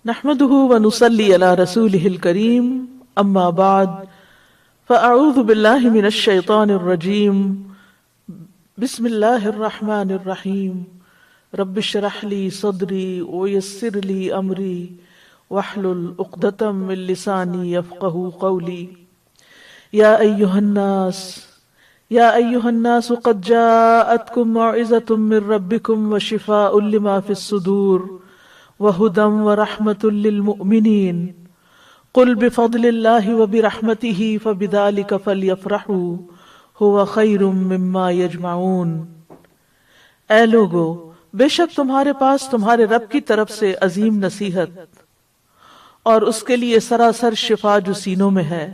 نحمده ونصلي على رسوله الكريم اما بعد فاعوذ بالله من الشيطان الرجيم بسم الله الرحمن الرحيم رب اشرح لي صدري ويسر لي امري واحلل عقدة من لساني يفقهوا قولي يا ايها الناس قد جاءتكم موعظة من ربكم وشفاء لما في الصدور وَهُدًى وَرَحْمَةٌ لِّلْمُؤْمِنِينَ قُلْ بِفَضْلِ اللَّهِ وَبِرَحْمَتِهِ فَبِذَلِكَ فَلْيَفْرَحُوا هُوَ خَيْرٌ مِّمَّا يَجْمَعُونَ۔ اے لوگو، بے شک تمہارے پاس تمہارے رب کی طرف سے عظیم نصیحت اور اس کے لیے سراسر شفا جو سینوں میں ہے،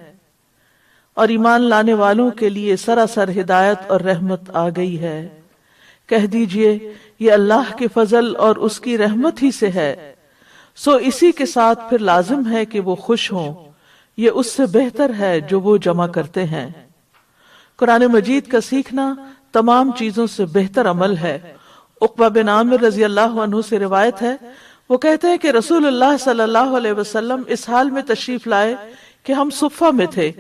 اور ایمان لانے والوں کے لیے سراسر ہدایت اور رحمت آ گئی ہے۔ کہہ دیجئے یہ اللہ کے فضل اور اس کی رحمت ہی سے ہے، سو اسی کے ساتھ پھر لازم ہے کہ وہ خوش ہوں، یہ اس سے بہتر ہے جو وہ جمع کرتے ہیں۔ قرآن مجید کا سیکھنا تمام چیزوں سے بہتر عمل ہے۔ عقبہ بن عامر رضی اللہ عنہ سے روایت ہے، وہ کہتے ہیں کہ رسول اللہ صلی اللہ علیہ وسلم اس حال میں تشریف لائے کہ ہم صفہ میں تھے۔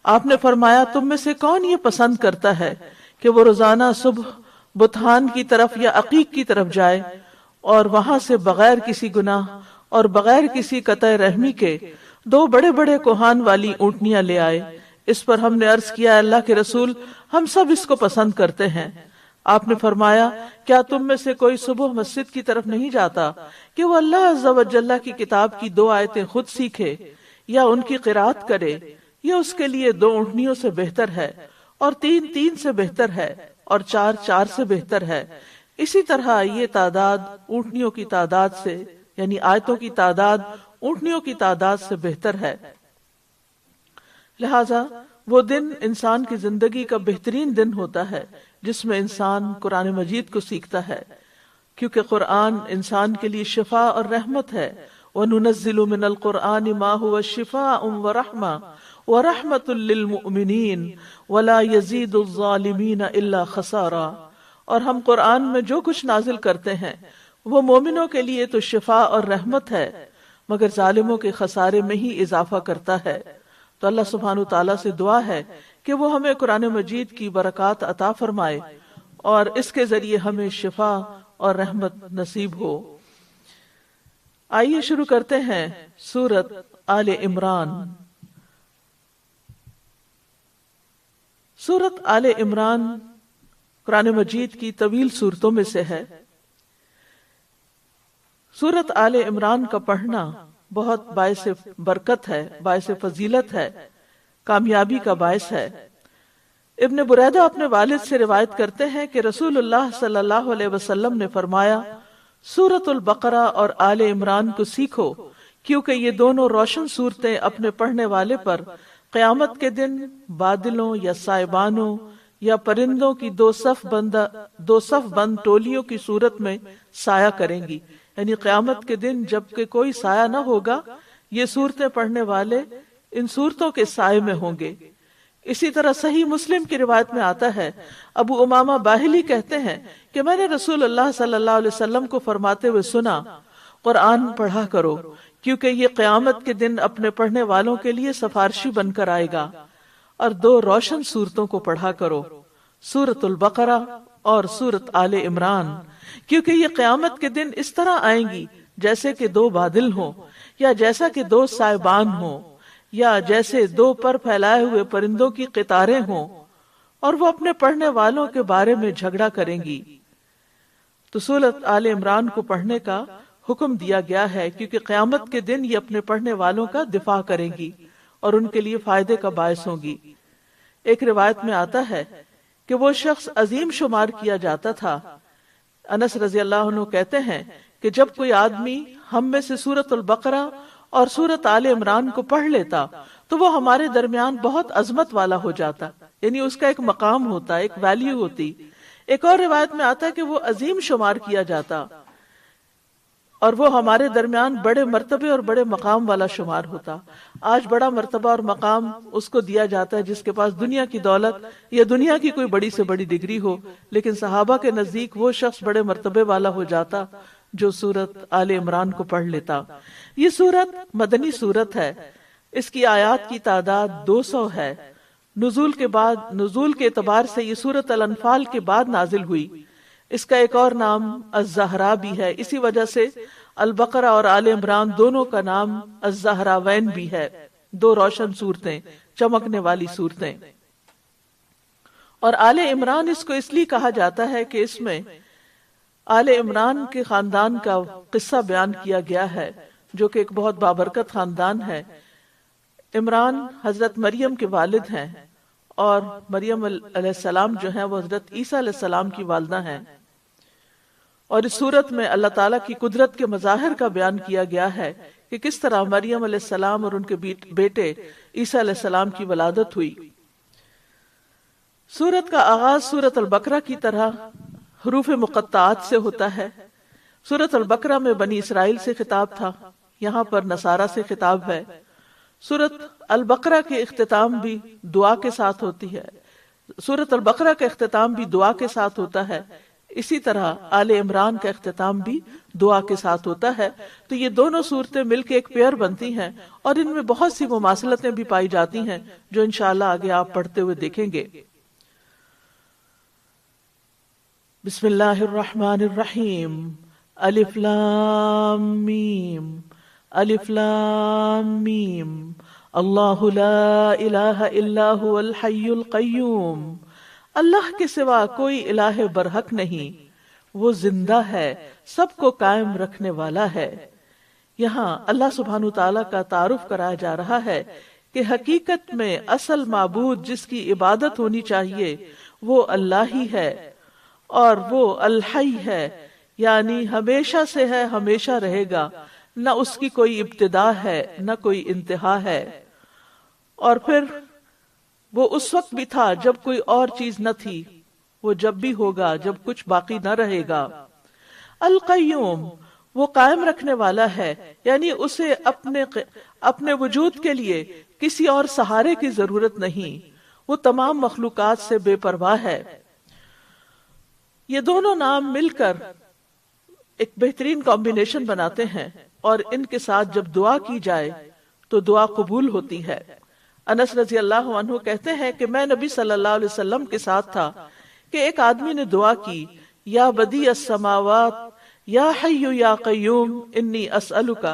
آپ نے فرمایا، تم میں سے کون یہ پسند کرتا ہے کہ وہ روزانہ صبح بتان کی طرف یا عقیق کی طرف جائے اور وہاں سے بغیر کسی گناہ اور بغیر کسی قطع رحمی کے 2 بڑے بڑے کوہان والی اونٹنیاں لے آئے۔ اس پر ہم نے عرض کیا، اللہ کے رسول، ہم سب اس کو پسند کرتے ہیں۔ آپ نے فرمایا، کیا تم میں سے کوئی صبح مسجد کی طرف نہیں جاتا کہ وہ اللہ عز و جل کی کتاب کی 2 آیتیں خود سیکھے یا ان کی قرات کرے؟ یہ اس کے لیے 2 اونٹنیوں سے بہتر ہے، اور 3 سے بہتر ہے، اور 4 سے بہتر ہے۔ اسی طرح یہ تعداد اونٹنیوں کی تعداد سے، یعنی آیتوں کی تعداد اونٹنیوں کی تعداد سے بہتر ہے۔ لہذا وہ دن انسان کی زندگی کا بہترین دن ہوتا ہے جس میں انسان قرآن مجید کو سیکھتا ہے، کیونکہ قرآن انسان کے لیے شفا اور رحمت ہے۔ وَنُنَزِّلُ مِنَ الْقُرْآنِ مَا هُوَ شِفَاءٌ وَرَحْمَةٌ وَرَحْمَةٌ لِّلْمُؤْمِنِينَ وَلَا يَزِيدُ الظَّالِمِينَ إِلَّا خَسَارًا، اور ہم قرآن میں جو کچھ نازل کرتے ہیں وہ مومنوں کے لیے تو شفا اور رحمت ہے، مگر ظالموں کے خسارے میں ہی اضافہ کرتا ہے۔ تو اللہ سبحانہ تعالیٰ سے دعا ہے کہ وہ ہمیں قرآن مجید کی برکات عطا فرمائے اور اس کے ذریعے ہمیں شفا اور رحمت نصیب ہو۔ آئیے شروع کرتے ہیں سورۃ آل عمران۔ سورۃ آل عمران قرآن مجید کی طویل سورتوں میں سے ہے۔ سورۃ آل عمران کا پڑھنا بہت باعث برکت ہے، باعث فضیلت ہے، کامیابی کا باعث ہے۔ ابن بریدہ اپنے والد سے روایت کرتے ہیں کہ رسول اللہ صلی اللہ علیہ وسلم نے فرمایا، سورۃ البقرہ اور آل عمران کو سیکھو، کیونکہ یہ دونوں روشن سورتیں اپنے پڑھنے والے پر قیامت کے دن بادلوں یا سائبانوں یا پرندوں کی 2 صف بند ٹولیوں کی صورت میں سایہ کریں گی، یعنی قیامت کے دن جب کہ کوئی سایہ نہ ہوگا، یہ صورتیں پڑھنے والے ان صورتوں کے سائے میں ہوں گے۔ اسی طرح صحیح مسلم کی روایت میں آتا ہے، ابو امامہ باہلی کہتے ہیں کہ میں نے رسول اللہ صلی اللہ علیہ وسلم کو فرماتے ہوئے سنا، قرآن پڑھا کرو، کیونکہ یہ قیامت کے دن اپنے پڑھنے والوں کے لیے سفارشی بن کر آئے گا، اور 2 روشن صورتوں کو پڑھا کرو، سورۃ البقرہ اور سورۃ آل عمران، کیونکہ یہ قیامت کے دن اس طرح آئیں گی جیسے کہ 2 بادل ہوں، یا جیسا کہ 2 سائبان ہوں، یا جیسے 2 پر پھیلائے ہوئے پرندوں کی قطاریں ہوں، اور وہ اپنے پڑھنے والوں کے بارے میں جھگڑا کریں گی۔ تو سورۃ آل عمران کو پڑھنے کا حکم دیا گیا ہے، کیونکہ قیامت کے دن یہ اپنے پڑھنے والوں کا دفاع کریں گی اور ان کے لیے فائدے کا باعث ہوں گی۔ ایک روایت میں آتا ہے کہ وہ شخص عظیم شمار کیا جاتا تھا۔ انس رضی اللہ عنہ کہتے ہیں کہ جب کوئی آدمی ہم میں سے سورۃ البقرہ اور سورۃ آل عمران کو پڑھ لیتا تو وہ ہمارے درمیان بہت عظمت والا ہو جاتا، یعنی اس کا ایک مقام ہوتا، ایک ویلیو ہوتی۔ ایک اور روایت میں آتا ہے کہ وہ عظیم شمار کیا جاتا اور وہ ہمارے درمیان بڑے مرتبے اور بڑے مقام والا شمار ہوتا۔ آج بڑا مرتبہ اور مقام اس کو دیا جاتا ہے جس کے پاس دنیا کی دولت یا دنیا کی کوئی بڑی سے بڑی ڈگری ہو، لیکن صحابہ کے نزدیک وہ شخص بڑے مرتبے والا ہو جاتا جو سورت آل عمران کو پڑھ لیتا۔ یہ سورت مدنی سورت ہے، اس کی آیات کی تعداد 200 ہے۔ نزول کے اعتبار سے یہ سورت الانفال کے بعد نازل ہوئی۔ اس کا ایک اور نام الزہرا بھی ہے، اسی وجہ سے البقرہ اور آل عمران دونوں کا نام الزہراوین بھی ہے، دو روشن صورتیں، چمکنے والی صورتیں۔ اور آل عمران اس کو اس لیے کہا جاتا ہے کہ اس میں آل عمران کے خاندان کا قصہ بیان کیا گیا ہے، جو کہ ایک بہت بابرکت خاندان ہے۔ عمران حضرت مریم کے والد ہیں، اور مریم علیہ السلام جو ہیں وہ حضرت عیسیٰ علیہ السلام کی والدہ ہیں۔ اور اس صورت میں اللہ تعالیٰ کی قدرت کے مظاہر کا بیان کیا گیا ہے کہ کس طرح مریم علیہ السلام اور ان کے بیٹے عیسیٰ علیہ السلام کی ولادت ہوئی۔ سورت کا آغاز سورت البقرہ کی طرح حروف مقطعات سے ہوتا ہے۔ سورت البقرہ میں بنی اسرائیل سے خطاب تھا، یہاں پر نصارہ سے خطاب ہے۔ سورت البقرہ کے اختتام بھی دعا کے ساتھ ہوتی ہے، سورت البقرہ کا اختتام بھی دعا کے ساتھ ہوتا ہے، اسی طرح آل عمران کا اختتام بھی دعا کے ساتھ ہوتا ہے۔ تو یہ دونوں صورتیں مل کے ایک پیئر بنتی ہیں، اور ان میں بہت سی مماثلتیں بھی پائی جاتی ہیں جو انشاءاللہ آگے آپ پڑھتے ہوئے دیکھیں گے۔ بسم اللہ الرحمن الرحیم، الف لام میم، الف لام میم، اللہ لا الہ الا هو الحی القیوم، اللہ کے سوا کوئی الہ برحق نہیں، وہ زندہ ہے، سب کو قائم رکھنے والا ہے۔ یہاں اللہ سبحانہ تعالیٰ کا تعارف کرایا جا رہا ہے کہ حقیقت میں اصل معبود جس کی عبادت ہونی چاہیے وہ اللہ ہی ہے، اور وہ الحی ہے، یعنی ہمیشہ سے ہے، ہمیشہ رہے گا، نہ اس کی کوئی ابتدا ہے نہ کوئی انتہا ہے، اور پھر وہ اس وقت بھی تھا جب کوئی اور چیز نہ تھی، وہ جب بھی ہوگا جب کچھ باقی نہ رہے گا۔ القیوم، وہ قائم رکھنے والا ہے، یعنی اسے اپنے وجود کے لیے کسی اور سہارے کی ضرورت نہیں، وہ تمام مخلوقات سے بے پرواہ ہے۔ یہ دونوں نام مل کر ایک بہترین کمبینیشن بناتے ہیں، اور ان کے ساتھ جب دعا کی جائے تو دعا قبول ہوتی ہے۔ انس رضی اللہ عنہ کہتے ہیں کہ میں نبی صلی اللہ علیہ وسلم کے ساتھ تھا کہ ایک آدمی نے دعا کی، یا بدیع السماوات یا حی یا قیوم انی اسألک،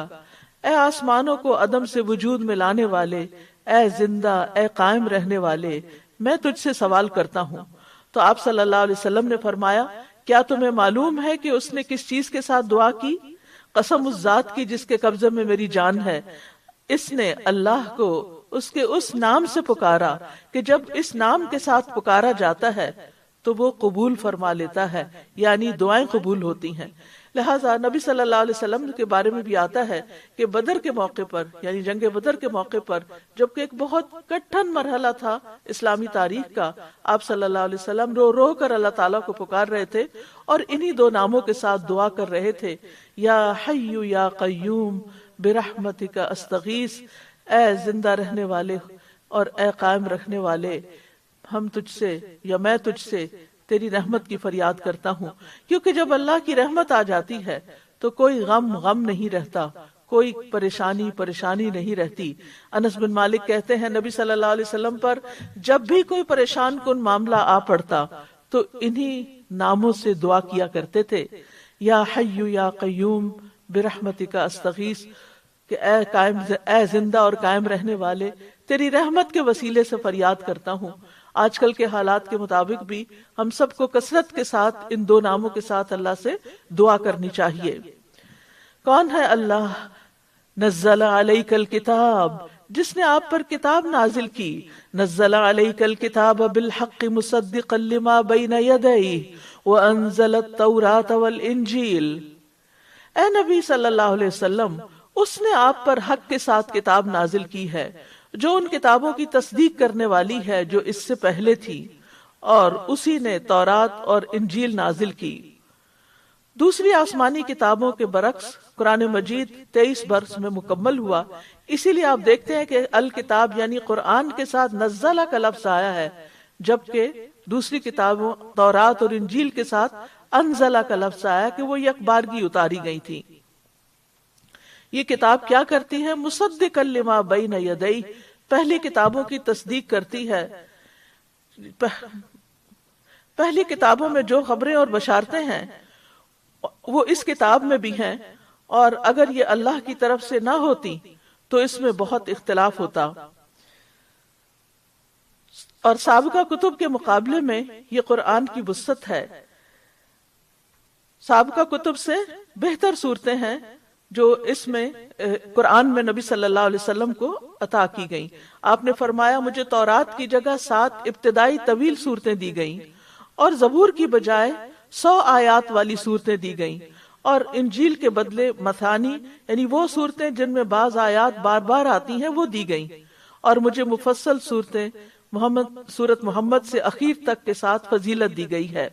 اے آسمانوں کو عدم سے وجود میں لانے والے، اے زندہ، اے قائم رہنے والے، میں تجھ سے سوال کرتا ہوں۔ تو آپ صلی اللہ علیہ وسلم نے فرمایا، کیا تمہیں معلوم ہے کہ اس نے کس چیز کے ساتھ دعا کی؟ قسم اس ذات کی جس کے قبضے میں میری جان ہے، اس نے اللہ کو اس کے اس نام سے پکارا کہ جب اس نام کے ساتھ پکارا جاتا ہے تو وہ قبول فرما لیتا ہے، یعنی دعائیں قبول ہوتی ہیں۔ لہٰذا نبی صلی اللہ علیہ وسلم کے بارے میں بھی آتا ہے کہ بدر کے موقع پر، یعنی جنگ بدر کے موقع پر، جبکہ ایک بہت کٹھن مرحلہ تھا اسلامی تاریخ کا، آپ صلی اللہ علیہ وسلم رو رو کر اللہ تعالیٰ کو پکار رہے تھے، اور انہی دو ناموں کے ساتھ دعا کر رہے تھے، یا حی یا قیوم برحمتک استغیث، اے زندہ رہنے والے اور اے قائم رکھنے والے، ہم تجھ سے یا میں تجھ سے تیری رحمت کی فریاد کرتا ہوں۔ کیونکہ جب اللہ کی رحمت آ جاتی ہے تو کوئی غم نہیں رہتا، کوئی پریشانی نہیں رہتی۔ انس بن مالک کہتے ہیں نبی صلی اللہ علیہ وسلم پر جب بھی کوئی پریشان کن معاملہ آ پڑتا تو انہی ناموں سے دعا کیا کرتے تھے، یا حی یا قیوم برحمتک استغیث، کہ اے زندہ اور قائم رہنے والے، تیری رحمت کے وسیلے سے فریاد کرتا ہوں۔ آج کل کے حالات کے مطابق بھی ہم سب کو کثرت کے ساتھ ان دو ناموں کے ساتھ اللہ سے دعا کرنی چاہیے۔ کون ہے اللہ؟ نزل علیک الکتاب، جس نے آپ پر کتاب نازل کی، نزل علیک الکتاب بالحق مصدقا لما بین یدیہ وانزل التوراۃ والانجیل۔ اے نبی صلی اللہ علیہ وسلم، اس نے آپ پر حق کے ساتھ کتاب نازل کی ہے جو ان کتابوں کی تصدیق کرنے والی ہے جو اس سے پہلے تھی، اور اسی نے تورات اور انجیل نازل کی۔ دوسری آسمانی کتابوں کے برعکس قرآن مجید 23 برس میں مکمل ہوا، اسی لیے آپ دیکھتے ہیں کہ الکتاب یعنی قرآن کے ساتھ نزلہ کا لفظ آیا ہے، جبکہ دوسری کتابوں تورات اور انجیل کے ساتھ انزلہ کا لفظ آیا کہ وہ یک بارگی اتاری گئی تھی. یہ کتاب کیا کرتی ہے؟ مصدقا لما بین یدیہ، پہلی کتابوں کی تصدیق کرتی ہے. پہلی کتابوں میں جو خبریں اور بشارتیں ہیں وہ اس کتاب میں بھی ہیں، اور اگر یہ اللہ کی طرف سے نہ ہوتی تو اس میں بہت اختلاف ہوتا. اور سابقہ کتب کے مقابلے میں یہ قرآن کی وسعت ہے. سابقہ کتب سے بہتر صورتیں ہیں جو اس میں قرآن میں نبی صلی اللہ علیہ وسلم کو عطا کی گئیں. آپ نے فرمایا مجھے تورات کی جگہ 7 ابتدائی طویل صورتیں دی گئیں اور زبور کی بجائے 100 آیات والی صورتیں دی گئیں، اور انجیل کے بدلے مثانی یعنی وہ صورتیں جن میں بعض آیات بار بار آتی ہیں وہ دی گئیں، اور مجھے مفصل سورت محمد سے اخیر تک کے ساتھ فضیلت دی گئی ہے.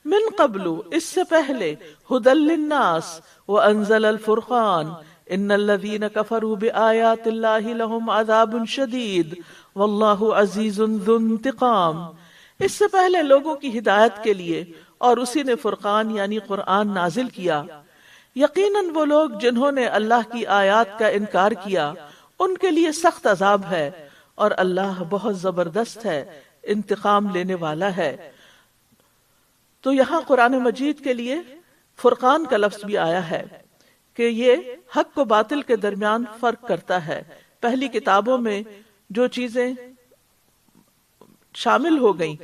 من قبل، اس سے پہلے، ہدی للناس وانزل الفرقان ان الذین کفروا بآیات اللہ لہم عذاب شدید واللہ عزیز ذو انتقام. اس سے پہلے لوگوں کی ہدایت کے لیے اور اسی نے فرقان یعنی قرآن نازل کیا. یقیناً وہ لوگ جنہوں نے اللہ کی آیات کا انکار کیا ان کے لیے سخت عذاب ہے، اور اللہ بہت زبردست ہے، انتقام لینے والا ہے. تو یہاں قرآن مجید کے لیے فرقان کا لفظ بھی آیا ہے کہ یہ حق و باطل کے درمیان فرق کرتا ہے. پہلی کتابوں میں جو چیزیں شامل ہو گئیں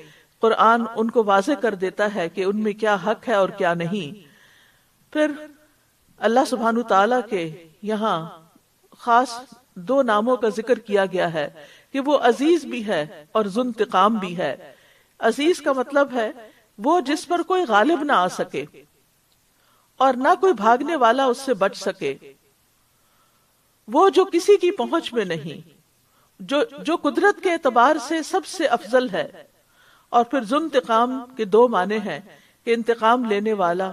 قرآن ان کو واضح کر دیتا ہے کہ ان میں کیا حق ہے اور کیا نہیں. پھر اللہ سبحانہ تعالیٰ کے یہاں خاص 2 ناموں کا ذکر کیا گیا ہے کہ وہ عزیز بھی ہے اور ذو انتقام بھی ہے. عزیز کا مطلب ہے وہ جس پر کوئی غالب نہ آ سکے اور نہ کوئی بھاگنے والا اس سے بچ سکے، وہ جو کسی کی پہنچ میں نہیں، جو قدرت کے اعتبار سے سب سے افضل ہے. اور پھر ذو انتقام کے 2 معنی ہیں کہ انتقام لینے والا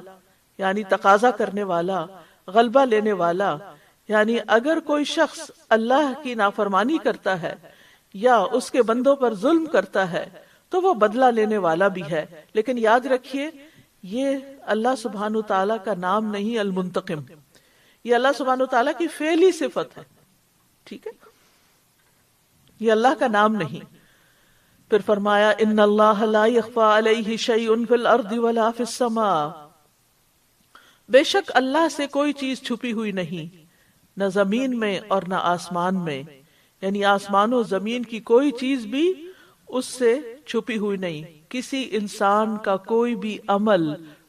یعنی تقاضا کرنے والا، غلبہ لینے والا. یعنی اگر کوئی شخص اللہ کی نافرمانی کرتا ہے یا اس کے بندوں پر ظلم کرتا ہے تو وہ بدلہ لینے والا بھی ہے. لیکن یاد رکھیے یہ اللہ سبحانہ تعالیٰ کا نام نہیں المنتقم، یہ اللہ سبحانہ تعالیٰ کی فعلی صفت ہے. ٹھیک ہے، یہ اللہ کا نام نہیں. پھر فرمایا ان اللہ لا یخفی علیہ شیء فی الارض ولا فی السماء، بے شک اللہ سے کوئی چیز چھپی ہوئی نہیں، نہ زمین میں اور نہ آسمان میں. یعنی آسمان و زمین کی کوئی چیز بھی اس سے چھپی ہوئی نہیں. کسی انسان کا کوئی بھی عمل،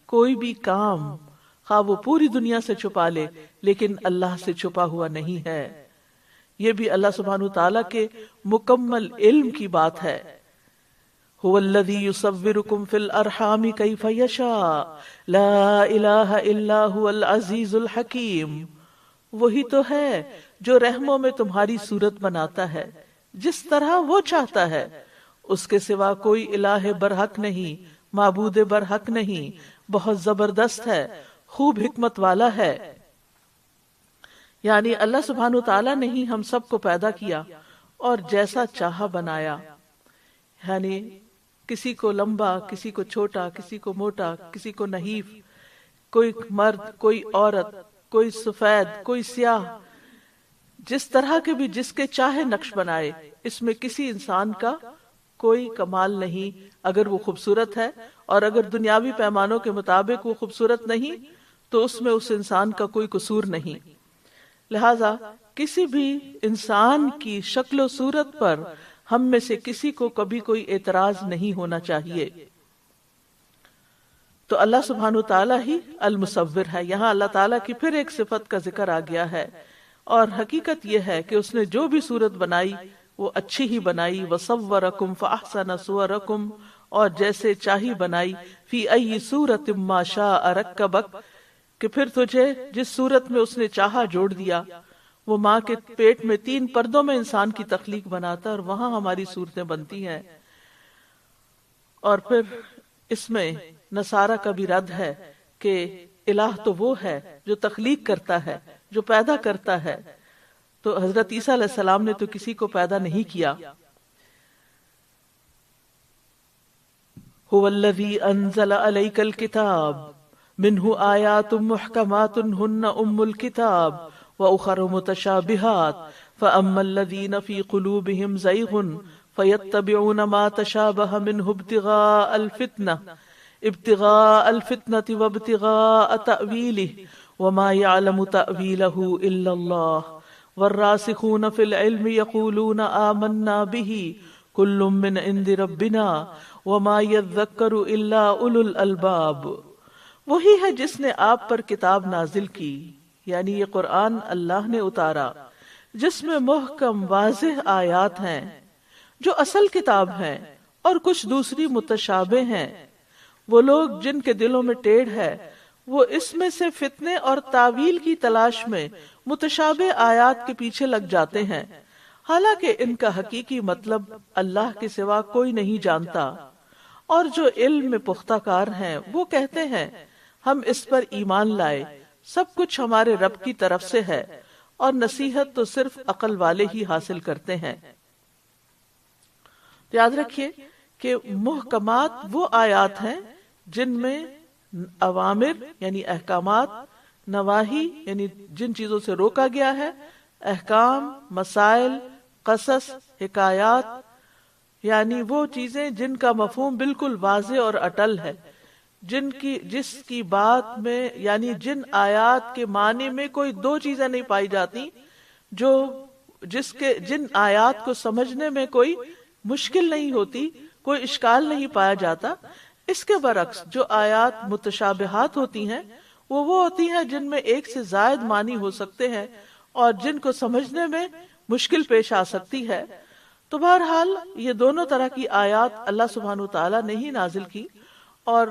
کوئی بھی کام، خواہ وہ پوری دنیا سے چھپا لے لیکن اللہ سے چھپا ہوا نہیں ہے. یہ بھی اللہ سبحانہ تعالیٰ کے مکمل علم کی بات ہے. هو الذی یصورکم فی الارحام کیف یشاء لا الہ الا هو العزیز الحکیم. وہی تو ہے جو رحموں میں تمہاری صورت بناتا ہے جس طرح وہ چاہتا ہے، اس کے سوا کوئی الہ برحق نہیں، معبود برحق نہیں، بہت زبردست ہے، خوب حکمت والا ہے. یعنی اللہ سبحانہ تعالیٰ نے ہی ہم سب کو پیدا کیا اور جیسا چاہا بنایا. یعنی کسی کو لمبا، کسی کو چھوٹا، کسی کو موٹا، کسی کو نحیف، کوئی مرد، کوئی عورت، کوئی سفید، کوئی سیاہ، جس طرح کے بھی جس کے چاہے نقش بنائے. اس میں کسی انسان کا کوئی کمال نہیں اگر وہ خوبصورت ہے، اور اگر دنیاوی پیمانوں کے مطابق وہ خوبصورت نہیں تو اس میں اس انسان کا کوئی قصور نہیں. لہذا کسی بھی انسان کی شکل و صورت پر ہم میں سے کسی کو کبھی کوئی اعتراض نہیں ہونا چاہیے. تو اللہ سبحانہ تعالیٰ ہی المصور ہے. یہاں اللہ تعالیٰ کی پھر ایک صفت کا ذکر آ گیا ہے، اور حقیقت یہ ہے کہ اس نے جو بھی صورت بنائی وہ اچھی ہی بنائی. وصورکم فاحسن صورکم، اور جیسے چاہی بنائی. فی ای صورت ما شاء رکبک، کہ پھر تجھے جس صورت میں اس نے چاہا جوڑ دیا. وہ ماں کے پیٹ میں 3 پردوں میں انسان کی تخلیق بناتا اور وہاں ہماری صورتیں بنتی ہیں. اور پھر اس میں نصارہ کا بھی رد ہے کہ الہ تو وہ ہے جو تخلیق کرتا ہے، جو پیدا کرتا ہے. تو حضرت عیسیٰ علیہ السلام نے تو کسی کو پیدا نہیں کیا. هو الذي انزل عليك الكتاب منه آيات محكمات هن ام الكتاب واخر متشابهات فاما الذين في قلوبهم زيغ فيتبعون ما تشابه منه ابتغاء الفتنة وابتغاء تأويله وما يعلم تأويله إلا الله والراسخون في العلم يقولون آمنا به كل من عند ربنا وما يذكر إلا أولو الألباب. وہی ہے جس نے آپ پر کتاب نازل کی، یعنی یہ قرآن اللہ نے اتارا، جس میں محکم واضح آیات ہیں جو اصل کتاب ہیں، اور کچھ دوسری متشابہ ہیں۔ وہ لوگ جن کے دلوں میں ٹیڑھ ہے وہ اس میں سے فتنے اور تعویل کی تلاش میں متشابہ آیات کے پیچھے لگ جاتے ہیں، حالانکہ ان کا حقیقی مطلب اللہ کے سوا کوئی نہیں جانتا۔ اور جو علم میں پختہ کار ہیں وہ کہتے ہیں ہم اس پر ایمان لائے، سب کچھ ہمارے رب کی طرف سے ہے، اور نصیحت تو صرف عقل والے ہی حاصل کرتے ہیں۔ یاد رکھیے کہ محکمات وہ آیات ہیں جن میں اوامر یعنی احکامات، نواہی یعنی جن چیزوں سے روکا گیا ہے، احکام، مسائل، قصص، حکایات یعنی وہ چیزیں جن کا مفہوم بالکل واضح اور اٹل ہے، جس کی بات میں یعنی جن آیات کے معنی میں کوئی دو چیزیں نہیں پائی جاتی، جن آیات کو سمجھنے میں کوئی مشکل نہیں ہوتی، کوئی اشکال نہیں پایا جاتا۔ اس کے برعکس جو آیات متشابہات ہوتی ہیں وہ ہوتی ہیں جن میں ایک سے زائد معنی ہو سکتے ہیں اور جن کو سمجھنے میں مشکل پیش آ سکتی ہے۔ تو بہرحال یہ دونوں طرح کی آیات اللہ سبحانہ وتعالیٰ نے ہی نازل کی، اور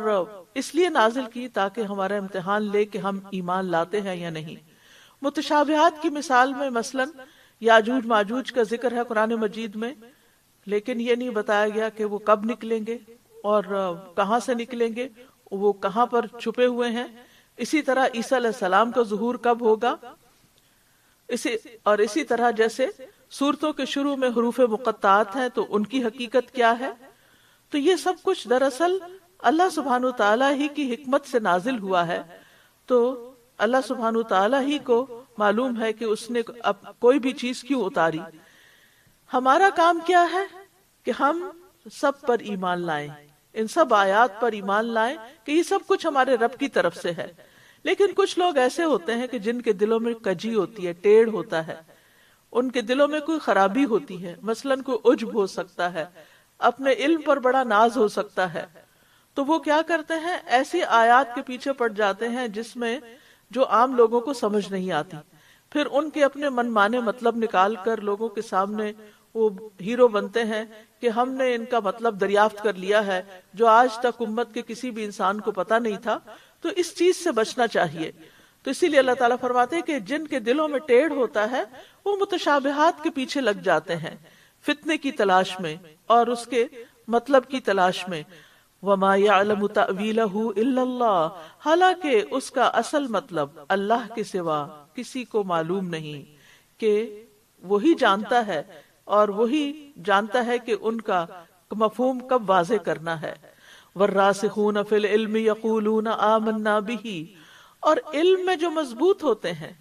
اس لیے نازل کی تاکہ ہمارا امتحان لے کہ ہم ایمان لاتے ہیں یا نہیں۔ متشابہات کی مثال میں مثلا یاجوج ماجوج کا ذکر ہے قرآن مجید میں، لیکن یہ نہیں بتایا گیا کہ وہ کب نکلیں گے اور کہاں سے نکلیں گے، وہ کہاں پر چھپے ہوئے ہیں۔ اسی طرح عیسیٰ علیہ السلام کا ظہور کب ہوگا، اسی طرح جیسے سورتوں کے شروع میں حروف مقطعات ہیں تو ان کی حقیقت کیا ہے۔ تو یہ سب کچھ دراصل اللہ سبحانہ وتعالیٰ ہی کی حکمت سے نازل ہوا ہے، تو اللہ سبحانہ وتعالیٰ ہی کو معلوم ہے کہ اس نے اب کوئی بھی چیز کیوں اتاری۔ ہمارا کام کیا ہے کہ ہم سب پر ایمان لائیں، ان سب آیات پر ایمان لائیں کہ یہ سب کچھ ہمارے رب کی طرف سے ہے۔ لیکن کچھ لوگ ایسے ہوتے ہیں کہ جن کے دلوں میں کجی ہوتی ہے، ٹیڑھ ہوتا ہے، ان کے دلوں میں کوئی خرابی ہوتی ہے، مثلا کوئی عجب ہو سکتا ہے، اپنے علم پر بڑا ناز ہو سکتا ہے، تو وہ کیا کرتے ہیں، ایسی آیات کے پیچھے پڑ جاتے ہیں جس میں جو عام لوگوں کو سمجھ نہیں آتی، پھر ان کے اپنے من مانے مطلب نکال کر لوگوں کے سامنے وہ ہیرو بنتے ہیں کہ ہم نے ان کا مطلب دریافت کر لیا ہے جو آج تک امت کے کسی بھی انسان کو پتہ نہیں تھا۔ تو اس چیز سے بچنا چاہیے۔ تو اسی لیے اللہ تعالیٰ فرماتے ہیں کہ جن کے دلوں میں ٹیڑھ ہوتا ہے وہ متشابہات کے پیچھے لگ جاتے ہیں، فتنے کی تلاش میں اور اس کے مطلب کی تلاش میں۔ وَمَا يَعْلَمُ تَأْوِيلَهُ إِلَّا اللَّهُ، حالانکہ اس کا اصل مطلب اللہ کے سوا کسی کو معلوم نہیں، کہ وہی جانتا ہے اور وہی جانتا ہے کہ ان کا مفہوم کب واضح کرنا ہے۔ وَالرَّاسِخُونَ فِي الْعِلْمِ يَقُولُونَ آمَنَّا بِهِ، اور علم میں جو مضبوط ہوتے ہیں،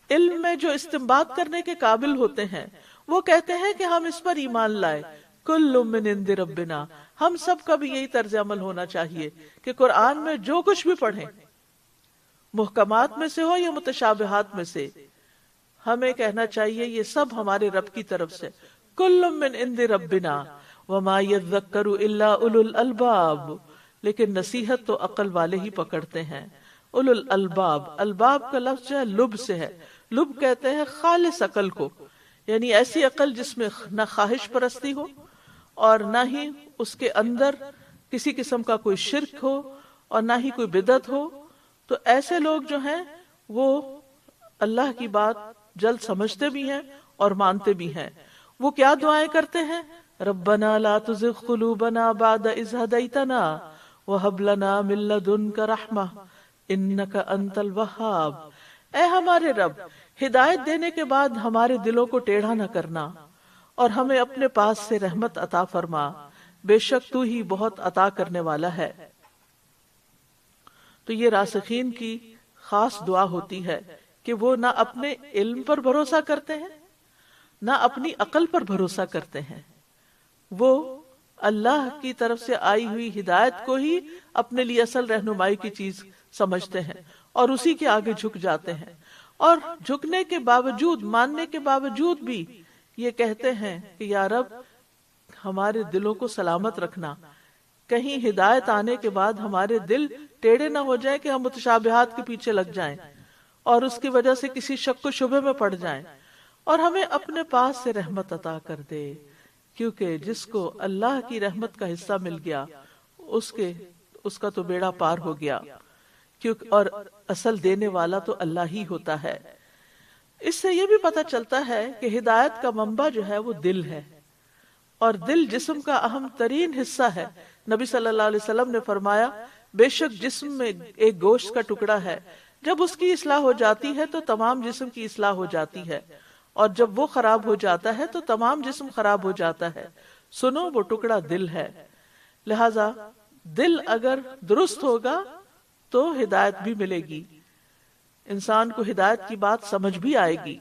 علم میں جو استنباط کرنے کے قابل ہوتے ہیں، وہ کہتے ہیں کہ ہم اس پر ایمان لائے، کل من عند ربنا، ہم سب کا بھی یہی طرز عمل ہونا چاہیے کہ قرآن میں جو کچھ بھی پڑھیں، محکمات میں سے ہو یا متشابہات میں سے، ہمیں کہنا چاہیے یہ سب ہمارے رب کی طرف سے، کل من عند ربنا وما یذکر الا اولو الالباب، لیکن نصیحت تو عقل والے ہی پکڑتے ہیں۔ اولو الالباب، الباب کا لفظ جو ہے لب سے ہے، لب کہتے ہیں خالص عقل کو، یعنی ایسی عقل جس میں نہ خواہش پرستی ہو اور نہ ہی اس کے اندر کسی قسم کا کوئی شرک ہو اور نہ ہی کوئی بدعت ہو۔ تو ایسے لوگ جو ہیں وہ اللہ کی بات جلد سمجھتے بھی ہیں اور مانتے بھی ہیں۔ وہ کیا دعائیں کرتے ہیں، ربنا لا تزغ قلوبنا بعد اذ ہدیتنا وہب لنا من لدنک رحمہ انک انت الوہاب، اے ہمارے رب ہدایت دینے کے بعد ہمارے دلوں کو ٹیڑھا نہ کرنا اور ہمیں اپنے پاس سے رحمت عطا فرما، بے شک تو ہی بہت عطا کرنے والا ہے۔ تو یہ راسخین کی خاص دعا ہوتی ہے کہ وہ نہ اپنے علم پر بھروسہ کرتے ہیں نہ اپنی عقل پر بھروسہ کرتے ہیں، وہ اللہ کی طرف سے آئی ہوئی ہدایت کو ہی اپنے لیے اصل رہنمائی کی چیز سمجھتے ہیں اور اسی کے آگے جھک جاتے ہیں، اور جھکنے کے باوجود، ماننے کے باوجود بھی یہ کہتے ہیں کہ یا رب ہمارے دلوں کو سلامت رکھنا، کہیں ہدایت آنے کے بعد ہمارے دل ٹیڑھے نہ ہو جائیں کہ ہم متشابہات کے پیچھے لگ جائیں اور اس کی وجہ سے کسی شک و شبہ میں پڑ جائیں، اور ہمیں اپنے پاس سے رحمت عطا کر دے، کیونکہ جس کو اللہ کی رحمت کا حصہ مل گیا اس کا تو بیڑا پار ہو گیا، کیونکہ اور اصل دینے والا تو اللہ ہی ہوتا ہے۔ اس سے یہ بھی پتہ چلتا ہے کہ ہدایت کا منبع جو ہے وہ دل ہے، اور دل جسم کا اہم ترین حصہ ہے۔ نبی صلی اللہ علیہ وسلم نے فرمایا بے شک جسم میں ایک گوشت کا ٹکڑا ہے، جب اس کی اصلاح ہو جاتی ہے تو تمام جسم کی اصلاح ہو جاتی ہے، اور جب وہ خراب ہو جاتا ہے تو تمام جسم خراب ہو جاتا ہے، سنو وہ ٹکڑا دل ہے۔ لہذا دل اگر درست ہوگا تو ہدایت بھی ملے گی، انسان کو ہدایت کی بات سمجھ بھی آئے گی۔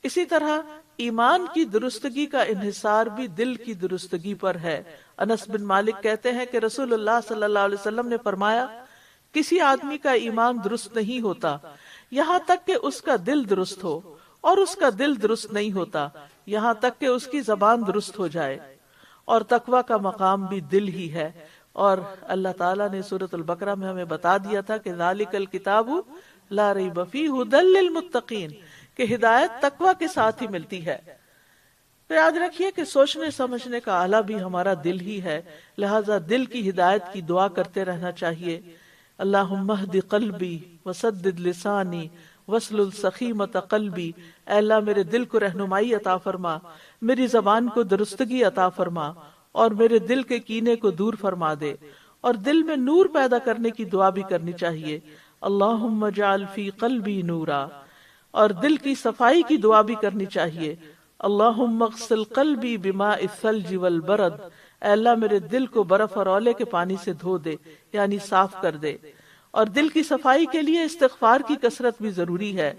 اسی طرح ایمان کی درستگی کا انحصار بھی دل کی درستگی پر ہے۔ انس بن مالک کہتے ہیں کہ رسول اللہ صلی اللہ علیہ وسلم نے فرمایا کسی آدمی کا ایمان درست نہیں ہوتا یہاں تک کہ اس کا دل درست ہو، اور اس کا دل درست نہیں ہوتا یہاں تک کہ اس کی زبان درست ہو جائے، اور تقوی کا مقام بھی دل ہی ہے۔ اور اللہ تعالیٰ نے سورۃ البقرہ میں ہمیں بتا دیا تھا کہ ذالک الکتاب لا ریب فیہ ھدی للمتقین، کہ ہدایت تقوی کے ساتھ ہی ملتی ہے۔ تو یاد رکھیے کہ سوچنے سمجھنے کا آلہ بھی ہمارا دل ہی ہے، لہذا دل کی ہدایت کی دعا کرتے رہنا چاہیے۔ اللہم اہد قلبی وسدد لسانی واسلل سخیمۃ قلبی، اے اللہ میرے دل کو رہنمائی عطا فرما، میری زبان کو درستگی عطا فرما، اور میرے دل کے کینے کو دور فرما دے، اور دل میں نور پیدا کرنے کی دعا بھی کرنی چاہیے۔ اللہم اجعل فی قلبی نورا، اور دل کی صفائی کی دعا بھی کرنی چاہیے۔ اللہم اغسل قلبی بماء الثلج والبرد، اے اللہ میرے دل کو برف اور اولے کے پانی سے دھو دے، یعنی صاف کر دے۔ اور دل کی صفائی کے لیے استغفار کی کثرت بھی ضروری ہے۔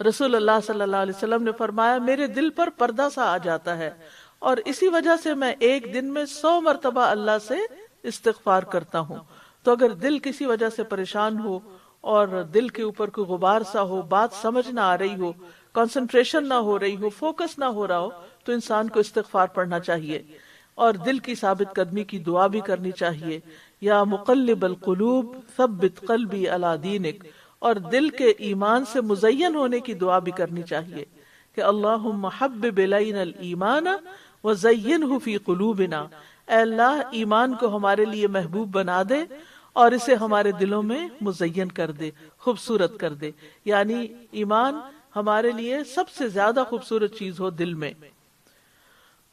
رسول اللہ صلی اللہ علیہ وسلم نے فرمایا میرے دل پر پردہ سا آ جاتا ہے، اور اسی وجہ سے میں ایک دن میں 100 مرتبہ اللہ سے استغفار کرتا ہوں۔ تو اگر دل کسی وجہ سے پریشان ہو اور دل کے اوپر کوئی غبار سا ہو، بات سمجھ نہ آ رہی ہو، کنسنٹریشن نہ ہو رہی ہو، فوکس نہ ہو رہا ہو، تو انسان کو استغفار پڑھنا چاہیے، اور دل کی ثابت قدمی کی دعا بھی کرنی چاہیے۔ یا مقلب القلوب ثبت قلبی علی دینک، اور دل کے ایمان سے مزین ہونے کی دعا بھی کرنی چاہیے کہ اللہم حبب الینا الایمان وزینہ فی قلوبنا، اے اللہ ایمان کو ہمارے لیے محبوب بنا دے اور اسے ہمارے دلوں میں مزین کر دے، خوبصورت کر دے، یعنی ایمان ہمارے لیے سب سے زیادہ خوبصورت چیز ہو دل میں۔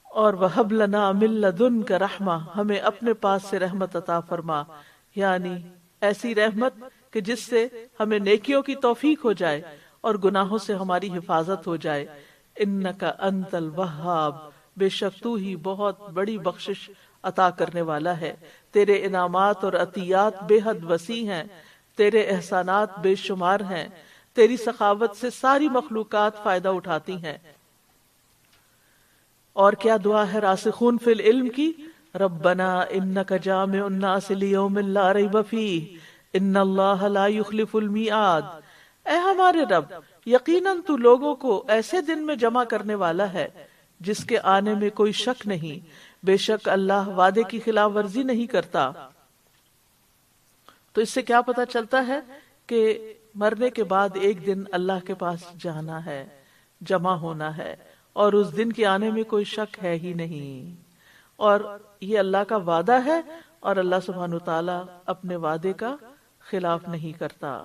اور وَهَبْ لَنَا مِن لَّدُنْكَ رَحْمَةً، ہمیں اپنے پاس سے رحمت عطا فرما، یعنی ایسی رحمت کہ جس سے ہمیں نیکیوں کی توفیق ہو جائے اور گناہوں سے ہماری حفاظت ہو جائے۔ إِنَّكَ أَنْتَ الْوَهَّابُ، بے شک تو ہی بہت بڑی بخشش عطا کرنے والا ہے، تیرے انعامات اور عطیات بے حد وسیع ہیں، تیرے احسانات بے شمار ہیں، تیری سخاوت سے ساری مخلوقات فائدہ اٹھاتی ہیں۔ اور کیا دعا ہے راسخون فی العلم کی؟ ربنا انک جامع الناس لیوم لا ریب فیہ ان اللہ لا یخلف المیعاد، اے ہمارے رب یقیناً تو لوگوں کو ایسے دن میں جمع کرنے والا ہے جس کے آنے میں کوئی شک نہیں، بے شک اللہ وعدے کی خلاف ورزی نہیں کرتا۔ تو اس سے کیا پتہ چلتا ہے کہ مرنے کے بعد ایک دن اللہ کے پاس جانا ہے، جمع ہونا ہے، اور اس دن کے آنے میں کوئی شک ہے ہی نہیں، اور یہ اللہ کا وعدہ ہے، اور اللہ سبحانہ وتعالی اپنے وعدے کا خلاف نہیں کرتا۔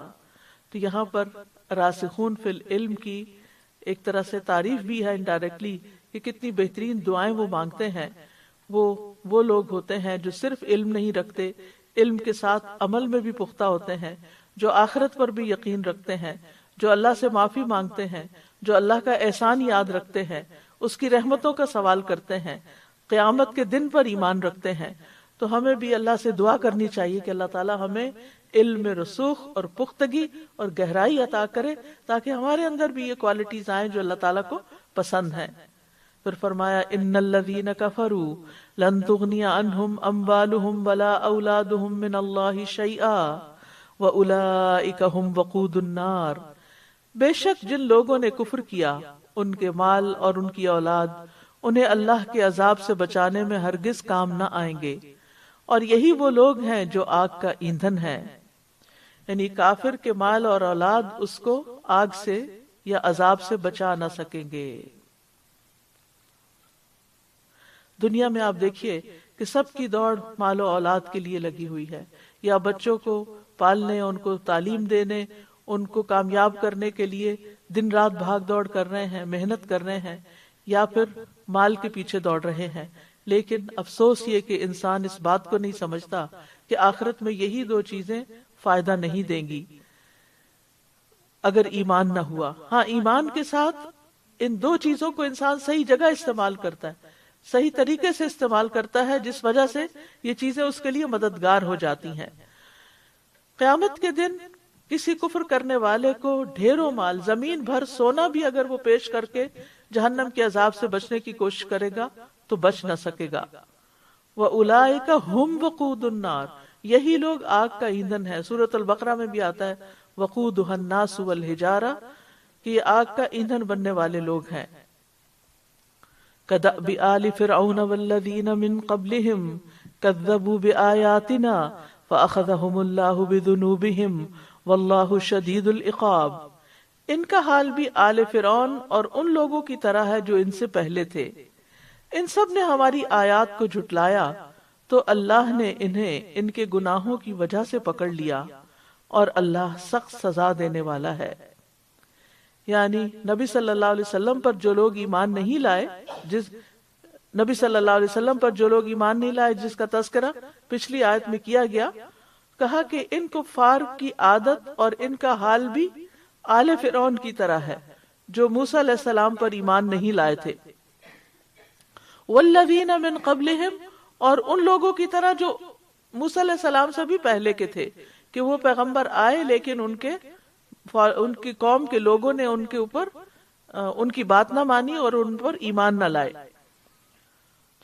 تو یہاں پر راسخون فی العلم کی ایک طرح سے تعریف بھی ہے انڈائریکٹلی کہ کتنی بہترین دعائیں وہ مانگتے ہیں۔ وہ لوگ ہوتے ہیں جو صرف علم نہیں رکھتے، علم کے ساتھ عمل میں بھی پختہ ہوتے ہیں، جو آخرت پر بھی یقین رکھتے ہیں، جو اللہ سے معافی مانگتے ہیں، جو اللہ کا احسان یاد رکھتے ہیں، اس کی رحمتوں کا سوال کرتے ہیں، قیامت کے دن پر ایمان رکھتے ہیں، تو ہمیں بھی اللہ سے دعا کرنی چاہیے کہ اللہ تعالی ہمیں علم میں رسوخ اور پختگی اور گہرائی عطا کرے، تاکہ ہمارے اندر بھی یہ کوالٹیز آئیں جو اللہ تعالیٰ کو پسند ہیں۔ پھر فرمایا ان الذین کفروا لن تغنی عنہم اموالہم ولا اولادہم من اللہ شیئا واولئک ھم وقود النار، بے شک جن لوگوں نے کفر کیا ان کے مال اور ان کی اولاد انہیں اللہ کے عذاب سے بچانے میں ہرگز کام نہ آئیں گے، اور یہی وہ لوگ ہیں جو آگ کا ایندھن ہے۔ یعنی کافر کے مال اور اولاد اس کو آگ سے یا عذاب سے بچا نہ سکیں گے۔ دنیا میں آپ دیکھیے کہ سب کی دوڑ مال و اولاد کے لیے لگی ہوئی ہے، یا بچوں کو پالنے، ان کو تعلیم دینے، ان کو کامیاب کرنے کے لیے دن رات بھاگ دوڑ کر رہے ہیں، محنت کر رہے ہیں، یا پھر مال کے پیچھے دوڑ رہے ہیں۔ لیکن افسوس یہ کہ انسان اس بات کو نہیں سمجھتا کہ آخرت میں یہی دو چیزیں فائدہ نہیں دیں گی اگر ایمان نہ ہوا۔ ہاں، ایمان کے ساتھ ان دو چیزوں کو انسان صحیح جگہ استعمال کرتا ہے، صحیح طریقے سے استعمال کرتا ہے، جس وجہ سے یہ چیزیں اس کے لیے مددگار ہو جاتی ہیں۔ قیامت کے دن کسی کفر کرنے والے کو ڈھیروں مال، زمین بھر سونا بھی اگر وہ پیش کر کے جہنم کے عذاب سے بچنے کی کوشش کرے گا تو بچ نہ سکے گا۔ وَأُولَئِكَ هُمْ وَقُودُ النَّارِ، یہی لوگ آگ کا ایندھن ہے۔ سورۃ البقرہ میں بھی آتا ہے وَقُودُهَا النَّاسُ وَالْحِجَارَةُ کہ یہ آگ کا ایندھن بننے والے لوگ ہیں۔ كَدَأْبِ آلِ فِرْعَوْنَ وَالَّذِينَ مِن قَبْلِهِمْ كَذَّبُوا بِآيَاتِنَا فَأَخَذَهُمُ اللَّهُ بِذُنُوبِهِمْ وَاللَّهُ شَدِيدُ الْعِقَابِ، ان کا حال بھی آل فرعون اور ان لوگوں کی طرح ہے جو ان سے پہلے تھے۔ ان سب نے ہماری آیات کو جھٹلایا تو اللہ نے انہیں ان کے گناہوں کی وجہ سے پکڑ لیا، اور اللہ سخت سزا دینے والا ہے۔ یعنی نبی صلی اللہ علیہ وسلم پر جو لوگ ایمان نہیں لائے، نبی صلی اللہ علیہ وسلم پر جو لوگ ایمان نہیں لائے جس کا تذکرہ پچھلی آیت میں کیا گیا، کہا کہ ان کفار کی عادت اور ان کا حال بھی آل فرعون کی طرح ہے جو موسیٰ علیہ السلام پر ایمان نہیں لائے تھے۔ والذین من قبلہم، اور ان لوگوں کی طرح جو موسیٰ علیہ السلام سے بھی پہلے کے تھے کہ وہ پیغمبر آئے لیکن ان کی قوم کے لوگوں نے ان کے اوپر ان کی بات نہ مانی اور ان پر ایمان نہ لائے۔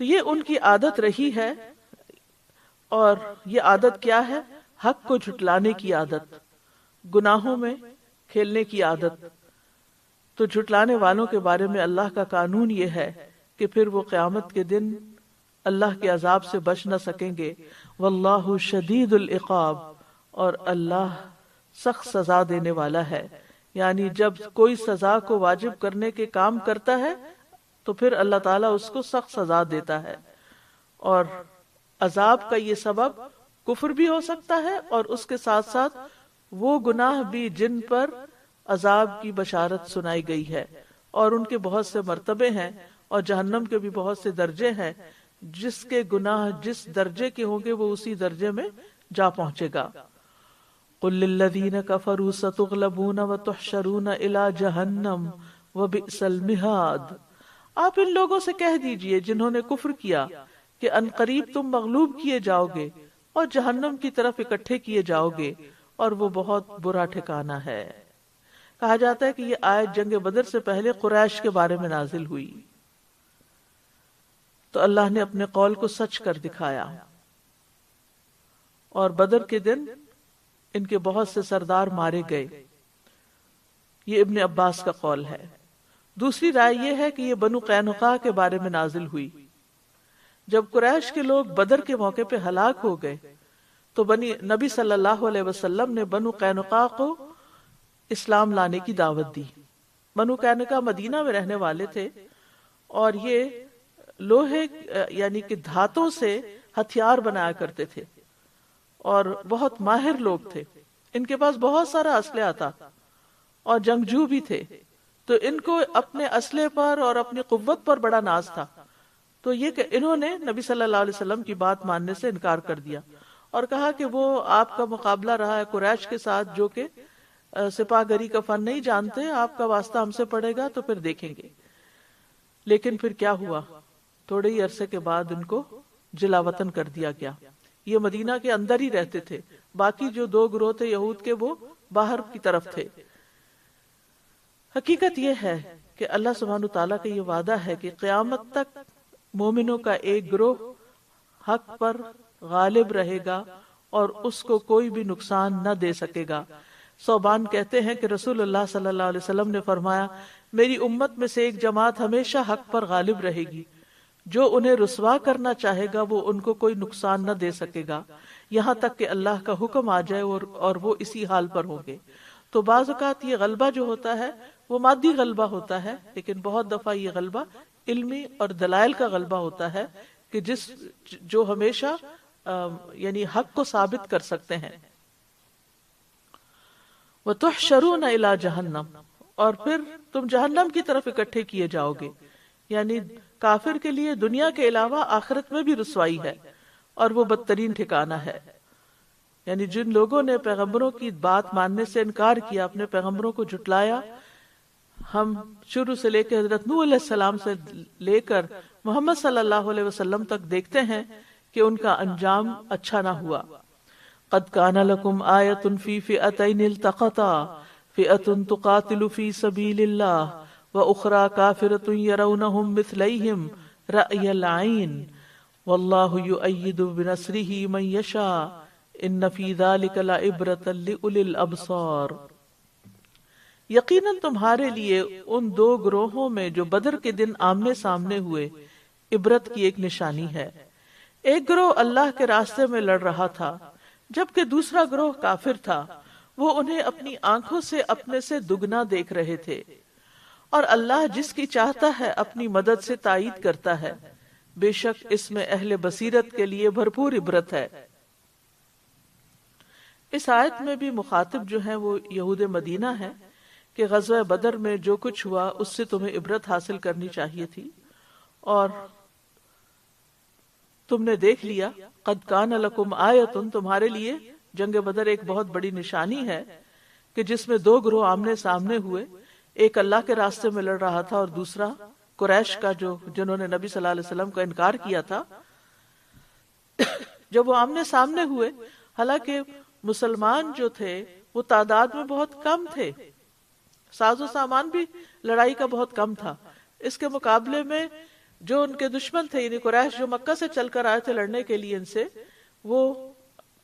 تو یہ ان کی عادت رہی ہے، اور یہ عادت کیا ہے؟ حق کو جھٹلانے کی عادت، گناہوں میں کھیلنے کی عادت۔ تو جھٹلانے والوں کے بارے میں اللہ کا قانون یہ ہے کہ پھر وہ قیامت کے دن اللہ کے عذاب سے بچ نہ سکیں گے۔ واللہ شدید العقاب، اور اللہ سخت سزا دینے والا ہے۔ یعنی جب کوئی سزا کو واجب کرنے کے کام کرتا ہے تو پھر اللہ تعالیٰ اس کو سخت سزا دیتا ہے، اور عذاب کا یہ سبب کفر بھی ہو سکتا ہے، اور اس کے ساتھ ساتھ وہ گناہ بھی جن پر عذاب کی بشارت سنائی گئی ہے، اور ان کے بہت سے مرتبے ہیں، اور جہنم کے بھی بہت سے درجے ہیں۔ جس کے گناہ جس درجے کے ہوں گے وہ اسی درجے میں جا پہنچے گا۔ قل للذین کفروا ستغلبون وتحشرون الی جہنم وبئس المہاد، آپ ان لوگوں سے کہہ دیجئے جنہوں نے کفر کیا کہ عنقریب تم مغلوب کیے جاؤ گے اور جہنم کی طرف اکٹھے کیے جاؤ گے، اور وہ بہت برا ٹھکانہ ہے۔ کہا جاتا ہے کہ یہ آیت جنگ بدر سے پہلے قریش کے بارے میں نازل ہوئی، تو اللہ نے اپنے قول کو سچ کر دکھایا، اور بدر کے دن ان کے بہت سے سردار مارے گئے۔ یہ ابن عباس کا قول ہے۔ دوسری رائے یہ ہے کہ یہ بنو قینقاع کے بارے میں نازل ہوئی۔ جب قریش کے لوگ بدر کے موقع پہ ہلاک ہو گئے تو نبی صلی اللہ علیہ وسلم نے بنو قینقاع کو اسلام لانے کی دعوت دی۔ بنو قینقاع مدینہ میں رہنے والے تھے، اور یہ لوہے یعنی کہ دھاتوں سے ہتھیار بنایا کرتے تھے، اور بہت ماہر لوگ تھے۔ ان کے پاس بہت سارا اسلحہ تھا اور جنگجو بھی تھے، تو ان کو اپنے اسلحے پر اور اپنی قوت پر بڑا ناز تھا۔ تو یہ کہ انہوں نے نبی صلی اللہ علیہ وسلم کی بات ماننے سے انکار کر دیا، اور کہا کہ وہ آپ کا مقابلہ رہا ہے قریش کے ساتھ جو کہ سپاہ گری کا فن نہیں جانتے، آپ کا واسطہ ہم سے پڑے گا تو پھر دیکھیں گے۔ لیکن پھر کیا ہوا؟ تھوڑے ہی عرصے کے بعد ان کو جلا وطن کر دیا گیا. یہ مدینہ کے اندر ہی رہتے تھے، باقی جو 2 گروہ تھے یہود کے وہ باہر کی طرف تھے. حقیقت یہ ہے کہ اللہ سبحانہ تعالیٰ کا یہ وعدہ ہے کہ قیامت تک مومنوں کا ایک گروہ حق پر غالب رہے گا اور اس کو کوئی بھی نقصان نہ دے سکے گا. صوبان کہتے ہیں کہ رسول اللہ صلی اللہ علیہ وسلم نے فرمایا، میری امت میں سے ایک جماعت ہمیشہ حق پر غالب رہے گی، جو انہیں رسوا کرنا چاہے گا وہ ان کو کوئی نقصان نہ دے سکے گا یہاں تک کہ اللہ کا حکم آ جائے اور وہ اسی حال پر ہوں گے. تو بعض اوقات یہ غلبہ جو ہوتا ہے وہ مادی غلبہ ہوتا ہے، لیکن بہت دفعہ یہ غلبہ علمی اور دلائل کا غلبہ ہوتا ہے کہ جو ہمیشہ یعنی حق کو ثابت کر سکتے ہیں. وَتُحْشَرُونَ إِلَى جَهَنَّمَ، اور پھر تم جہنم کی طرف اکٹھے کیے جاؤ گے. یعنی کافر کے لیے دنیا کے علاوہ آخرت میں بھی رسوائی ہے اور وہ بدترین ٹھکانہ ہے. یعنی جن لوگوں نے پیغمبروں کی بات ماننے سے انکار کیا، اپنے پیغمبروں کو جھٹلایا، ہم شروع سے لے کے حضرت نوح علیہ السلام سے لے کر محمد صلی اللہ علیہ وسلم تک دیکھتے ہیں کہ ان کا انجام اچھا نہ ہوا. قد کان لکم آیۃ فی فئتین التقطا فئۃ تقاتل فی سبیل اللہ وأخرى كافرة يرونهم مثليهم رأي العين والله يؤيد بنصره من يشاء إن في ذلك لعبرة لأولي الأبصار. یقیناً تمہارے لیے ان 2 گروہوں میں جو بدر کے دن آمنے سامنے ہوئے عبرت کی ایک نشانی ہے. ایک گروہ اللہ کے راستے میں لڑ رہا تھا جبکہ دوسرا گروہ کافر تھا. وہ انہیں اپنی آنکھوں سے اپنے سے دگنا دیکھ رہے تھے، اور اللہ جس کی چاہتا ہے اپنی مدد سے تائید کرتا ہے. بے شک اس میں اہل بصیرت کے لیے بھرپور عبرت ہے. اس آیت میں بھی مخاطب جو ہیں وہ یہود مدینہ ہے کہ غزوہ بدر میں جو کچھ ہوا اس سے تمہیں عبرت حاصل کرنی چاہیے تھی، اور تم نے دیکھ لیا. قد کان لکم آیۃ، تمہارے لیے جنگ بدر ایک بہت بڑی نشانی ہے کہ جس میں 2 گروہ آمنے سامنے ہوئے. ایک اللہ کے راستے میں لڑ رہا تھا اور دوسرا قریش کا جنہوں نے نبی صلی اللہ علیہ وسلم کا انکار کیا تھا. جب وہ آمنے سامنے ہوئے، حالانکہ مسلمان جو تھے وہ تعداد میں بہت کم تھے، ساز و سامان بھی لڑائی کا بہت کم تھا. اس کے مقابلے میں جو ان کے دشمن تھے یعنی قریش جو مکہ سے چل کر آئے تھے لڑنے کے لیے ان سے، وہ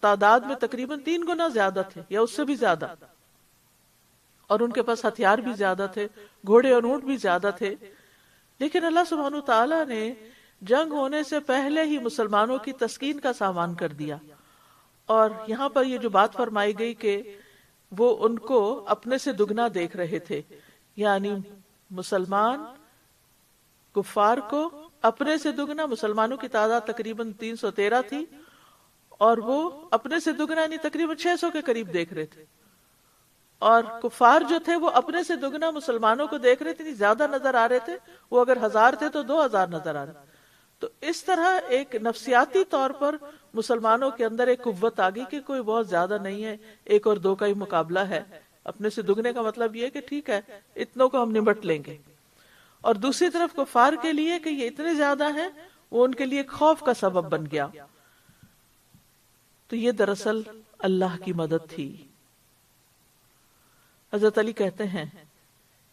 تعداد میں تقریباً 3 گنا زیادہ تھے یا اس سے بھی زیادہ، اور ان کے پاس ہتھیار بھی زیادہ تھے، گھوڑے اور اونٹ بھی زیادہ تھے. لیکن اللہ سبحانہ تعالیٰ نے جنگ ہونے سے پہلے ہی مسلمانوں کی تسکین کا سامان کر دیا. اور یہاں پر یہ جو بات فرمائی گئی کہ وہ ان کو اپنے سے دگنا دیکھ رہے تھے، یعنی مسلمان کفار کو اپنے سے دگنا، مسلمانوں کی تعداد تقریباً 313 تھی اور وہ اپنے سے دگنا یعنی تقریباً 600 کے قریب دیکھ رہے تھے، اور کفار جو تھے وہ اپنے سے دگنا مسلمانوں کو دیکھ رہے تھے، زیادہ نظر آ رہے تھے. وہ اگر 1000 تھے تو 2000 نظر آ رہے. تو اس طرح ایک نفسیاتی طور پر مسلمانوں کے اندر ایک قوت آ گئی کہ کوئی بہت زیادہ نہیں ہے، 1 اور 2 کا ہی مقابلہ ہے. اپنے سے دگنے کا مطلب یہ ہے کہ ٹھیک ہے اتنوں کو ہم نمٹ لیں گے. اور دوسری طرف کفار کے لیے کہ یہ اتنے زیادہ ہیں، وہ ان کے لیے ایک خوف کا سبب بن گیا. تو یہ دراصل اللہ کی مدد تھی. حضرت علی کہتے ہیں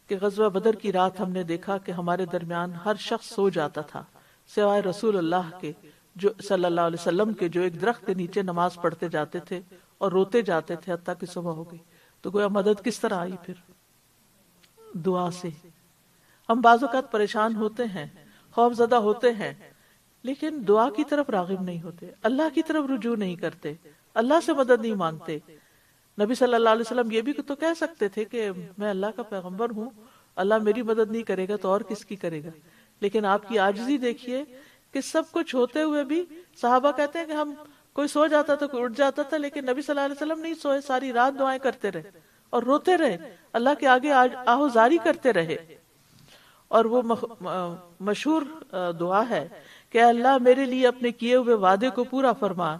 کہ غزوہ بدر کی رات ہم نے دیکھا کہ ہمارے درمیان ہر شخص سو جاتا تھا سوائے رسول اللہ کے، جو صلی اللہ علیہ وسلم کے، جو ایک درخت کے نیچے نماز پڑھتے جاتے تھے اور روتے جاتے تھے حتیٰ کہ صبح ہو گئی. تو گویا مدد کس طرح آئی؟ پھر دعا سے. ہم بعض اوقات پریشان ہوتے ہیں، خوف زدہ ہوتے ہیں، لیکن دعا کی طرف راغب نہیں ہوتے، اللہ کی طرف رجوع نہیں کرتے، اللہ سے مدد نہیں مانگتے. نبی صلی اللہ علیہ وسلم یہ بھی تو کہہ سکتے تھے کہ میں اللہ کا پیغمبر ہوں، اللہ میری مدد نہیں کرے گا تو اور کس کی کرے گا. لیکن آپ کی عاجزی دیکھیے کہ سب کچھ ہوتے ہوئے بھی صحابہ کہتے ہیں کہ ہم کوئی سو جاتا تھا کوئی اٹھ جاتا تھا، لیکن نبی صلی اللہ علیہ وسلم نہیں سوئے، ساری رات دعائیں کرتے رہے اور روتے رہے، اللہ کے آگے آہوزاری کرتے رہے. اور وہ مشہور دعا ہے کہ اے اللہ میرے لیے اپنے کیے ہوئے وعدے کو پورا فرما،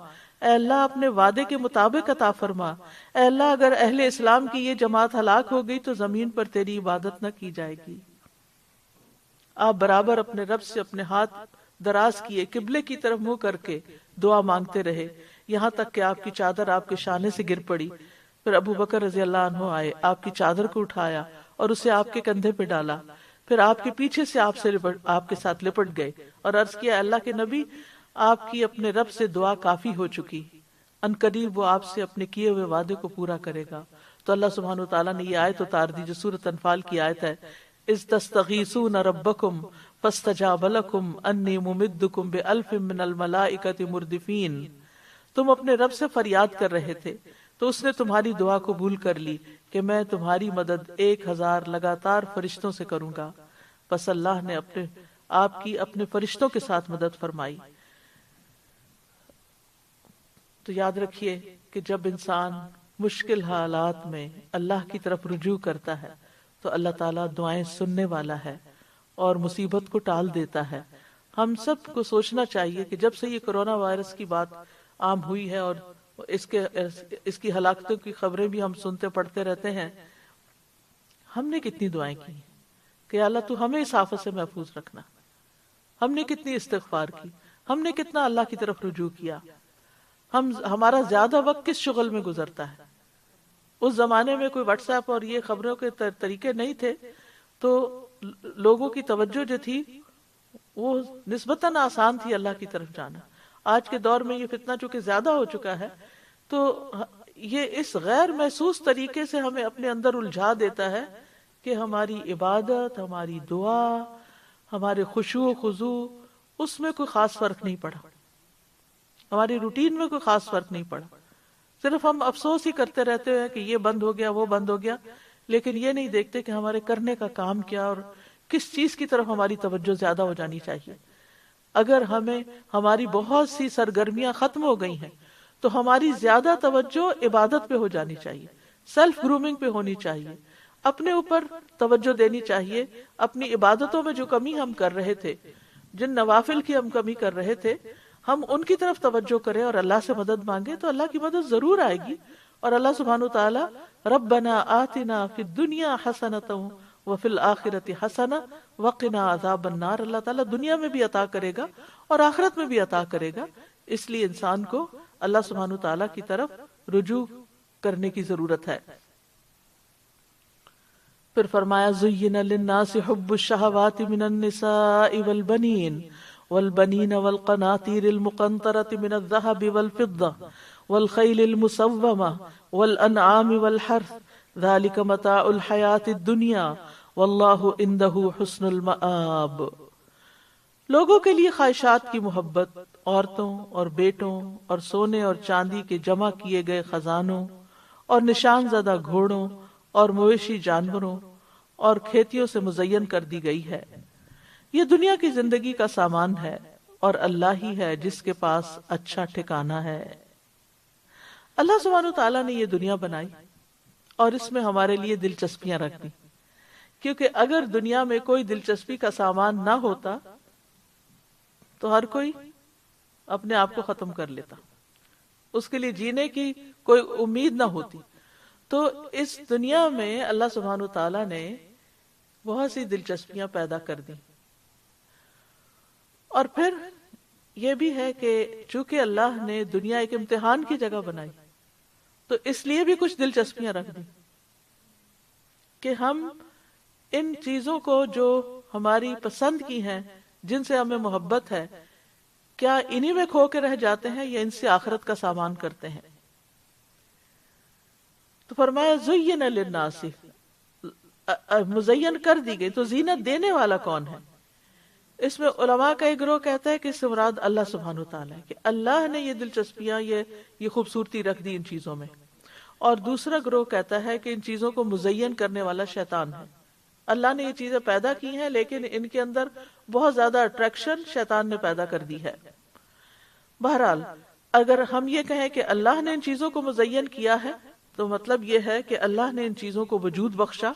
اے اللہ اپنے وعدے کے مطابق عطا فرما، اے اللہ اگر اہل اسلام کی یہ جماعت ہلاک ہو گئی تو زمین پر تیری عبادت نہ کی جائے گی. آپ برابر اپنے رب سے اپنے ہاتھ دراز کیے، قبلے کی طرف منہ کر کے دعا مانگتے رہے، یہاں تک کہ آپ کی چادر آپ کے شانے سے گر پڑی۔ پھر ابو بکر رضی اللہ عنہ آئے، آپ کی چادر کو اٹھایا اور اسے آپ کے کندھے پہ ڈالا، پھر آپ کے پیچھے سے آپ کے ساتھ لپٹ گئے اور عرض کیا، اللہ کے نبی، آپ کی اپنے رب سے دعا کافی ہو چکی، ان قریب وہ آپ سے اپنے کیے ہوئے وعدے کو پورا کرے گا۔ تو اللہ سبحانہ وتعالیٰ نے یہ آیت اتار دی جو سورۃ انفال کی آیت ہے، اذ تستغیثون ربکم فاستجاب لکم انی ممدکم بألف من الملائکۃ مردفین۔ تم اپنے رب سے فریاد کر رہے تھے تو اس نے تمہاری دعا قبول کر لی کہ میں تمہاری مدد 1000 لگاتار فرشتوں سے کروں گا۔ پس اللہ نے آپ کی اپنے فرشتوں کے ساتھ مدد فرمائی۔ تو یاد رکھیے کہ جب انسان مشکل حالات میں اللہ کی طرف رجوع کرتا ہے تو اللہ تعالیٰ دعائیں سننے والا ہے اور مصیبت کو ٹال دیتا ہے۔ ہم سب کو سوچنا چاہیے کہ جب سے یہ کرونا وائرس کی بات عام ہوئی ہے اور اس کی ہلاکتوں کی خبریں بھی ہم سنتے پڑھتے رہتے ہیں، ہم نے کتنی دعائیں کی کہ اللہ تو ہمیں اس آفت سے محفوظ رکھنا، ہم نے کتنی استغفار کی، ہم نے کتنا اللہ کی طرف رجوع کیا، ہمارا زیادہ وقت کس شغل میں گزرتا ہے۔ اس زمانے میں کوئی واٹس ایپ اور یہ خبروں کے طریقے نہیں تھے، تو لوگوں کی توجہ جو تھی وہ نسبتاً آسان تھی اللہ کی طرف جانا۔ آج کے دور میں یہ فتنہ چونکہ زیادہ ہو چکا ہے تو یہ اس غیر محسوس طریقے سے ہمیں اپنے اندر الجھا دیتا ہے کہ ہماری عبادت، ہماری دعا، ہمارے خشوع و خضوع، اس میں کوئی خاص فرق نہیں پڑا، ہماری روٹین میں کوئی خاص فرق نہیں پڑا۔ صرف ہم افسوس ہی کرتے رہتے ہیں کہ یہ بند ہو گیا، وہ بند ہو گیا، لیکن یہ نہیں دیکھتے کہ ہمارے کرنے کا کام کیا اور کس چیز کی طرف ہماری توجہ زیادہ ہو جانی چاہیے۔ اگر ہماری بہت سی سرگرمیاں ختم ہو گئی ہیں تو ہماری زیادہ توجہ عبادت پہ ہو جانی چاہیے، سیلف گرومنگ پہ ہونی چاہیے، اپنے اوپر توجہ دینی چاہیے۔ اپنی عبادتوں میں جو کمی ہم کر رہے تھے، جن نوافل کی ہم کمی کر رہے تھے، ہم ان کی طرف توجہ کریں اور اللہ سے مدد مانگیں تو اللہ کی مدد ضرور آئے گی۔ اور اللہ سبحانہ وتعالی ربنا آتنا فی الدنیا حسنۃ وفی الآخرۃ حسنہ وقنا عذاب النار، اللہ تعالیٰ دنیا میں بھی عطا کرے گا اور آخرت میں بھی عطا کرے گا۔ اس لیے انسان کو اللہ سبحانہ وتعالی کی طرف رجوع کرنے کی ضرورت ہے۔ پھر فرمایا زین للناس حب الشہوات من النساء والبنین والبنین والقناطیر المقنطرة من الذهب والفضة والخیل المسومة والانعام والحرث ذلك متاع الحیاة الدنیا واللہ عنده حسن المآب۔ لوگوں کے لیے خواہشات کی محبت، عورتوں اور بیٹوں اور سونے اور چاندی کے جمع کیے گئے خزانوں اور نشان زدہ گھوڑوں اور مویشی جانوروں اور کھیتیوں سے مزین کر دی گئی ہے۔ یہ دنیا کی زندگی کا سامان ہے اور اللہ ہی ہے جس کے پاس اچھا ٹھکانہ ہے۔ اللہ سبحانہ تعالیٰ نے یہ دنیا بنائی اور اس میں ہمارے لیے دلچسپیاں رکھ دی، کیونکہ اگر دنیا میں کوئی دلچسپی کا سامان نہ ہوتا تو ہر کوئی اپنے آپ کو ختم کر لیتا، اس کے لیے جینے کی کوئی امید نہ ہوتی۔ تو اس دنیا میں اللہ سبحانہ تعالیٰ نے بہت سی دلچسپیاں پیدا کر دی، اور پھر یہ بھی ہے کہ چونکہ اللہ نے دنیا ایک امتحان کی جگہ بنائی تو اس لیے بھی کچھ دلچسپیاں رکھ دی کہ ہم ان چیزوں کو جو ہماری پسند کی ہیں، جن سے ہمیں محبت ہے، کیا انہی میں کھو کے رہ جاتے ہیں یا ان سے آخرت کا سامان کرتے ہیں۔ تو فرمایا زین للناس، مزین کر دی گئی، تو زینت دینے والا کون ہے؟ اس میں علماء کا ایک گروہ کہتا ہے کہ اس سے مراد اللہ سبحانہ وتعالی ہے، کہ اللہ نے یہ دلچسپیاں، یہ خوبصورتی رکھ دی ان چیزوں میں، اور دوسرا گروہ کہتا ہے کہ ان چیزوں کو مزین کرنے والا شیطان ہے۔ اللہ نے یہ چیزیں پیدا کی ہیں لیکن ان کے اندر بہت زیادہ اٹریکشن شیطان نے پیدا کر دی ہے۔ بہرحال اگر ہم یہ کہیں کہ اللہ نے ان چیزوں کو مزین کیا ہے تو مطلب یہ ہے کہ اللہ نے ان چیزوں کو وجود بخشا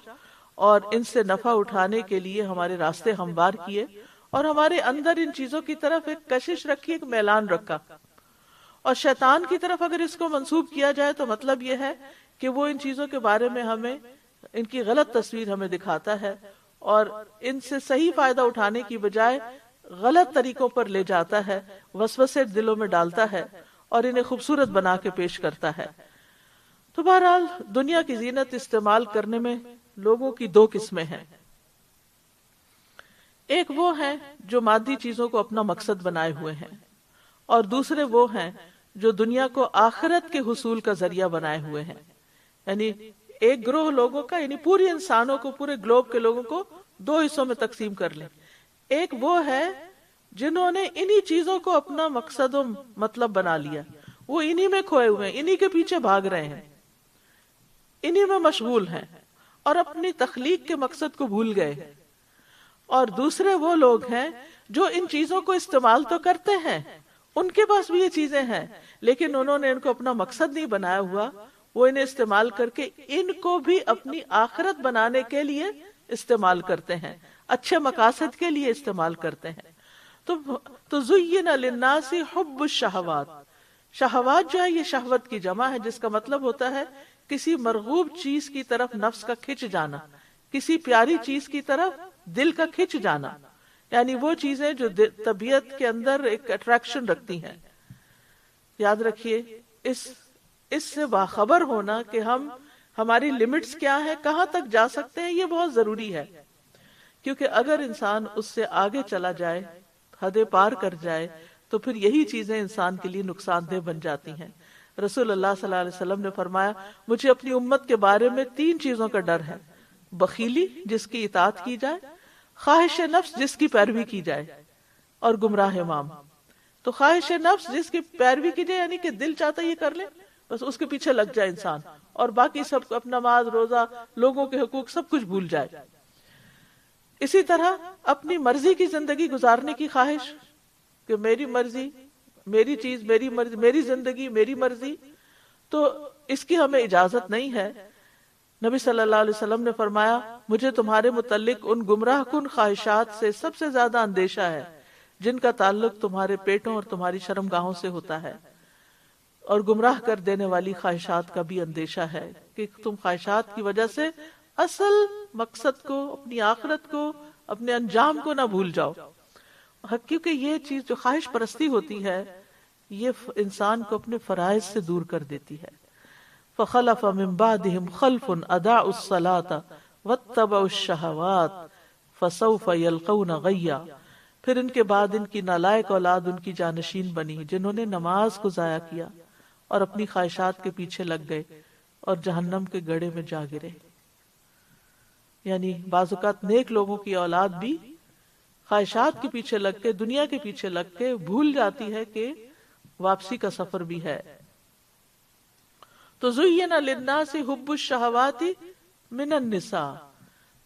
اور ان سے نفع اٹھانے کے لیے ہمارے راستے ہموار کیے، اور ہمارے اندر ان چیزوں کی طرف ایک کشش رکھی، ایک میلان رکھا۔ اور شیطان کی طرف اگر اس کو منسوب کیا جائے تو مطلب یہ ہے کہ وہ ان چیزوں کے بارے میں ہمیں ان کی غلط تصویر ہمیں دکھاتا ہے، اور ان سے صحیح فائدہ اٹھانے کی بجائے غلط طریقوں پر لے جاتا ہے، وسوسے دلوں میں ڈالتا ہے اور انہیں خوبصورت بنا کے پیش کرتا ہے۔ تو بہرحال دنیا کی زینت استعمال کرنے میں لوگوں کی دو قسمیں ہیں۔ ایک وہ ہیں جو مادی چیزوں کو اپنا مقصد بنائے ہوئے ہیں، اور دوسرے وہ ہیں جو دنیا کو آخرت کے حصول کا ذریعہ بنائے ہوئے ہیں۔ یعنی ایک گروہ لوگوں کا، یعنی پورے انسانوں کو، پورے گلوب کے لوگوں کو دو حصوں میں تقسیم کر لیں۔ ایک وہ ہے جنہوں نے انہی چیزوں کو اپنا مقصد و مطلب بنا لیا، وہ انہی میں کھوئے ہوئے ہیں، انہی کے پیچھے بھاگ رہے ہیں، انہی میں مشغول ہیں اور اپنی تخلیق کے مقصد کو بھول گئے ہیں۔ اور دوسرے وہ لوگ ہیں جو ان چیزوں کو استعمال تو کرتے ہیں، ان کے پاس بھی یہ چیزیں ہیں، لیکن انہوں نے ان کو اپنا مقصد نہیں بنایا ہوا، وہ انہیں استعمال کر کے ان کو بھی اپنی آخرت بنانے کے لیے استعمال کرتے ہیں، اچھے مقاصد کے لیے استعمال کرتے ہیں۔ تو زین للناس حب الشہوات، شہوات جو ہے یہ شہوت کی جمع ہے، جس کا مطلب ہوتا ہے کسی مرغوب چیز کی طرف نفس کا کھنچ جانا، کسی پیاری چیز کی طرف دل کا کھنچ جانا، یعنی وہ چیزیں جو طبیعت کے اندر ایک اٹریکشن رکھتی ہیں۔ یاد رکھیے اس سے باخبر ہونا کہ ہماری لمٹس کیا ہے، کہاں تک جا سکتے ہیں، یہ بہت ضروری ہے، کیونکہ اگر انسان اس سے آگے چلا جائے، حدیں پار کر جائے، تو پھر یہی چیزیں انسان کے لیے نقصان دہ بن جاتی ہیں۔ رسول اللہ صلی اللہ علیہ وسلم نے فرمایا، مجھے اپنی امت کے بارے میں 3 چیزوں کا ڈر ہے: بخیلی جس کی اطاعت کی جائے، خواہش نفس جس کی پیروی کی جائے، اور گمراہ امام۔ تو خواہش نفس جس کی پیروی کی جائے یعنی کہ دل چاہتا یہ کر لے، بس اس کے پیچھے لگ جائے انسان، اور باقی سب اپنا نماز روزہ لوگوں کے حقوق سب کچھ بھول جائے۔ اسی طرح اپنی مرضی کی زندگی گزارنے کی خواہش کہ میری مرضی، میری چیز، میری مرضی، میری زندگی، میری مرضی، تو اس کی ہمیں اجازت نہیں ہے۔ نبی صلی اللہ علیہ وسلم نے فرمایا، مجھے تمہارے متعلق ان گمراہ کن خواہشات سے سب سے زیادہ اندیشہ ہے جن کا تعلق تمہارے پیٹوں اور تمہاری شرمگاہوں سے ہوتا ہے، اور گمراہ کر دینے والی خواہشات کا بھی اندیشہ ہے کہ تم خواہشات کی وجہ سے اصل مقصد کو، اپنی آخرت کو، اپنے انجام کو نہ بھول جاؤ۔ کیونکہ یہ چیز جو خواہش پرستی ہوتی ہے، یہ انسان کو اپنے فرائض سے دور کر دیتی ہے۔ فخلف من بعدهم خلف اضاعوا الصلاة واتبعوا الشهوات فسوف يلقون غیا، پھر ان کے بعد ان کی نالائق اولاد ان کی جانشین بنی جنہوں نے نماز کو ضائع کیا اور اپنی خواہشات کے پیچھے لگ گئے اور جہنم کے گڑھے میں جا گرے۔ یعنی بعض اوقات نیک لوگوں کی اولاد بھی خواہشات کے پیچھے لگ کے، دنیا کے پیچھے لگ کے بھول جاتی ہے کہ واپسی کا سفر بھی ہے۔ تو زین للناس حب الشہوات من النساء،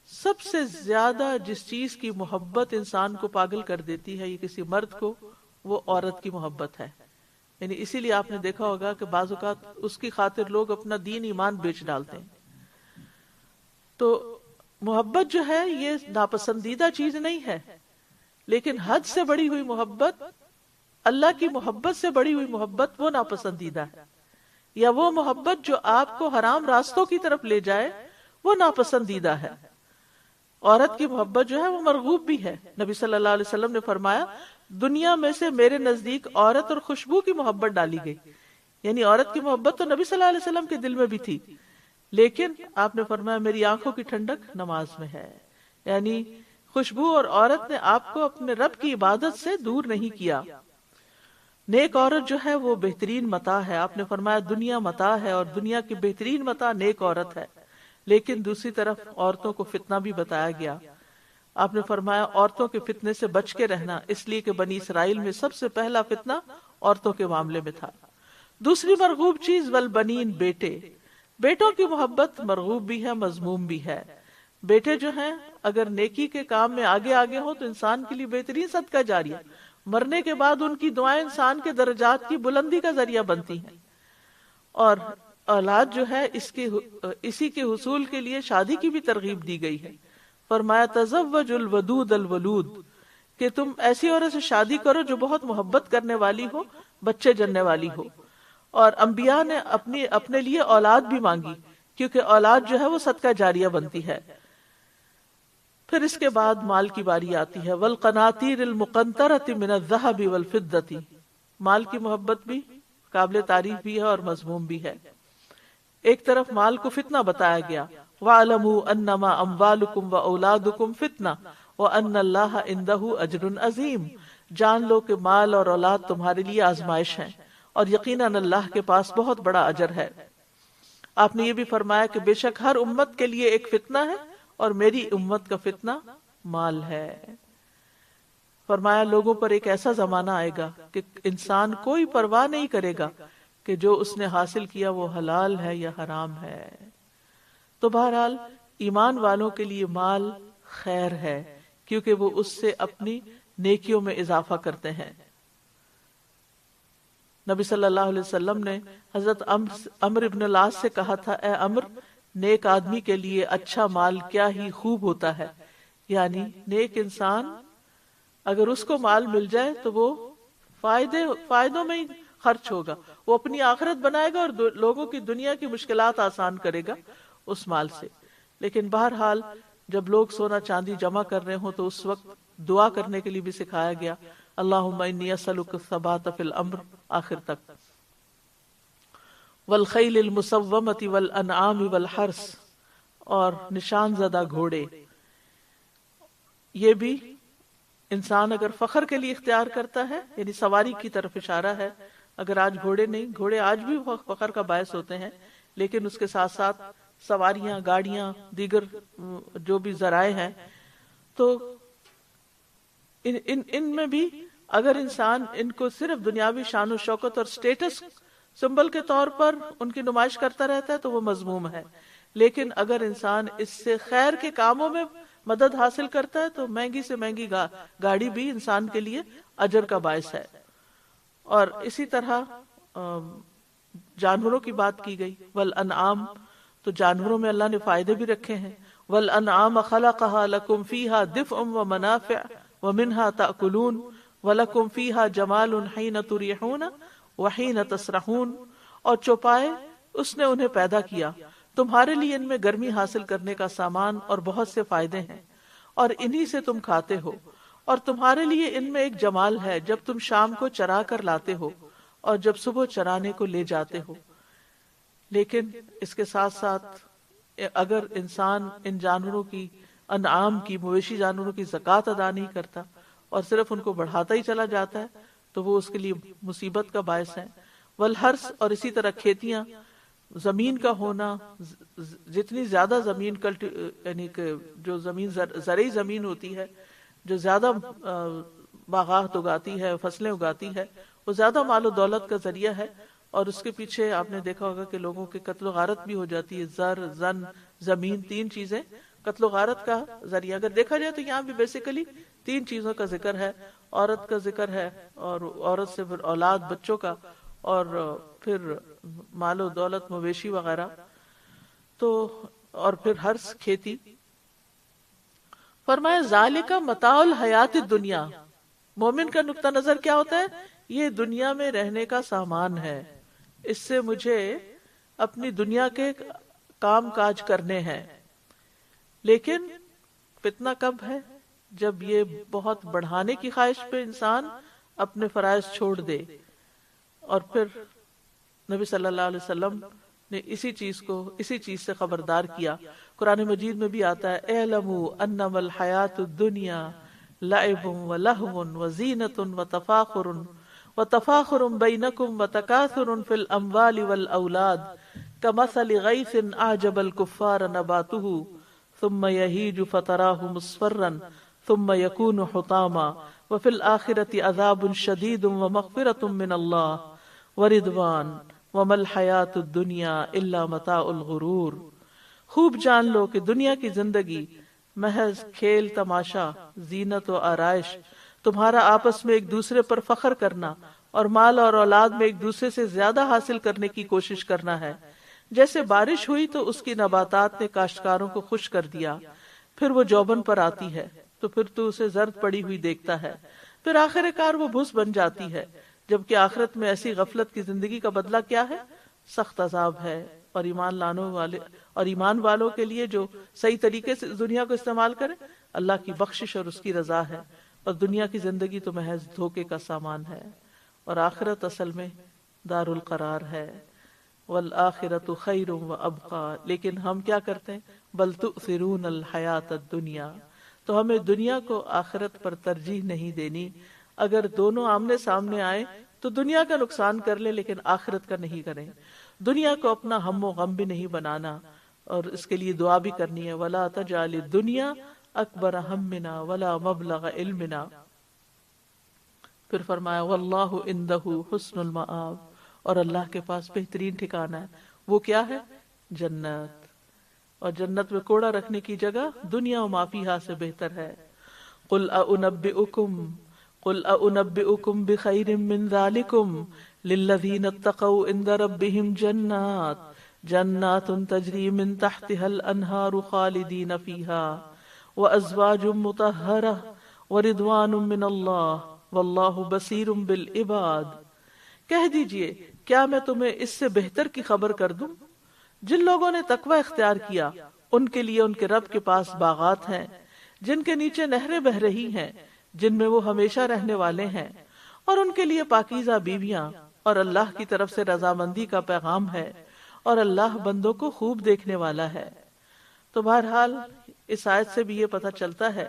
سب سے زیادہ جس چیز کی محبت انسان کو پاگل کر دیتی ہے یہ کسی مرد کو، وہ عورت کی محبت ہے۔ یعنی اسی لیے آپ نے دیکھا ہوگا کہ بعض اوقات اس کی خاطر لوگ اپنا دین ایمان بیچ ڈالتے ہیں۔ تو محبت جو ہے یہ ناپسندیدہ چیز نہیں ہے، لیکن حد سے بڑی ہوئی محبت، اللہ کی محبت سے بڑی ہوئی محبت، وہ ناپسندیدہ ہے، یا وہ محبت جو آپ کو حرام راستوں کی طرف لے جائے وہ ناپسندیدہ ہے۔ عورت کی محبت جو ہے وہ مرغوب بھی ہے۔ نبی صلی اللہ علیہ وسلم نے فرمایا، دنیا میں سے میرے نزدیک عورت اور خوشبو کی محبت ڈالی گئی۔ یعنی عورت کی محبت تو نبی صلی اللہ علیہ وسلم کے دل میں بھی تھی، لیکن آپ نے فرمایا میری آنکھوں کی ٹھنڈک نماز میں ہے۔ یعنی خوشبو اور عورت نے آپ کو اپنے رب کی عبادت سے دور نہیں کیا۔ نیک عورت جو ہے وہ بہترین متاع ہے۔ آپ نے فرمایا دنیا متاع ہے اور دنیا کی بہترین متاع نیک عورت ہے، لیکن دوسری طرف عورتوں کو فتنہ بھی بتایا گیا۔ آپ نے فرمایا عورتوں کے فتنے سے بچ کے رہنا، اس لیے کہ بنی اسرائیل میں سب سے پہلا فتنہ عورتوں کے معاملے میں تھا۔ دوسری مرغوب چیز والبنین، بیٹے۔ بیٹوں کی محبت مرغوب بھی ہے، مذموم بھی ہے۔ بیٹے جو ہیں اگر نیکی کے کام میں آگے آگے ہوں تو انسان کے لیے بہترین صدقہ جاریہ، مرنے کے بعد ان کی دعائیں انسان کے درجات کی بلندی کا ذریعہ بنتی ہیں۔ اور اولاد جو ہے اسی کے حصول کے لیے شادی کی بھی ترغیب دی گئی ہے۔ فرمایا تزوج الودود الولود، کہ تم ایسی عورت سے شادی کرو جو بہت محبت کرنے والی ہو، بچے جننے والی ہو۔ اور انبیاء نے اپنے لیے اولاد بھی مانگی، کیونکہ اولاد جو ہے وہ صدقہ جاریہ بنتی ہے۔ پھر اس کے بعد مال کی باری آتی ہے، والقناطیر المقنطرۃ من الذھب والفضۃ، مال کی محبت بھی قابل تعریف بھی ہے اور مذموم بھی ہے۔ ایک طرف مال کو فتنہ بتایا گیا، وَاعْلَمُوا أَنَّمَا أَمْوَالُكُمْ وَأَوْلَادُكُمْ فِتْنَةٌ وَأَنَّ اللَّهَ عِندَهُ أَجْرٌ عَظِيمٌ، جان لو کہ مال اور اولاد تمہارے لیے آزمائش ہیں اور یقیناً اللہ کے پاس بہت بڑا اجر ہے۔ آپ نے یہ بھی فرمایا کہ بے شک ہر امت کے لیے ایک فتنہ ہے اور میری امت کا فتنہ مال ہے۔ فرمایا لوگوں پر ایک ایسا زمانہ آئے گا کہ انسان کوئی پرواہ نہیں کرے گا کہ جو اس نے حاصل کیا وہ حلال ہے یا حرام ہے۔ تو بہرحال ایمان والوں کے لیے مال خیر ہے، کیونکہ وہ اس سے اپنی نیکیوں میں اضافہ کرتے ہیں۔ نبی صلی اللہ علیہ وسلم نے حضرت عمرو بن العاص سے کہا تھا، اے عمرو، نیک آدمی کے لیے اچھا مال کیا ہی خوب ہوتا ہے، یعنی نیک انسان اگر اس کو مال مل جائے تو وہ فائدوں میں ہی خرچ ہوگا، وہ اپنی آخرت بنائے گا اور لوگوں کی دنیا کی مشکلات آسان کرے گا اس مال سے۔ لیکن بہرحال جب لوگ سونا چاندی جمع کر رہے ہوں تو اس وقت دعا کرنے کے لیے بھی سکھایا گیا، اللہم انی اسألک الثبات فی الامر، آخر تک، والخیل المسومۃ والانعام والحرث، اور نشان زدہ گھوڑے۔ یہ بھی انسان اگر فخر کے لیے اختیار کرتا ہے، یعنی سواری کی طرف اشارہ ہے، اگر آج گھوڑے نہیں، گھوڑے آج بھی فخر کا باعث ہوتے ہیں، لیکن اس کے ساتھ ساتھ سواریاں، گاڑیاں، دیگر جو بھی ذرائع ہیں، تو ان میں بھی اگر انسان ان کو صرف دنیاوی شان و شوکت اور سٹیٹس سمبل کے طور پر ان کی نمائش کرتا رہتا ہے تو وہ مذموم ہے، لیکن اگر انسان اس سے خیر کے کاموں میں مدد حاصل کرتا ہے تو مہنگی سے مہنگی گاڑی بھی انسان کے لیے اجر کا باعث ہے۔ اور اسی طرح جانوروں کی بات کی گئی، والانعام، تو جانوروں میں اللہ نے فائدے بھی رکھے ہیں، والانعام خلقها لکم فیہا دفء ومنافع ومنها تأکلون وَلَكُمْ فِيهَا جَمَالٌ حِينَ تُرِيحُونَ وَحِينَ تَسْرَحُونَ، اور چوپائے اس نے انہیں پیدا کیا، تمہارے لیے ان میں گرمی حاصل کرنے کا سامان اور بہت سے فائدے ہیں، اور انہی سے تم کھاتے ہو، اور تمہارے لیے ان میں ایک جمال ہے جب تم شام کو چرا کر لاتے ہو اور جب صبح چرانے کو لے جاتے ہو۔ لیکن اس کے ساتھ ساتھ اگر انسان ان جانوروں کی، انعام کی، مویشی جانوروں کی زکوٰۃ ادا نہیں کرتا اور صرف ان کو بڑھاتا ہی چلا جاتا ہے تو وہ اس کے لیے مصیبت کا باعث ہے۔ والحرث، اور اسی طرح کھیتیاں، زمین کا ہونا، جتنی زیادہ زمین یعنی کہ جو زمین زرعی زمین ہوتی ہے، جو زیادہ باغات اگاتی ہے، فصلیں اگاتی ہے، وہ زیادہ مال و دولت کا ذریعہ ہے، اور اس کے پیچھے آپ نے دیکھا ہوگا کہ لوگوں کے قتل و غارت بھی ہو جاتی ہے۔ زر، زن، زمین، تین چیزیں قتل و غارت کا ذریعہ۔ اگر دیکھا جائے تو یہاں بھی بیسیکلی تین چیزوں کا ذکر ہے، عورت کا ذکر ہے، اور عورت سے پھر اولاد، بچوں کا، اور پھر مال و دولت، مویشی وغیرہ، تو اور پھر ہرس، کھیتی۔ فرمایا ذالک متاع الحیات الدنیا، مومن کا نقطہ نظر کیا ہوتا ہے؟ یہ دنیا میں رہنے کا سامان ہے، اس سے مجھے اپنی دنیا کے کام کاج کرنے ہیں۔ لیکن فتنہ کب ہے؟ جب یہ بہت بڑھانے کی خواہش پہ انسان اپنے فرائض چھوڑ دے۔ اور پھر نبی صلی اللہ علیہ وسلم نے اسی چیز سے خبردار کیا۔ قرآن مجید میں بھی آتا ہے، اعلموا انما الحیات الدنیا لعب ولہو وزینۃ وتفاخر بینکم وتکاثر فی الاموال والاولاد کمثل غیث اعجب الکفار نباتہ ثم یہیج فتراہ مصفرا ثم یکون حطاما وفی الآخرۃ عذاب شدید ومغفرۃ من اللہ ورضوان وما الحیات الدنیا الا متاع الغرور۔ خوب جان لو کہ دنیا کی زندگی محض کھیل تماشا، زینت و آرائش، تمہارا آپس میں ایک دوسرے پر فخر کرنا اور مال اور اولاد میں ایک دوسرے سے زیادہ حاصل کرنے کی کوشش کرنا ہے۔ جیسے بارش ہوئی تو اس کی نباتات نے کاشتکاروں کو خوش کر دیا، پھر وہ جوبن پر آتی ہے تو پھر تو اسے زرد پڑی ہوئی دیکھتا ہے، پھر آخر کار وہ بھس بن جاتی ہے، جبکہ آخرت میں ایسی غفلت کی زندگی کا بدلہ کیا ہے؟ سخت عذاب ہے۔ اور ایمان والوں کے لیے جو صحیح طریقے سے دنیا کو استعمال کرے، اللہ کی بخشش اور اس کی رضا ہے، اور دنیا کی زندگی تو محض دھوکے کا سامان ہے، اور آخرت اصل میں دار القرار ہے۔ والآخرۃ خیر وابقی، لیکن ہم کیا کرتے ہیں؟ بل تؤثرون الحیات الدنیا، تو ہمیں دنیا کو آخرت پر ترجیح نہیں دینی۔ اگر دونوں آمنے سامنے آئے تو دنیا کا نقصان کر لیں لیکن آخرت کا نہیں کریں، دنیا کو اپنا ہم و غم بھی نہیں بنانا، اور اس کے لیے دعا بھی کرنی ہے، ولا تجعل الدنیا اکبر ہمنا ولا مبلغ علمنا۔ پھر فرمایا واللہ عندہ حسن المآب، اور اللہ کے پاس بہترین ٹھکانہ ہے، وہ کیا ہے؟ جنت، اور جنت میں کوڑا رکھنے کی جگہ دنیا و ما فیہا سے بہتر ہے۔ قل اؤنبئکم بخیر من ذالکم للذین اتقوا عند ربهم جنات تجری من تحتها الانہار خالدین فیہا وازواج مطہرہ ورضوان من اللہ واللہ بصیر بالعباد۔ کہہ دیجئے کیا میں تمہیں اس سے بہتر کی خبر کر دوں؟ جن لوگوں نے تقوی اختیار کیا ان کے لیے ان کے رب کے پاس باغات ہیں جن کے نیچے نہریں بہہ رہی ہیں، جن میں وہ ہمیشہ رہنے والے ہیں، اور ان کے لیے پاکیزہ بیویاں، اور اللہ کی طرف سے رضامندی کا پیغام ہے، اور اللہ بندوں کو خوب دیکھنے والا ہے۔ تو بہرحال اس آیت سے بھی یہ پتہ چلتا ہے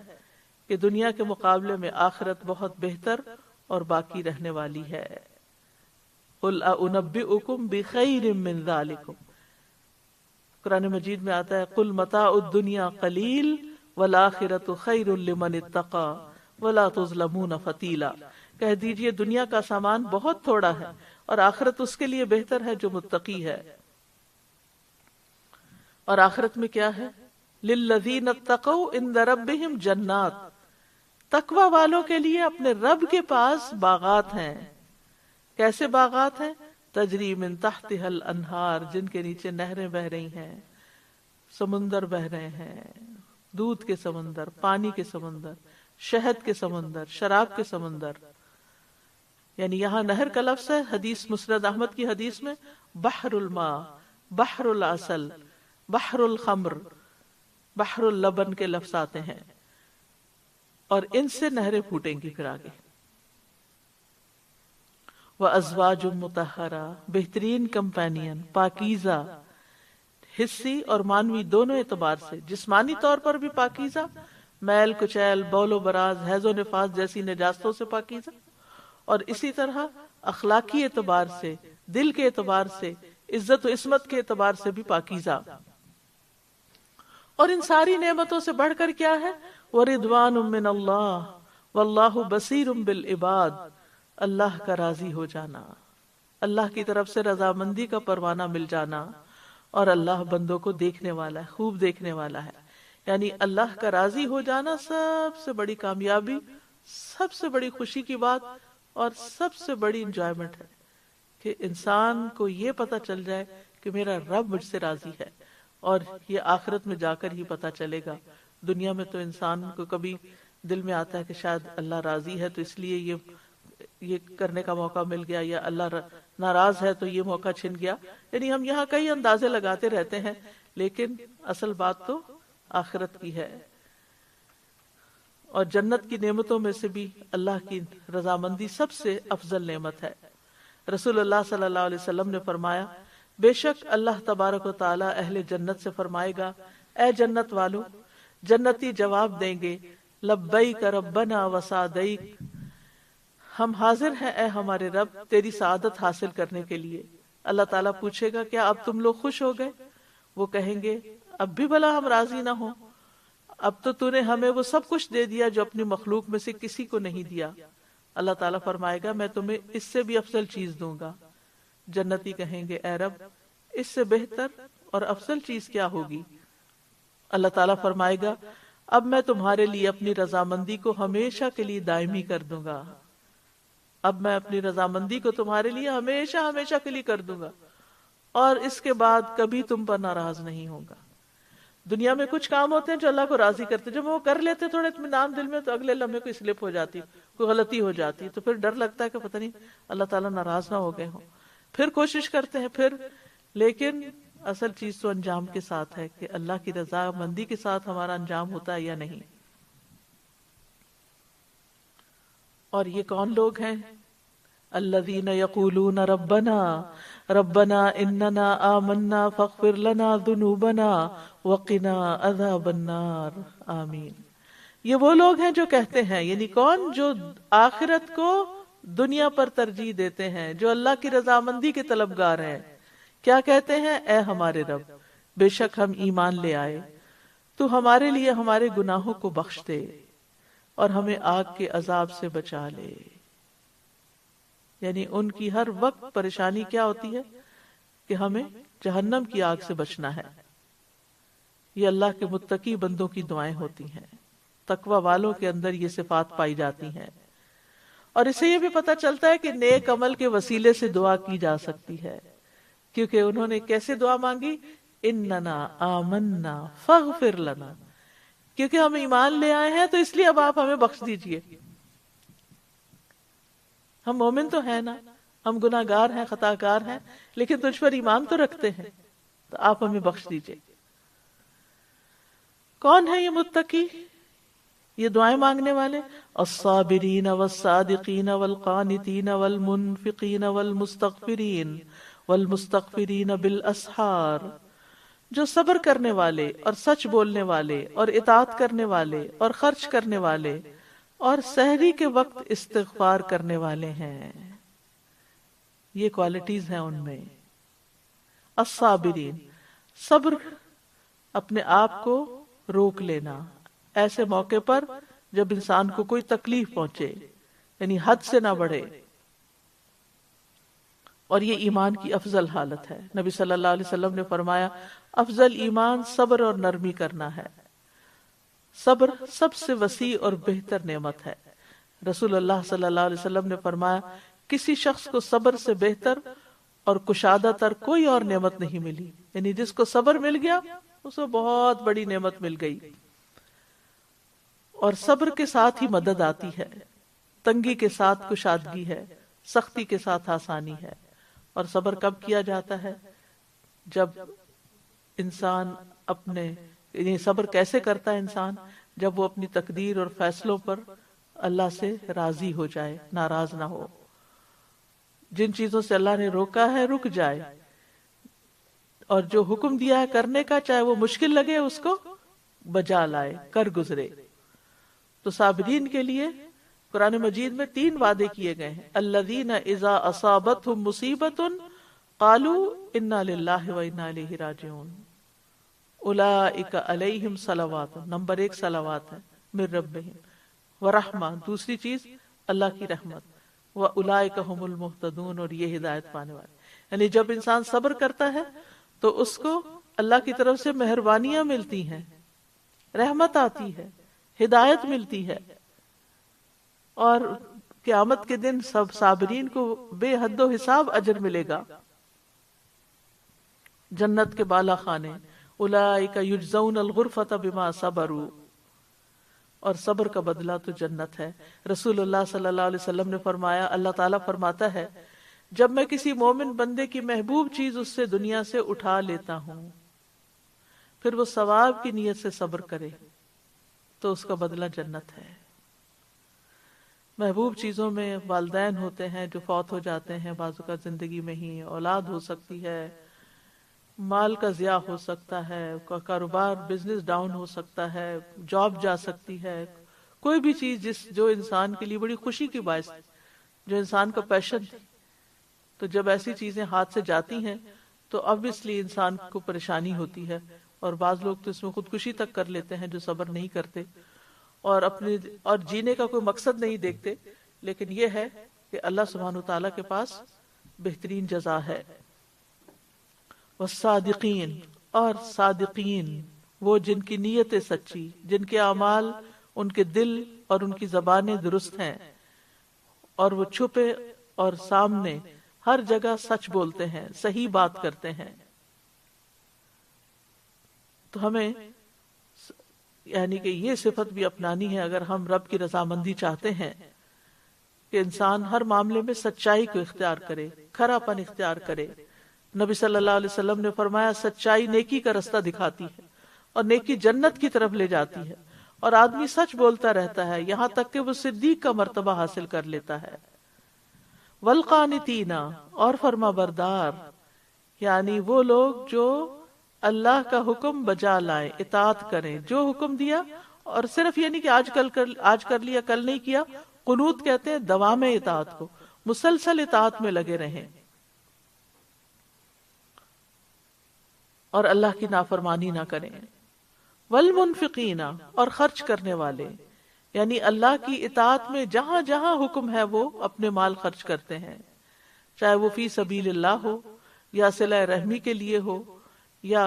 کہ دنیا کے مقابلے میں آخرت بہت بہتر اور باقی رہنے والی ہے۔ قل اؤنبئکم بخیر من ذالکم، قرآن مجید میں آتا ہے قل متاع الدنیا قلیل والآخرۃ خیر لمن اتقی ولا تظلمون فتیلا۔ کہہ دیجئے دنیا کا سامان بہت تھوڑا ہے اور آخرت اس کے لیے بہتر ہے جو متقی ہے۔ اور آخرت میں کیا ہے؟ للذین اتقوا عند ربہم جنات، تقوی والوں کے لیے اپنے رب کے پاس باغات ہیں۔ کیسے باغات ہیں؟ تجری من تحتها الانہار، جن کے نیچے نہریں بہ رہی ہیں، سمندر بہ رہے ہیں، دودھ کے سمندر، پانی کے سمندر، شہد کے سمندر، شراب کے سمندر۔ یعنی یہاں نہر کا لفظ ہے، حدیث مسند احمد کی حدیث میں بحر الماء، بحر العسل، بحر الخمر، بحر اللبن کے لفظ آتے ہیں، اور ان سے نہریں پھوٹیں گی پھر آگے۔ وَأَزْوَاجٌ مُطَهَّرَةٌ، بہترین کمپینین، پاکیزہ، حسی اور مانوی دونوں اعتبار سے، جسمانی طور پر بھی پاکیزہ، میل کچیل، بول و براز، حیض و نفاس جیسی نجاستوں سے پاکیزہ، اور اسی طرح اخلاقی اعتبار سے، دل کے اعتبار سے، عزت و عصمت کے اعتبار سے بھی پاکیزہ۔ اور ان ساری نعمتوں سے بڑھ کر کیا ہے؟ وَرِضْوَانٌ مِّنَ اللَّهِ وَاللَّهُ بَصِيرٌ بِالْعِبَادِ، اللہ کا راضی ہو جانا، اللہ کی طرف سے رضامندی کا پروانہ مل جانا، اور اللہ بندوں کو دیکھنے والا ہے، خوب دیکھنے والا ہے۔ یعنی اللہ کا راضی ہو جانا سب سے بڑی کامیابی، سب سے بڑی خوشی کی بات، اور سب سے بڑی انجوائمنٹ ہے کہ انسان کو یہ پتا چل جائے کہ میرا رب مجھ سے راضی ہے، اور یہ آخرت میں جا کر ہی پتا چلے گا۔ دنیا میں تو انسان کو کبھی دل میں آتا ہے کہ شاید اللہ راضی ہے تو اس لیے یہ کرنے کا موقع مل گیا، یا اللہ ناراض ہے تو یہ موقع چھن گیا۔ یعنی ہم یہاں کئی اندازے لگاتے رہتے ہیں، لیکن اصل بات تو آخرت کی ہے۔ اور جنت کی نعمتوں میں سے بھی اللہ کی رضامندی سب سے افضل نعمت ہے۔ رسول اللہ صلی اللہ علیہ وسلم نے فرمایا، بے شک اللہ تبارک و تعالی اہل جنت سے فرمائے گا، اے جنت والو، جنتی جواب دیں گے، لبیک ربنا وسعدیک، ہم حاضر ہیں اے ہمارے رب تیری سعادت حاصل کرنے کے لیے۔ اللہ تعالیٰ پوچھے گا، کیا اب تم لوگ خوش ہو گئے؟ وہ کہیں گے، اب بھی بھلا ہم راضی نہ ہوں، اب تو نے ہمیں وہ سب کچھ دے دیا جو اپنی مخلوق میں سے کسی کو نہیں دیا۔ اللہ تعالیٰ فرمائے گا، میں تمہیں اس سے بھی افضل چیز دوں گا۔ جنتی کہیں گے، اے رب اس سے بہتر اور افضل چیز کیا ہوگی؟ اللہ تعالیٰ فرمائے گا، اب میں تمہارے لیے اپنی رضامندی کو ہمیشہ کے لیے دائمی کر دوں گا، اب میں اپنی رضامندی کو تمہارے لیے ہمیشہ ہمیشہ کے لیے کر دوں گا، اور اس کے بعد کبھی تم پر ناراض نہیں ہوگا۔ دنیا میں کچھ کام ہوتے ہیں جو اللہ کو راضی کرتے، جب وہ کر لیتے تھوڑے اطمینان دل میں، تو اگلے لمحے کوئی سلپ ہو جاتی، کوئی غلطی ہو جاتی، تو پھر ڈر لگتا ہے کہ پتہ نہیں اللہ تعالیٰ ناراض نہ ہو گئے ہوں، پھر کوشش کرتے ہیں پھر، لیکن اصل چیز تو انجام کے ساتھ ہے کہ اللہ کی رضا مندی کے ساتھ ہمارا انجام ہوتا ہے یا نہیں۔ اور یہ کون لوگ ہیں؟ الذین یقولون ربنا ربنا اننا آمنا فاغفر لنا ذنوبنا وقنا عذاب النار آمین. یہ وہ لوگ ہیں جو کہتے ہیں، یعنی کون؟ جو آخرت کو دنیا پر ترجیح دیتے ہیں، جو اللہ کی رضامندی کے طلبگار ہیں. کیا کہتے ہیں؟ اے ہمارے رب، بے شک ہم ایمان لے آئے، تو ہمارے لیے ہمارے گناہوں کو بخش دے اور ہمیں آگ کے عذاب سے بچا لے. یعنی ان کی ہر وقت پریشانی کیا ہوتی ہے کہ ہمیں جہنم کی آگ سے بچنا ہے. یہ اللہ کے متقی بندوں کی دعائیں ہوتی ہیں، تقوی والوں کے اندر یہ صفات پائی جاتی ہیں. اور اس سے یہ بھی پتہ چلتا ہے کہ نیک عمل کے وسیلے سے دعا کی جا سکتی ہے، کیونکہ انہوں نے کیسے دعا مانگی؟ اننا آمنا فاغفر لنا، کیونکہ ہم ایمان لے آئے ہیں تو اس لیے اب آپ ہمیں بخش دیجئے. ہم مومن تو ہیں نا، ہم گناہگار ہیں، خطا کار ہیں، لیکن تجھ پر ایمان تو رکھتے ہیں، تو آپ ہمیں بخش دیجئے. کون ہے یہ متقی، یہ دعائیں مانگنے والے؟ الصابرین والصادقین والقانتین والمنفقین والمستغفرین والمستغفرین بالاسحار، جو صبر کرنے والے اور سچ بولنے والے اور اطاعت کرنے والے اور خرچ کرنے والے اور سحری کے وقت استغفار کرنے والے ہیں. یہ کوالٹیز ہیں ان میں. الصابرین، صبر، اپنے آپ کو روک لینا ایسے موقع پر جب انسان کو کوئی تکلیف پہنچے، یعنی حد سے نہ بڑھے. اور یہ ایمان کی افضل حالت ہے. نبی صلی اللہ علیہ وسلم نے فرمایا افضل ایمان صبر اور نرمی کرنا ہے. صبر سب سے وسیع اور بہتر نعمت ہے. رسول اللہ صلی اللہ علیہ وسلم نے فرمایا کسی شخص کو صبر سے بہتر اور کشادہ تر کوئی اور نعمت نہیں ملی. یعنی جس کو صبر مل گیا اسے بہت بڑی نعمت مل گئی. اور صبر کے ساتھ ہی مدد آتی ہے، تنگی کے ساتھ کشادگی ہے، سختی کے ساتھ آسانی ہے. اور صبر کب کیا جاتا ہے؟ جب انسان اپنے، یعنی صبر کیسے کرتا ہے انسان؟ جب وہ اپنی تقدیر اور فیصلوں پر اللہ سے راضی ہو جائے، ناراض نہ ہو. جن چیزوں سے اللہ نے روکا ہے رک جائے، اور جو حکم دیا ہے کرنے کا، چاہے وہ مشکل لگے، اس کو بجا لائے، کر گزرے. تو صابرین کے لیے قرآن مجید میں 3 وعدے کیے گئے ہیں. الذین اذا اصابتهم مصیبۃ قالوا انا للہ و انا الیہ راجعون اولئک علیہم صلوات، نمبر 1 صلوات ہے، من ربہم ورحمہ، دوسری چیز اللہ کی رحمت، واولئک هم المہتدون، اور یہ ہدایت پانے والے. یعنی جب انسان صبر کرتا ہے تو اس کو اللہ کی طرف سے مہربانیاں ملتی ہیں، رحمت آتی ہے، ہدایت ملتی ہے. اور قیامت کے دن سب صابرین کو بے حد و حساب اجر ملے گا. جنت کے بالا خانے، اولئک یجزون الغرفۃ بما صبروا، اور صبر کا بدلہ تو جنت ہے. رسول اللہ صلی اللہ علیہ وسلم نے فرمایا، اللہ تعالیٰ فرماتا ہے جب میں کسی مومن بندے کی محبوب چیز اس سے دنیا سے اٹھا لیتا ہوں، پھر وہ ثواب کی نیت سے صبر کرے تو اس کا بدلہ جنت ہے. محبوب چیزوں میں والدین ہوتے ہیں جو فوت ہو جاتے ہیں، بعض اوقات زندگی میں ہی اولاد ہو سکتی ہے، مال کا ضیاع ہو سکتا ہے، کاروبار بزنس ڈاؤن ہو سکتا ہے، جاب جا سکتی ہے، کوئی بھی چیز جو انسان کے لیے بڑی خوشی کی باعث، جو انسان کا پیشن تھی. تو جب ایسی چیزیں ہاتھ سے جاتی ہیں تو obviously انسان کو پریشانی ہوتی ہے. اور بعض لوگ تو اس میں خودکشی تک کر لیتے ہیں جو صبر نہیں کرتے اور جینے کا کوئی مقصد نہیں دیکھتے. لیکن یہ ہے کہ اللہ سبحانہ تعالیٰ کے پاس بہترین جزا ہے. والصادقین، اور صادقین وہ جن کی نیتیں سچی، جن کے اعمال، ان کے دل اور ان کی زبانیں درست ہیں، اور وہ چھپے اور سامنے ہر جگہ سچ بولتے ہیں، صحیح بات کرتے ہیں. تو ہمیں یعنی کہ یہ صفت بھی اپنانی ہے اگر ہم رب کی رضامندی چاہتے ہیں، کہ انسان ہر معاملے میں سچائی کو اختیار کرے، کھرا پن اختیار کرے. نبی صلی اللہ علیہ وسلم نے فرمایا سچائی نیکی کا رستہ دکھاتی ہے اور نیکی جنت کی طرف لے جاتی ہے، اور آدمی سچ بولتا رہتا ہے یہاں تک کہ وہ صدیق کا مرتبہ حاصل کر لیتا ہے۔ والقانتین، اور فرما بردار، یعنی وہ لوگ جو اللہ کا حکم بجا لائیں، اطاعت کریں، جو حکم دیا، اور صرف یہ نہیں کہ آج کر لیا کل نہیں کیا۔ قنوت کہتے ہیں دوام اطاعت کو، مسلسل اطاعت میں لگے رہیں اور اللہ کی نافرمانی نہ کریں۔ والمنفقین، اور خرچ کرنے والے، یعنی اللہ کی اطاعت میں جہاں جہاں حکم ہے وہ اپنے مال خرچ کرتے ہیں، چاہے وہ فی سبیل اللہ ہو، یا صلہ رحمی کے لیے ہو، یا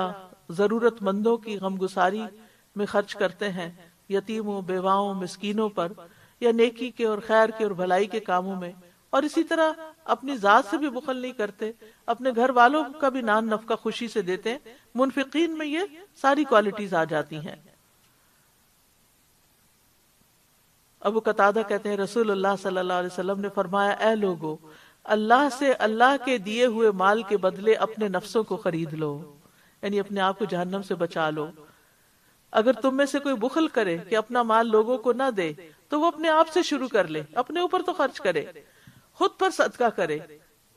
ضرورت مندوں کی غمگساری میں خرچ کرتے ہیں، یتیموں، بیواؤں، مسکینوں پر، یا نیکی کے اور خیر کے اور بھلائی کے کاموں میں، اور اسی طرح اپنی ذات سے بھی بخل نہیں کرتے، اپنے گھر والوں کا بھی نان نفقہ خوشی سے دیتے ہیں۔ منفقین میں یہ ساری کوالٹیز آ جاتی ہیں۔ ابو قتادہ کہتے ہیں رسول اللہ صلی اللہ علیہ وسلم نے فرمایا، اے لوگو، اللہ سے اللہ کے دیے ہوئے مال کے بدلے اپنے نفسوں کو خرید لو، یعنی اپنے آپ کو جہنم سے بچا لو۔ اگر تم میں سے کوئی بخل کرے کہ اپنا مال لوگوں کو نہ دے تو وہ اپنے آپ سے شروع کر لے، اپنے اوپر تو خرچ کرے، خود پر صدقہ کرے،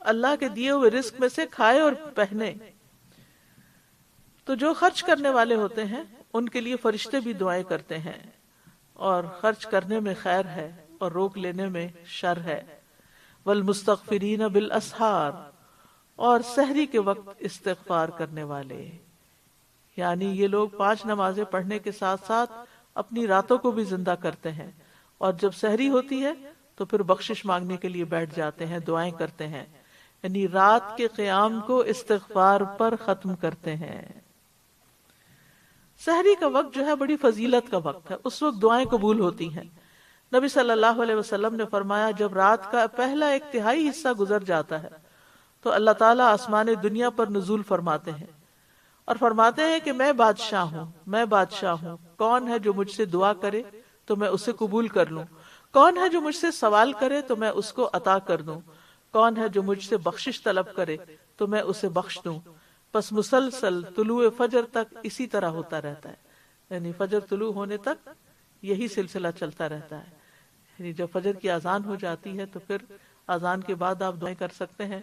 اللہ کے دیے ہوئے رزق میں سے کھائے اور پہنے۔ تو جو خرچ کرنے والے ہوتے ہیں ان کے لیے فرشتے بھی دعائیں کرتے ہیں، اور خرچ کرنے میں خیر ہے اور روک لینے میں شر ہے۔ والمستغفرین بالاسحار، اور سحری کے وقت استغفار کرنے والے، یعنی یہ لوگ 5 نمازیں پڑھنے کے ساتھ ساتھ اپنی راتوں کو بھی زندہ کرتے ہیں، اور جب سحری ہوتی ہے تو پھر بخشش مانگنے کے لیے بیٹھ جاتے ہیں، دعائیں کرتے ہیں، یعنی رات کے قیام کو استغفار پر ختم کرتے ہیں۔ سحری کا وقت جو ہے بڑی فضیلت کا وقت ہے، اس وقت دعائیں قبول ہوتی ہیں۔ نبی صلی اللہ علیہ وسلم نے فرمایا، جب رات کا پہلا 1/3 حصہ گزر جاتا ہے تو اللہ تعالیٰ آسمان دنیا پر نزول فرماتے ہیں اور فرماتے ہیں کہ میں بادشاہ ہوں، میں بادشاہ ہوں، کون ہے جو مجھ سے دعا کرے تو میں اسے قبول کر لوں، کون ہے جو مجھ سے سوال کرے تو میں اس کو عطا کر دوں، کون ہے جو مجھ سے بخشش طلب کرے تو میں اسے بخش دوں۔ پس مسلسل طلوع فجر تک اسی طرح ہوتا رہتا ہے، یعنی فجر طلوع ہونے تک یہی سلسلہ چلتا رہتا ہے، یعنی جب فجر کی اذان ہو جاتی ہے تو پھر اذان کے بعد آپ دعائیں کر سکتے ہیں۔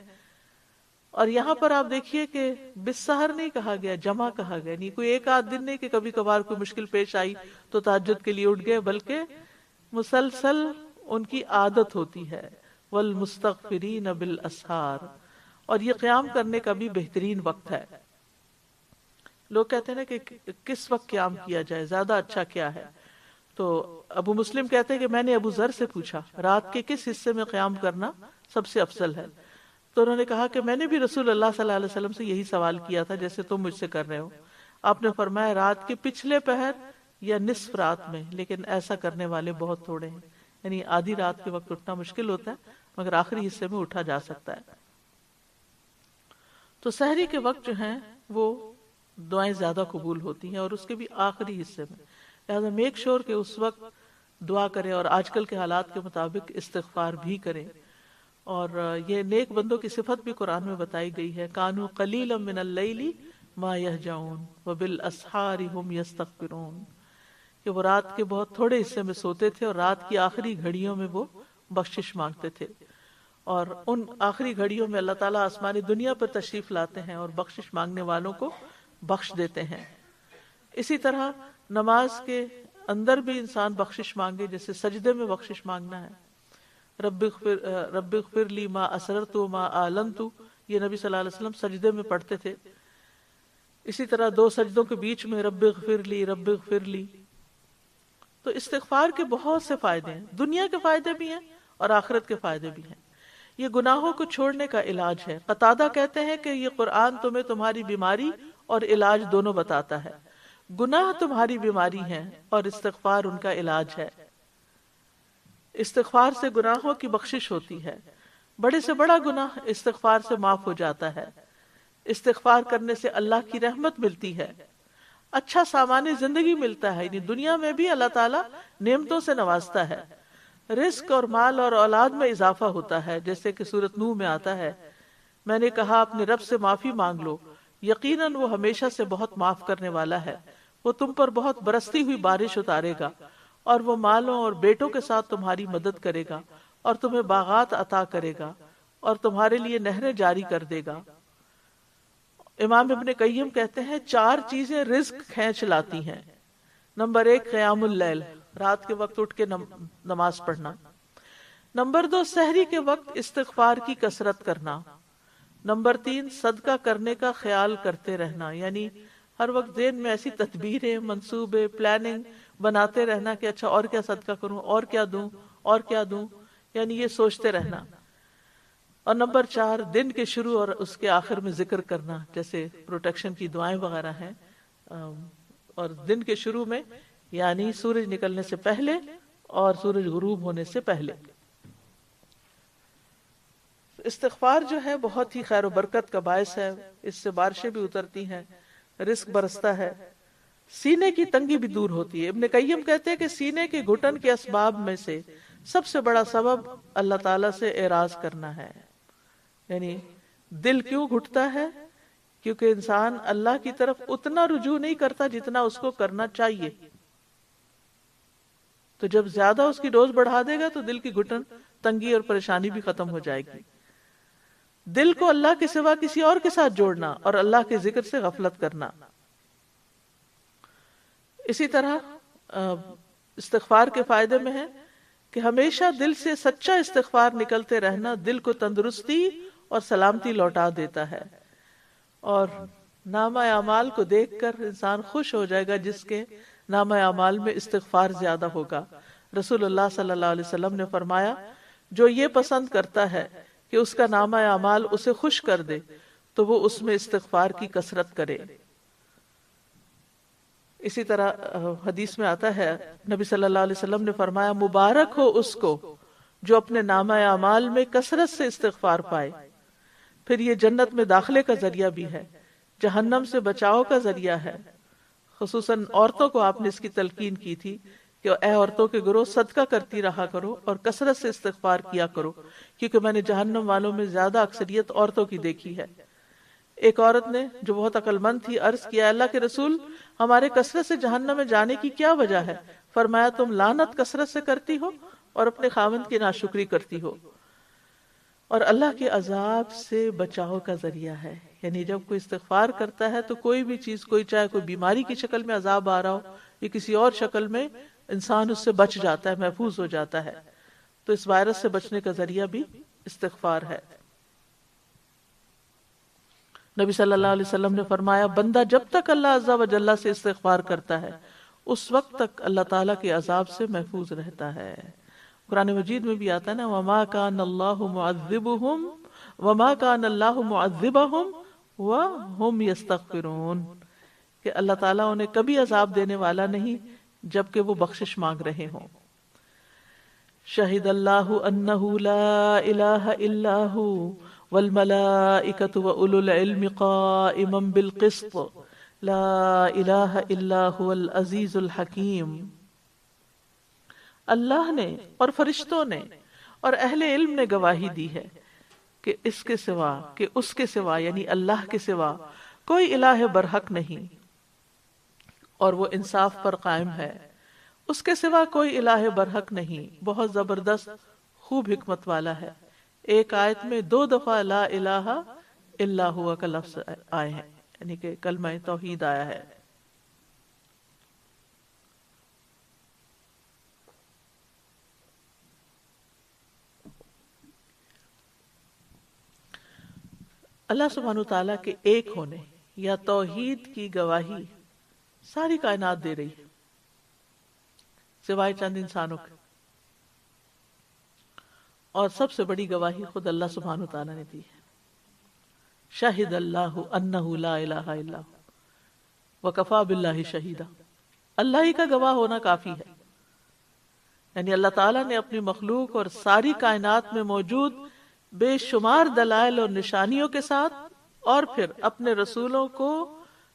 اور یہاں پر آپ دیکھیے کہ بالسحر نہیں کہا گیا، جمع کہا گیا، نہیں کوئی ایک آدھ دن نہیں کہ کبھی کبھار کوئی مشکل پیش آئی تو تہجد کے لیے اٹھ گئے، بلکہ مسلسل ان کی عادت ہوتی ہے۔ والمستغفرین بالاسحار، اور یہ قیام کرنے کا بھی بہترین وقت ہے۔ لوگ کہتے ہیں نا کہ کس وقت قیام کیا جائے، زیادہ اچھا کیا ہے، تو ابو مسلم کہتے ہیں کہ میں نے ابو ذر سے پوچھا رات کے کس حصے میں قیام کرنا سب سے افضل ہے، تو انہوں نے کہا کہ میں نے بھی رسول اللہ صلی اللہ علیہ وسلم سے یہی سوال کیا تھا جیسے تم مجھ سے کر رہے ہو۔ آپ نے فرمایا رات کے پچھلے پہر یا نصف رات میں، لیکن ایسا کرنے والے بہت تھوڑے ہیں، یعنی آدھی رات کے وقت اٹھنا مشکل ہوتا ہے مگر آخری حصے میں اٹھا جا سکتا ہے۔ تو سحری کے وقت جو ہیں وہ دعائیں زیادہ قبول ہوتی ہیں، اور اس کے بھی آخری حصے میں، لہذا میک شور کہ اس وقت دعا کریں، اور آج کل کے حالات کے مطابق استغفار بھی کریں۔ اور یہ نیک بندوں کی صفت بھی قرآن میں بتائی گئی ہے، کانوا قلیلا من اللیل ما یہجعون وبالاسحار هم یستغفرون، کہ وہ رات کے بہت تھوڑے حصے میں سوتے تھے اور رات کی آخری گھڑیوں میں وہ بخشش مانگتے تھے، اور ان آخری گھڑیوں میں اللہ تعالیٰ آسمانی دنیا پر تشریف لاتے ہیں اور بخشش مانگنے والوں کو بخش دیتے ہیں۔ اسی طرح نماز کے اندر بھی انسان بخشش مانگے، جیسے سجدے میں بخشش مانگنا ہے، رب اغفر لی ما اسررت ما اعلنت، یہ نبی صلی اللہ علیہ وسلم سجدے میں پڑھتے تھے۔ اسی طرح 2 سجدوں کے بیچ میں رب اغفر لی، رب اغفر لی۔ تو استغفار کے بہت سے فائدے ہیں، دنیا کے فائدے بھی ہیں اور آخرت کے فائدے بھی ہیں۔ یہ گناہوں کو چھوڑنے کا علاج ہے۔ قتادہ کہتے ہیں کہ یہ قرآن تمہیں تمہاری بیماری اور علاج دونوں بتاتا ہے، گناہ تمہاری بیماری ہیں اور استغفار ان کا علاج ہے۔ استغفار سے گناہوں کی بخشش ہوتی ہے، بڑے سے بڑا گناہ استغفار سے معاف ہو جاتا ہے، استغفار کرنے سے اللہ کی رحمت ملتی ہے، اچھا سامان زندگی ملتا ہے، یعنی دنیا میں بھی اللہ تعالیٰ نعمتوں سے نوازتا ہے، رزق اور مال اور اولاد میں اضافہ ہوتا ہے، جیسے کہ سورۃ نوح میں آتا ہے، میں نے کہا اپنے رب سے معافی مانگ لو، یقیناً وہ ہمیشہ سے بہت معاف کرنے والا ہے، وہ تم پر بہت برستی ہوئی بارش اتارے گا، اور وہ مالوں اور بیٹوں کے ساتھ تمہاری مدد کرے گا، اور تمہیں باغات عطا کرے گا، اور تمہارے لیے نہریں جاری کر دے گا۔ امام ابن قیم کہتے ہیں 4 چیزیں رزق کھینچ لاتی ہیں۔ نمبر 1 قیام اللیل، رات کے وقت اٹھ کے نماز پڑھنا۔ نمبر 2 سحری کے وقت استغفار کی کثرت کرنا۔ نمبر 3 صدقہ کرنے کا خیال کرتے رہنا، یعنی ہر وقت ذہن میں ایسی تدبیریں، منصوبے، پلاننگ بناتے رہنا کہ اچھا اور کیا صدقہ کروں، اور کیا دوں، اور کیا دوں، یعنی یہ سوچتے رہنا۔ اور نمبر 4 دن کے شروع اور اس کے آخر میں ذکر کرنا، جیسے پروٹیکشن کی دعائیں وغیرہ ہیں، اور دن کے شروع میں یعنی سورج نکلنے سے پہلے اور سورج غروب ہونے سے پہلے۔ استغفار جو ہے بہت ہی خیر و برکت کا باعث ہے، اس سے بارشیں بھی اترتی ہیں، رزق برستا ہے، سینے کی تنگی بھی دور ہوتی ہے۔ ابن قیم کہتے ہیں کہ سینے کے گھٹن کے اسباب میں سے سب سے بڑا سبب اللہ تعالیٰ سے اعراض کرنا ہے۔ یعنی دل کیوں گھٹتا ہے؟ کیونکہ انسان اللہ کی طرف اتنا رجوع نہیں کرتا جتنا اس کو کرنا چاہیے، تو جب زیادہ اس کی ڈوز بڑھا دے گا تو دل کی گھٹن، تنگی اور پریشانی بھی ختم ہو جائے گی۔ دل کو اللہ کے سوا کسی اور کے ساتھ جوڑنا اور اللہ کے ذکر سے غفلت کرنا۔ اسی طرح استغفار کے فائدے میں ہے کہ ہمیشہ دل سے سچا استغفار نکلتے رہنا دل کو تندرستی اور سلامتی لوٹا دیتا ہے، اور نامہ اعمال کو دیکھ کر انسان خوش ہو جائے گا جس کے نامہ اعمال میں استغفار زیادہ ہوگا۔ رسول اللہ صلی اللہ علیہ وسلم نے فرمایا، جو یہ پسند کرتا ہے کہ اس کا نامہ اعمال اسے خوش کر دے تو وہ اس میں استغفار کی کثرت کرے۔ اسی طرح حدیث میں آتا ہے، نبی صلی اللہ علیہ وسلم نے فرمایا، مبارک ہو اس کو جو اپنے نامہ اعمال میں کثرت سے استغفار پائے، پھر یہ جنت میں داخلے کا ذریعہ بھی ہے، جہنم سے بچاؤ کا ذریعہ ہے۔ خصوصاً عورتوں کو آپ نے اس کی تلقین کی تھی کہ اے عورتوں کے گروہ، صدقہ کرتی رہا کرو اور کثرت سے استغفار کیا کرو، کیونکہ میں نے جہنم والوں میں زیادہ اکثریت عورتوں کی دیکھی ہے۔ ایک عورت نے جو بہت عقل مند تھی عرض کیا، اللہ کے رسول، ہمارے کثرت سے جہنم میں جانے کی کیا وجہ ہے؟ فرمایا، تم لعنت کثرت سے کرتی ہو اور اپنے خاوند کی ناشکری کرتی ہو، اور اللہ کے عذاب سے بچاؤ کا ذریعہ ہے۔ یعنی جب کوئی استغفار کرتا ہے تو کوئی بھی چیز، کوئی چاہے کوئی بیماری کی شکل میں عذاب آ رہا ہو یا کسی اور شکل میں، انسان اس سے بچ جاتا ہے، محفوظ ہو جاتا ہے۔ تو اس وائرس سے بچنے کا ذریعہ بھی استغفار ہے۔ نبی صلی اللہ علیہ وسلم نے فرمایا، بندہ جب تک اللہ عز و جل سے استغفار کرتا ہے اس وقت تک اللہ تعالیٰ کے عذاب سے محفوظ رہتا ہے۔ قرآن مجید میں بھی آتا ہے نا، وَمَا كَانَ اللَّهُ مُعَذِّبُهُمْ وَمَا كَانَ اللَّهُ مُعَذِّبَهُمْ وَهُمْ يَسْتَغْفِرُونَ، کہ اللہ تعالیٰ انہیں کبھی عذاب دینے والا نہیں جبکہ وہ بخشش مانگ رہے ہوں۔ شہد اللہ انہ لا الہ الا ہو والملائکۃ وأولو العلم قائما بالقسط لا الہ الا هو العزیز الحکیم۔ اللہ نے اور فرشتوں نے اور اہل علم نے گواہی دی ہے کہ اس کے سوا، کہ اس کے سوا یعنی اللہ کے سوا کوئی الہ برحق نہیں، اور وہ انصاف پر قائم ہے، اس کے سوا کوئی الہ برحق نہیں، بہت زبردست خوب حکمت والا ہے۔ ایک آیت میں 2 دفعہ لا الہ الا ہوا کا لفظ آئے ہیں، یعنی کہ کلمہ توحید آیا ہے۔ اللہ سبحانہ وتعالیٰ کے ایک ہونے یا توحید کی گواہی ساری کائنات دے رہی ہے سوائے چند انسانوں کے، اور سب سے بڑی گواہی خود اللہ سبحانہ وتعالیٰ نے دی ہے۔ شہد اللہ انہ لا الہ الا ہو وکفی باللہ شہیدا، اللہ ہی کا گواہ ہونا کافی ہے۔ یعنی اللہ تعالیٰ نے اپنی مخلوق اور ساری کائنات میں موجود بے شمار دلائل اور نشانیوں کے ساتھ، اور پھر اپنے رسولوں کو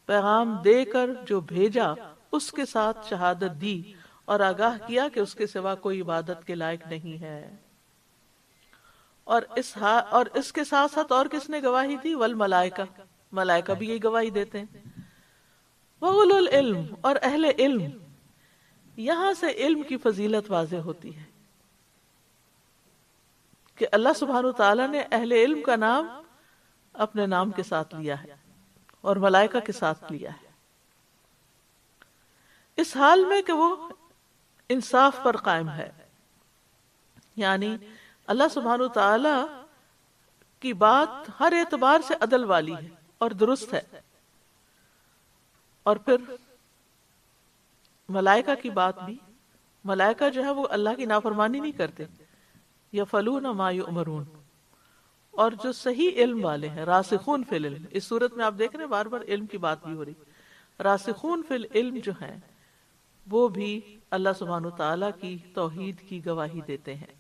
پیغام دے کر جو بھیجا اس کے ساتھ شہادت دی اور آگاہ کیا کہ اس کے سوا کوئی عبادت کے لائق نہیں ہے۔ اور اس کے ساتھ ساتھ اور کس نے گواہی دی؟ والملائکہ، ملائکہ بھی یہی گواہی دیتے ہیں۔ وَأُولُو الْعِلْمِ، اور اہل علم، یہاں سے علم کی فضیلت واضح ہوتی ہے کہ اللہ سبحانہ تعالیٰ نے اہل علم کا نام اپنے نام کے ساتھ لیا ہے اور ملائکہ کے ساتھ لیا ہے، اس حال میں کہ وہ انصاف پر قائم ہے، یعنی اللہ سبحانہ تعالیٰ کی بات ہر اعتبار سے عدل والی ہے اور درست ہے، اور پھر ملائکہ کی بات بھی، ملائکہ جو ہے وہ اللہ کی نافرمانی نہیں کرتے، یفعلون ما یؤمرون، اور جو صحیح علم والے ہیں، راسخون فی العلم، اس صورت میں آپ دیکھ رہے ہیں بار بار علم کی بات بھی ہو رہی، راسخون فی العلم جو ہیں وہ بھی اللہ سبحانہ تعالیٰ کی توحید کی گواہی دیتے ہیں۔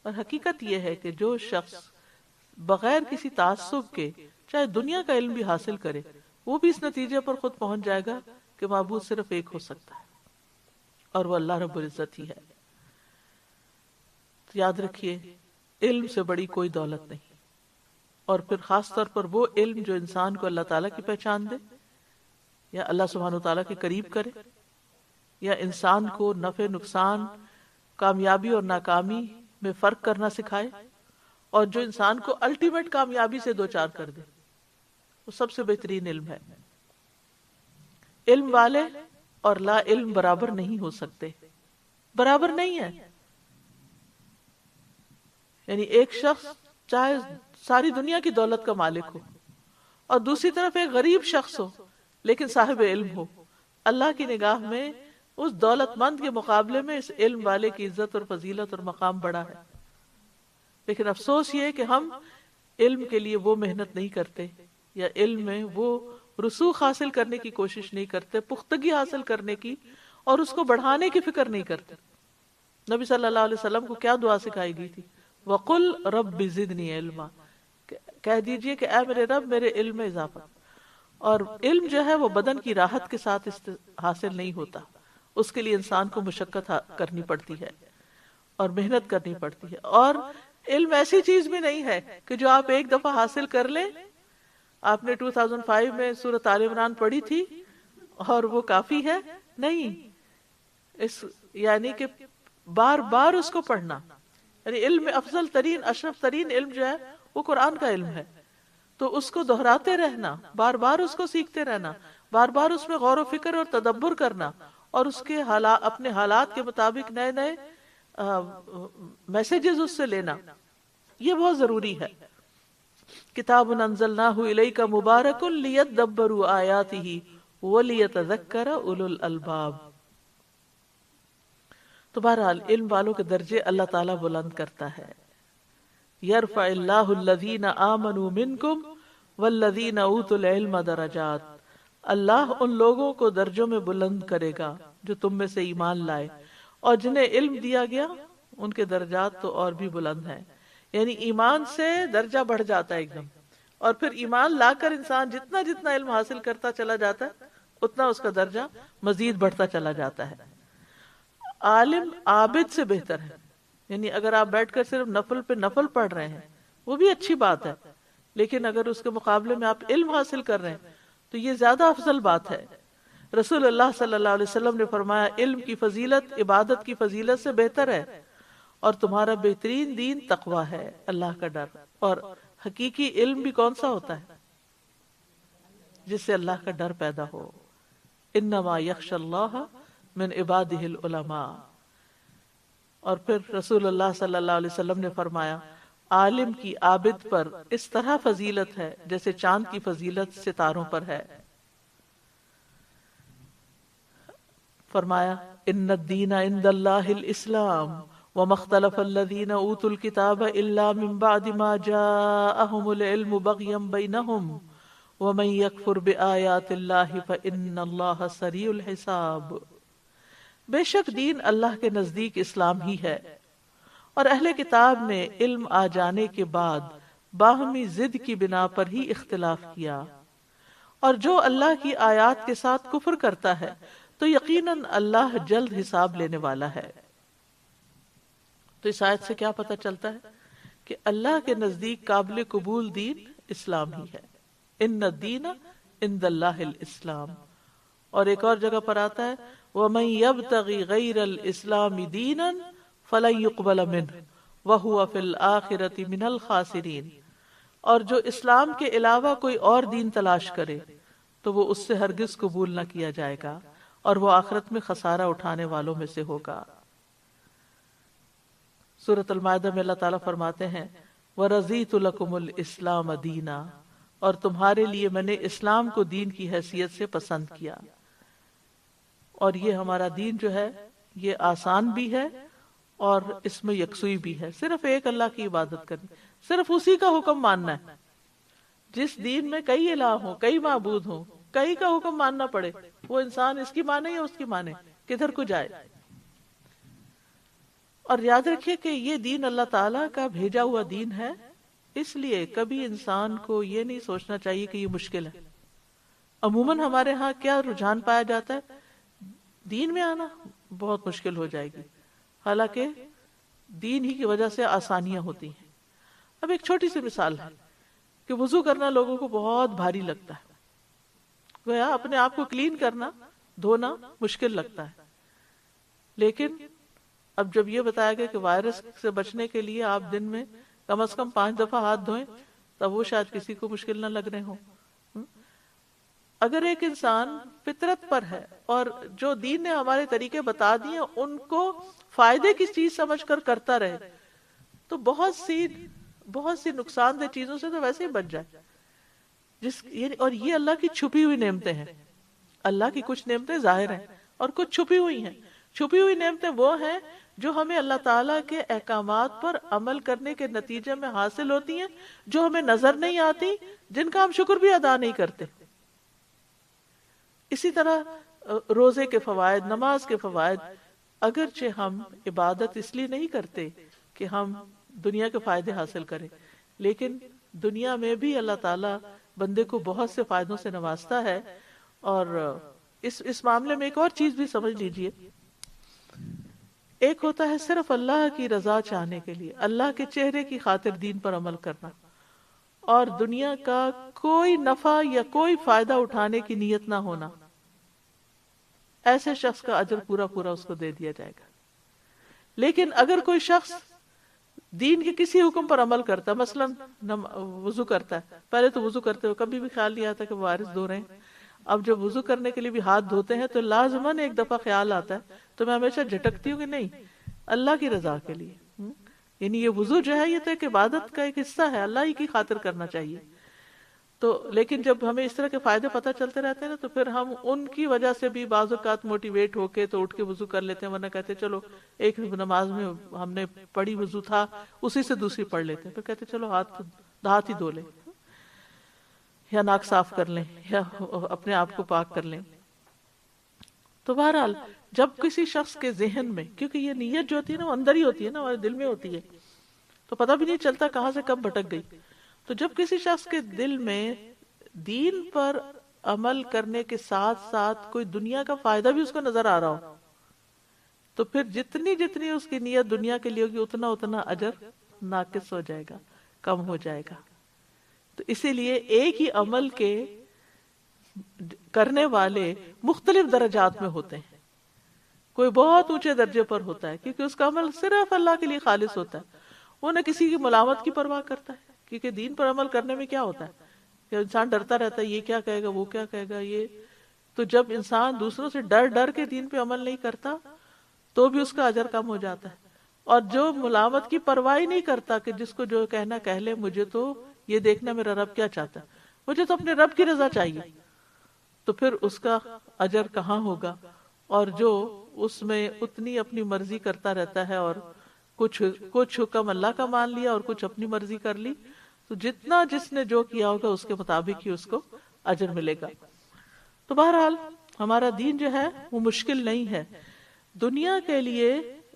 اور حقیقت یہ ہے کہ جو شخص بغیر کسی تعصب کے چاہے دنیا کا علم بھی حاصل کرے، وہ بھی اس نتیجے پر خود پہنچ جائے گا کہ معبود صرف ایک ہو سکتا ہے اور وہ اللہ رب العزت ہی ہے۔ تو یاد رکھیے، علم سے بڑی کوئی دولت نہیں، اور پھر خاص طور پر وہ علم جو انسان کو اللہ تعالیٰ کی پہچان دے، یا اللہ سبحانہ تعالیٰ کے قریب کرے، یا انسان کو نفع نقصان، کامیابی اور ناکامی میں فرق کرنا سکھائے، اور جو انسان کو الٹیمیٹ کامیابی سے دوچار کر دے، وہ سب سے بہترین علم ہے۔ علم والے اور لا علم برابر نہیں ہو سکتے، برابر نہیں ہے۔ یعنی ایک شخص چاہے ساری دنیا کی دولت کا مالک ہو، اور دوسری طرف ایک غریب شخص ہو لیکن صاحب علم ہو، اللہ کی نگاہ میں اس دولت مند کے مقابلے میں اس علم والے کی عزت اور فضیلت اور مقام بڑا ہے۔ لیکن افسوس یہ ہے کہ ہم علم کے لیے وہ محنت نہیں کرتے، یا علم میں وہ رسوخ حاصل کرنے کی کوشش نہیں کرتے، پختگی حاصل کرنے کی، اور اس کو بڑھانے کی فکر نہیں کرتے۔ نبی صلی اللہ علیہ وسلم کو کیا دعا سکھائی گئی تھی؟ وَقُلْ رَبِّ زِدْنِي عِلْمًا، کہہ دیجئے کہ اے میرے رب میرے علم میں اضافہ۔ اور علم جو ہے وہ بدن کی راحت کے ساتھ حاصل نہیں ہوتا، اس کے لیے انسان کو مشقت کرنی پڑتی ہے اور محنت کرنی پڑتی ہے، اور علم ایسی چیز بھی نہیں ہے کہ جو آپ ایک دفعہ حاصل کر لیں۔ آپ نے 2005 میں سورۃ آل عمران پڑھی تھی اور وہ کافی ہے؟ نہیں، یعنی کہ بار بار اس کو پڑھنا، یعنی علم میں افضل ترین اشرف ترین علم جو ہے وہ قرآن کا علم ہے، تو اس کو دہراتے رہنا، بار بار اس کو سیکھتے رہنا، بار بار اس میں غور و فکر اور تدبر کرنا، اور اس کے اپنے حالات کے مطابق نئے نئے میسیجز اس سے لینا، یہ بہت ضروری ہے۔ کتاب انزلناہ الیک مبارک لیدبروا آیاتہ ولیتذکر اولو الالباب۔ تو بہرحال علم والوں کے درجے اللہ تعالیٰ بلند کرتا ہے۔ یرفع اللہ الذین آمنوا منکم والذین اوتوا العلم درجات، اللہ ان لوگوں کو درجوں میں بلند کرے گا جو تم میں سے ایمان لائے، اور جنہیں علم دیا گیا ان کے درجات تو اور بھی بلند ہیں۔ یعنی ایمان سے درجہ بڑھ جاتا ہے ایک دم، اور پھر ایمان لا کر انسان جتنا جتنا علم حاصل کرتا چلا جاتا ہے اتنا اس کا درجہ مزید بڑھتا چلا جاتا ہے۔ عالم عابد سے بہتر ہے، یعنی اگر آپ بیٹھ کر صرف نفل پہ نفل پڑھ رہے ہیں وہ بھی اچھی بات ہے، لیکن اگر اس کے مقابلے میں آپ علم حاصل کر رہے ہیں تو یہ زیادہ افضل بات ہے۔ رسول اللہ صلی اللہ علیہ وسلم نے فرمایا علم کی فضیلت عبادت کی فضیلت سے بہتر ہے، اور تمہارا بہترین دین تقوی ہے، اللہ کا ڈر۔ اور حقیقی علم بھی کون سا ہوتا ہے؟ جس سے اللہ کا ڈر پیدا ہو۔ انما یخشی اللہ من عبادہ العلماء۔ اور پھر رسول اللہ صلی اللہ علیہ وسلم نے فرمایا عالم کی عابد پر اس طرح فضیلت ہے جیسے چاند کی فضیلت ستاروں پر ہے۔ فرمایا ان الدین عند اللہ الاسلام وما اختلف الذین اوتوا الکتاب الا من بعد ما جاءهم العلم بغیا بینہم ومن یکفر بآیات اللہ فإن اللہ سریع الحساب۔ بے شک دین اللہ کے نزدیک اسلام ہی ہے، اور اہل کتاب نے علم آ جانے کے بعد باہمی ضد کی بنا پر ہی اختلاف کیا، اور جو اللہ کی آیات کے ساتھ کفر کرتا ہے تو یقیناً اللہ جلد حساب لینے والا ہے۔ تو اس آیت سے کیا پتہ چلتا ہے کہ اللہ کے نزدیک قابل قبول دین اسلام ہی ہے۔ ان الدین عند اللہ الاسلام، اور ایک اور جگہ پر آتا ہے وَمَن يَبْتَغِ غَيْرَ الْإِسْلَامِ دِينًا فَلَن يُقْبَلَ مِنْهُ وَهُوَ فِي الْآخِرَةِ مِنَ الْخَاسِرِينَ، اور جو اسلام کے علاوہ کوئی اور دین تلاش کرے تو وہ اس سے ہرگز قبول نہ کیا جائے گا اور وہ آخرت میں خسارہ اٹھانے والوں میں سے ہوگا۔ سورۃ المائدہ میں اللہ تعالیٰ فرماتے ہیں وَرَضِيتُ لَكُمُ الْإِسْلَامَ دِينًا، اور تمہارے لیے میں نے اسلام کو دین کی حیثیت سے پسند کیا۔ اور یہ ہمارا دین جو ہے یہ آسان بھی ہے اور اس میں یکسوئی بھی ہے، صرف ایک اللہ کی عبادت کرنی، صرف اسی کا حکم ماننا ہے۔ جس دین میں کئی الہ ہوں، کئی معبود ہوں، کئی کا حکم ماننا پڑے، وہ انسان اس کی مانے یا اس کی مانے، کدھر کو جائے۔ اور یاد رکھیے کہ یہ دین اللہ تعالیٰ کا بھیجا ہوا دین ہے، اس لیے کبھی انسان کو یہ نہیں سوچنا چاہیے کہ یہ مشکل ہے۔ عموماً ہمارے ہاں کیا رجحان پایا جاتا ہے، دین میں آنا بہت مشکل ہو جائے گی، حالانکہ دین ہی کی وجہ سے آسانیاں ہوتی ہیں۔ اب ایک چھوٹی سی مثال ہے کہ وضو کرنا لوگوں کو بہت بھاری لگتا ہے، گویا اپنے آپ کو کلین کرنا، دھونا مشکل لگتا ہے، لیکن اب جب یہ بتایا گیا کہ وائرس سے بچنے کے لیے آپ دن میں کم از کم 5 دفعہ ہاتھ دھوئیں، تب وہ شاید کسی کو مشکل نہ لگ رہے ہوں۔ اگر ایک انسان فطرت پر ہے اور جو دین نے ہمارے طریقے بتا دیے ان کو فائدے کی چیز سمجھ کر کرتا رہے تو بہت سی نقصان دہ چیزوں سے تو ویسے ہی بچ جائے۔ اور یہ اللہ کی چھپی ہوئی نعمتیں ہیں۔ اللہ کی کچھ نعمتیں ظاہر ہیں اور کچھ چھپی ہوئی ہیں۔ چھپی ہوئی نعمتیں وہ ہیں جو ہمیں اللہ تعالیٰ کے احکامات پر عمل کرنے کے نتیجے میں حاصل ہوتی ہیں، جو ہمیں نظر نہیں آتی، جن کا ہم شکر بھی ادا نہیں کرتے۔ اسی طرح روزے کے فوائد، نماز کے فوائد، اگرچہ ہم عبادت اس لیے نہیں کرتے کہ ہم دنیا کے فائدے حاصل کریں، لیکن دنیا میں بھی اللہ تعالیٰ بندے کو بہت سے فائدوں سے نوازتا ہے۔ اور اس معاملے میں ایک اور چیز بھی سمجھ لیجئے، ایک ہوتا ہے صرف اللہ کی رضا چاہنے کے لیے، اللہ کے چہرے کی خاطر دین پر عمل کرنا، اور دنیا کا کوئی نفع یا کوئی فائدہ اٹھانے کی نیت نہ ہونا، ایسے شخص کا اجر پورا پورا اس کو دے دیا جائے گا۔ لیکن اگر کوئی شخص دین کے کسی حکم پر عمل کرتا ہے، مثلا وضو کرتا ہے، پہلے تو وضو کرتے ہوئے کبھی بھی خیال نہیں آتا کہ وہ وارث دھو رہے ہیں، اب جب وضو کرنے کے لیے بھی ہاتھ دھوتے ہیں تو لازماً ایک دفعہ خیال آتا ہے، تو میں ہمیشہ جھٹکتی ہوں کہ نہیں، اللہ کی رضا کے لیے، یعنی یہ وضو جو ہے یہ تو ایک عبادت کا ایک حصہ ہے، اللہ ہی کی خاطر کرنا چاہیے۔ تو لیکن جب ہمیں اس طرح کے فائدے پتہ چلتے رہتے ہیں نا، تو پھر ہم ان کی وجہ سے بھی بعض اوقات موٹیویٹ ہو کے تو اٹھ کے وضو کر لیتے ہیں، ورنہ کہتے ہیں چلو ایک نماز میں ہم نے پڑھی وضو تھا اسی سے دوسری پڑھ لیتے ہیں، پھر کہتے ہیں چلو ہاتھ ہی دھو لیں، یا ناک صاف کر لیں، یا اپنے آپ کو پاک کر لیں۔ تو بہرحال جب کسی شخص کے ذہن میں، کیونکہ یہ نیت جو ہوتی ہے نا وہ اندر ہی ہوتی ہے نا، ہمارے دل میں ہوتی ہے، تو پتہ بھی نہیں چلتا کہاں سے کب بھٹک گئی، تو جب کسی شخص کے دل میں دین پر عمل کرنے کے ساتھ ساتھ کوئی دنیا کا فائدہ بھی اس کو نظر آ رہا ہو، تو پھر جتنی اس کی نیت دنیا کے لیے ہوگی اتنا اجر ناقص ہو جائے گا، کم ہو جائے گا۔ تو اسی لیے ایک ہی عمل کے کرنے والے مختلف درجات میں ہوتے ہیں، کوئی بہت اونچے درجے پر ہوتا ہے کیونکہ اس کا عمل صرف اللہ کے لیے خالص ہوتا ہے، وہ نہ کسی کی ملامت کی پرواہ کرتا ہے، کیونکہ دین پر عمل کرنے میں کیا ہوتا ہے کہ انسان ڈرتا رہتا ہے یہ کیا کہے گا، وہ کیا کہے گا، یہ تو جب انسان دوسروں سے ڈر کے دین پہ عمل نہیں کرتا تو بھی اس کا اجر کم ہو جاتا ہے، اور جو ملامت کی پرواہ نہیں کرتا کہ جس کو جو کہنا کہہ لے، مجھے تو یہ دیکھنا میرا رب کیا چاہتا ہے، مجھے تو اپنے رب کی رضا چاہیے، تو پھر اس کا اجر کہاں ہوگا۔ اور جو اس میں اتنی اپنی مرضی کرتا رہتا ہے اور کچھ حکم اللہ کا مان لیا اور کچھ اپنی مرضی کر لی، تو جتنا جس نے جو کیا ہوگا اس کے مطابق ہی اس کو اجر ملے گا۔ تو بہرحال ہمارا دین جو ہے وہ مشکل نہیں ہے، دنیا کے لیے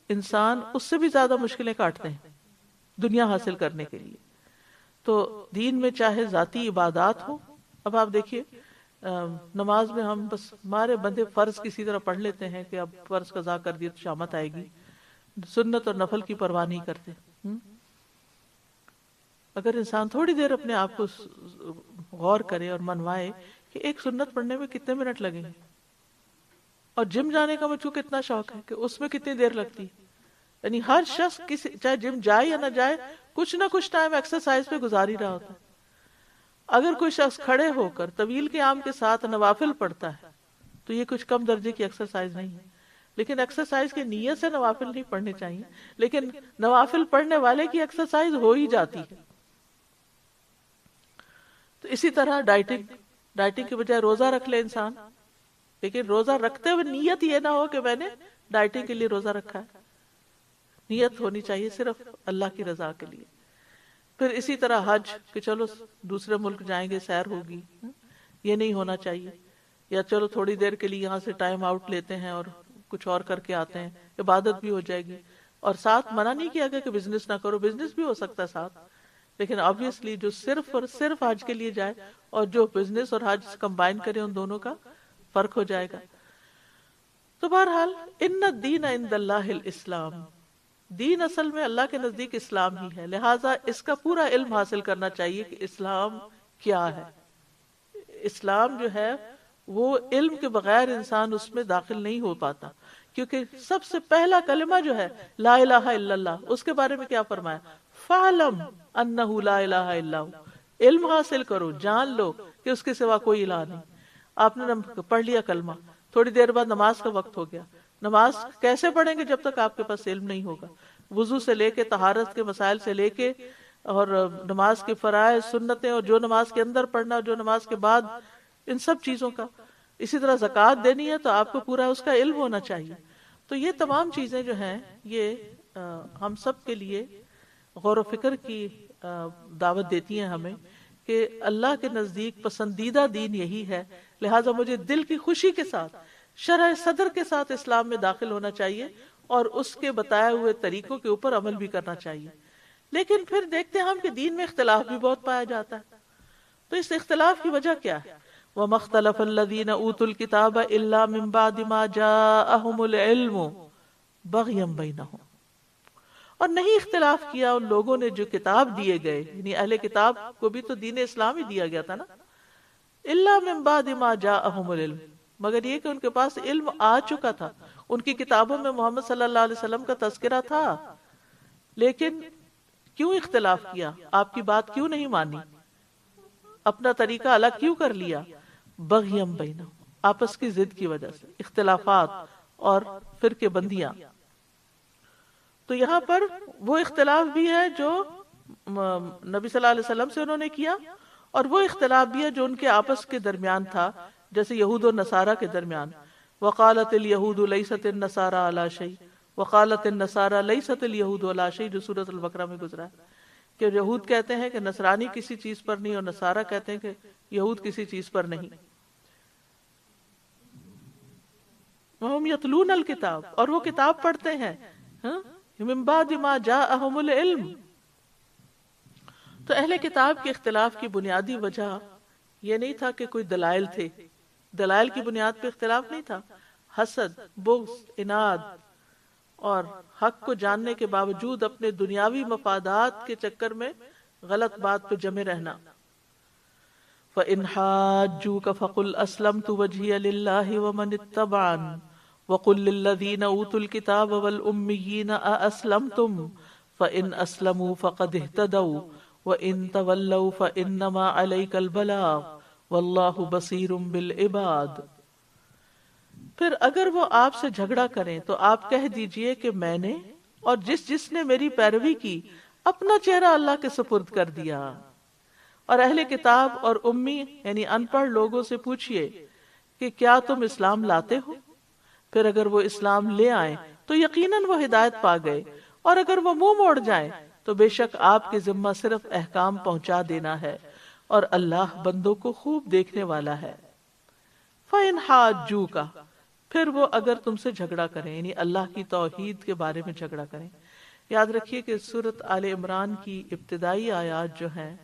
انسان اس سے بھی زیادہ مشکلیں کاٹتے ہیں دنیا حاصل کرنے کے لیے۔ تو دین میں چاہے ذاتی عبادات ہو، اب آپ دیکھیے نماز میں ہم بس ہمارے بندے فرض کسی طرح پڑھ لیتے ہیں کہ اب فرض قضا کر دیا تو شامت آئے گی، سنت اور نفل کی پرواہ نہیں کرتے۔ اگر انسان تھوڑی دیر اپنے آپ کو غور کرے اور منوائے کہ ایک سنت پڑھنے میں کتنے منٹ لگیں گے، اور جم جانے کا مجھ کو کتنا شوق ہے کہ اس میں کتنی دیر لگتی ہے. یعنی ہر شخص کسی چاہے جم جائے یا نہ جائے کچھ نہ کچھ ٹائم ایکسرسائز پہ گزار ہی رہا ہوتا ہے. اگر کوئی شخص کھڑے ہو کر طویل قیام کے ساتھ نوافل پڑھتا ہے تو یہ کچھ کم درجے کی ایکسرسائز نہیں ہے. لیکن ایکسرسائز کی نیت سے نوافل نہیں پڑھنے چاہیے، لیکن نوافل پڑھنے والے کی ایکسرسائز ہو ہی جاتی ہے. تو اسی طرح ڈائٹنگ کے بجائے روزہ رکھ لے انسان، لیکن روزہ رکھتے ہوئے نیت یہ نہ ہو کہ میں نے ڈائٹنگ کے لیے روزہ رکھا ہے. نیت ہونی چاہیے صرف اللہ کی رضا کے لیے. پھر اسی طرح حج کہ چلو دوسرے ملک جائیں گے سیر ہوگی، یہ نہیں ہونا چاہیے. یا چلو تھوڑی دیر کے لیے یہاں سے ٹائم آؤٹ لیتے ہیں اور کچھ اور کر کے آتے ہیں، عبادت بھی ہو جائے گی. اور ساتھ منع نہیں کیا گیا کہ بزنس نہ کرو، بزنس بھی ہو سکتا ہے ساتھ، لیکن آبویسلی جو صرف اور صرف حج کے لیے جائے اور جو بزنس اور حج کمبائن کرے ان دونوں کا فرق ہو جائے گا. تو بہرحال ان الدین عند اللہ الاسلام، دین اصل میں اللہ کے نزدیک اسلام ہی ہے. لہٰذا اس کا پورا علم حاصل کرنا چاہیے کہ اسلام کیا ہے. اسلام جو ہے وہ علم کے بغیر انسان اس میں داخل نہیں ہو پاتا، کیونکہ سب سے پہلا کلمہ جو ہے لا الہ الا اللہ، اس کے بارے میں کیا فرمایا؟ فَعْلَمْ أَنَّهُ لَا إِلَهَ إِلَّا هُوَ، علم حاصل کرو، جان لو کہ اس کے سوا کوئی الہ نہیں. آپ نے پڑھ لیا کلمہ، تھوڑی دیر بعد نماز کا وقت ہو گیا. نماز کیسے پڑھیں گے جب تک آپ کے پاس علم نہیں ہوگا؟ وضو سے لے کے طہارت کے مسائل سے لے کے اور نماز کے فرائض سنتیں اور جو نماز کے اندر پڑھنا جو نماز کے بعد، ان سب چیزوں کا. اسی طرح زکوٰۃ دینی ہے تو آپ کو پورا اس کا علم ہونا چاہیے. تو یہ تمام چیزیں جو ہیں یہ ہم سب کے لیے غور و فکر کی دعوت دیتی ہیں ہمیں کہ اللہ کے نزدیک پسندیدہ دین یہی ہے. لہٰذا مجھے دل کی خوشی کے ساتھ شرح صدر کے ساتھ اسلام میں داخل ہونا چاہیے اور اس کے بتائے ہوئے طریقوں کے اوپر عمل بھی کرنا چاہیے. لیکن پھر دیکھتے ہیں ہم کہ دین میں اختلاف بھی بہت پایا جاتا ہے. تو اس اختلاف کی وجہ کیا ہے؟ وَمَا اخْتَلَفَ الَّذِينَ أُوتُوا الْكِتَابَ إِلَّا مِن بَعْدِ مَا جَاءَهُمُ الْعِلْمُ بَغْيًا بَيْنَهُمْ، اور نہیں اختلاف کیا ان لوگوں نے جو کتاب دیے گئے، یعنی اہل کتاب کو بھی تو دین اسلام ہی دیا گیا تھا نا. إِلَّا مِن بَعْدِ مَا جَاءَهُمُ الْعِلْمُ، مگر یہ کہ ان کے پاس علم آ چکا تھا. ان کی کتابوں میں محمد صلی اللہ علیہ وسلم کا تذکرہ تھا، لیکن کیوں اختلاف کیا؟ آپ کی بات کیوں نہیں مانی؟ اپنا طریقہ الگ کیوں کر لیا؟ بغیم بینہم، آپس کی ضد کی وجہ سے، اختلافات اور فرقے بندیاں. تو یہاں پر وہ اختلاف بھی ہے جو نبی صلی اللہ علیہ وسلم سے انہوں نے کیا، اور وہ اختلاف بھی ہے جو ان کے آپس کے درمیان تھا، جیسے یہود و نصارہ کے درمیان. وقالت الیہود لیست النصارى علی شیء وقالت النصارى لیست الیہود علی شیء، جو سورۃ البقرہ میں گزرا ہے کہ یہود کہتے ہیں کہ نصرانی کسی چیز پر نہیں اور نصارہ کہتے ہیں کہ یہود کسی چیز پر نہیں. وہم یتلون الکتاب، اور وہ کتاب پڑھتے ہیں، من بعد ما جاءہم العلم. تو اہل کتاب کے اختلاف کی بنیادی وجہ یہ نہیں تھا کہ کوئی دلائل تھے، دلائل کی بنیاد پہ اختلاف نہیں تھا. حسد، بغض، عناد اور حق کو جاننے کے باوجود اپنے دنیاوی مفادات کے چکر میں غلط بات پہ جمے رہنا. فَإِنْ حَاجُّوكَ فَقُلْ أَسْلَمْتُ وَجْهِيَ لِلَّهِ وَمَنِ اتَّبَعَنِ وَقُلْ لِلَّذِينَ أُوتُوا الْكِتَابَ وَالْأُمِّيِّينَ أَأَسْلَمْتُمْ فَإِنْ أَسْلَمُوا فَقَدِ اهْتَدَوْا وَإِنْ تَوَلَّوْا فَإِنَّمَا عَلَيْكَ الْبَلَاغُ وَاللَّهُ بَصِيرٌ بِالْعِبَادِ. پھر اگر وہ آپ سے جھگڑا کریں تو آپ کہہ دیجئے کہ میں نے اور جس نے میری پیروی کی اپنا چہرہ اللہ کے سپرد کر دیا. اور اہل کتاب اور امی یعنی ان پڑھ لوگوں سے پوچھئے کہ کیا تم اسلام لاتے ہو؟ پھر اگر وہ اسلام لے آئیں تو یقیناً وہ ہدایت پا گئے، اور اگر وہ منہ موڑ جائیں تو بے شک آپ کے ذمہ صرف احکام پہنچا دینا ہے، اور اللہ بندوں کو خوب دیکھنے والا ہے. فَإِنْ حَاجُّوكَ، پھر وہ اگر تم سے جھگڑا کریں یعنی اللہ کی توحید کے بارے میں جھگڑا کریں. یاد رکھیے کہ سورۃ آل عمران کی ابتدائی آیات جو ہیں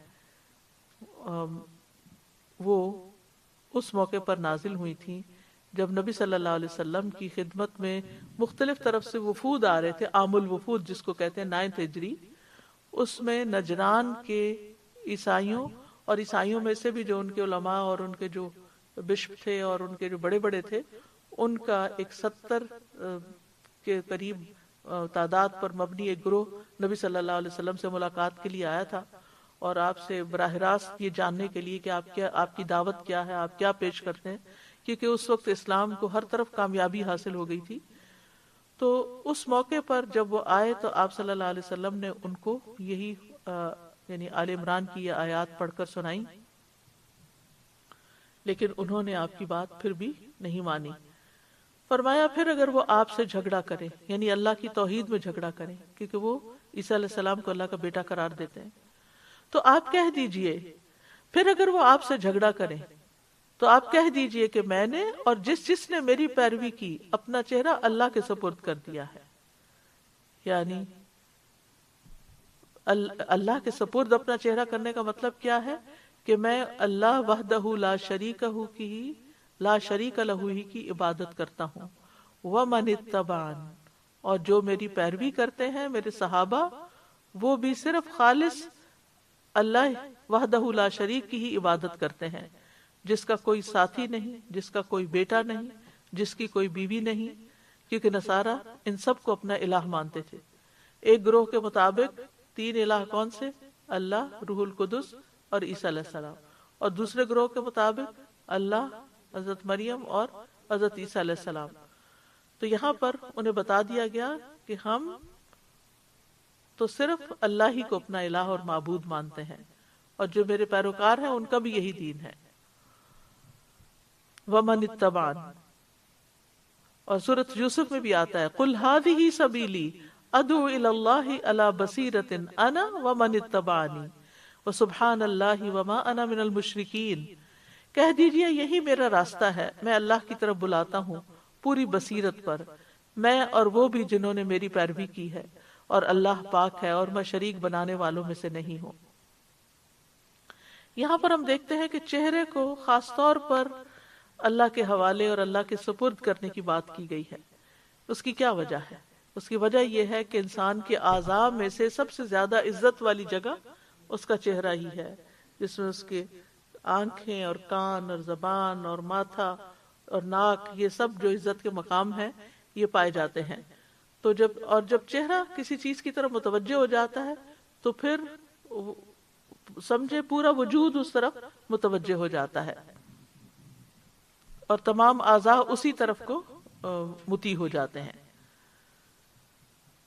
وہ اس موقع پر نازل ہوئی تھیں جب نبی صلی اللہ علیہ وسلم کی خدمت میں مختلف طرف سے وفود آ رہے تھے. عام الوفود جس کو کہتے ہیں 9 ہجری، اس میں نجران کے عیسائیوں اور عیسائیوں میں سے بھی جو ان کے علماء اور ان کے جو بشپ تھے اور ان کے جو بڑے بڑے تھے، ان کا ایک 70 کے قریب تعداد پر مبنی ایک گروہ نبی صلی اللہ علیہ وسلم سے ملاقات کے لیے آیا تھا، اور آپ سے براہ راست یہ جاننے کے لیے کہ آپ کی دعوت کیا ہے، آپ کیا پیش کرتے ہیں، کیونکہ اس وقت اسلام کو ہر طرف کامیابی حاصل ہو گئی تھی۔ تو اس موقع پر جب وہ آئے تو آپ صلی اللہ علیہ وسلم نے ان کو یہی یعنی آل عمران کی یہ آیات پڑھ کر سنائی، لیکن انہوں نے آپ کی بات پھر بھی نہیں مانی۔ فرمایا پھر اگر وہ آپ سے جھگڑا کرے، یعنی اللہ کی توحید میں جھگڑا کرے، کیونکہ وہ عیسیٰ علیہ السلام کو اللہ کا بیٹا قرار دیتے ہیں، تو آپ کہہ دیجئے، پھر اگر وہ آپ سے جھگڑا کرے تو آپ کہہ دیجئے کہ میں نے اور جس نے میری پیروی کی اپنا چہرہ اللہ کے سپرد کر دیا ہے۔ یعنی اللہ کے سپرد اپنا چہرہ کرنے کا مطلب کیا ہے کہ میں اللہ وحدہ لا شریک لہ ہی کی عبادت کرتا ہوں، ومن اتبعن، اور جو میری پیروی کرتے ہیں میرے صحابہ، وہ بھی صرف خالص اللہ وحدہ لا شریک کی ہی عبادت کرتے ہیں، جس کا کوئی ساتھی نہیں، جس کا کوئی بیٹا نہیں، جس کی کوئی بیوی نہیں، کیونکہ نصارہ ان سب کو اپنا الہ مانتے تھے۔ ایک گروہ کے مطابق 3 الہ کون سے؟ اللہ، روح القدس اور عیسیٰ علیہ السلام، اور دوسرے گروہ کے مطابق اللہ، حضرت مریم اور حضرت عیسیٰ علیہ السلام۔ تو یہاں پر انہیں بتا دیا گیا کہ ہم تو صرف اللہ ہی کو اپنا الہ اور معبود مانتے ہیں، اور جو میرے پیروکار ہیں ان کا بھی یہی دین ہے۔ ومن اتبعن، اور سورۃ یوسف میں بھی آتا ہے قل ھذہ سبیلی ادعو الی اللہ علی بصیرۃ انا ومن اتبعنی وسبحان اللہ وما انا من المشرکین، کہہ دیجئے یہی میرا راستہ ہے، میں اللہ کی طرف بلاتا ہوں پوری بصیرت پر، میں اور وہ بھی جنہوں نے میری پیروی کی ہے، اور اللہ پاک ہے اور میں شریک بنانے والوں میں سے نہیں ہوں۔ یہاں پر ہم دیکھتے ہیں کہ چہرے کو خاص طور پر اللہ کے حوالے اور اللہ کے سپرد کرنے کی بات کی گئی ہے۔ اس کی کیا وجہ ہے؟ اس کی وجہ یہ ہے کہ انسان کے اعضاء میں سے سب سے زیادہ عزت والی جگہ اس کا چہرہ ہی ہے، جس میں اس کے آنکھیں اور کان اور زبان اور ماتھا اور ناک، یہ سب جو عزت کے مقام ہیں یہ پائے جاتے ہیں۔ تو جب چہرہ کسی چیز کی طرف متوجہ ہو جاتا ہے تو پھر سمجھے پورا وجود اس طرف متوجہ ہو جاتا ہے، اور تمام اعضاء اسی طرف کو مطیع ہو جاتے ہیں۔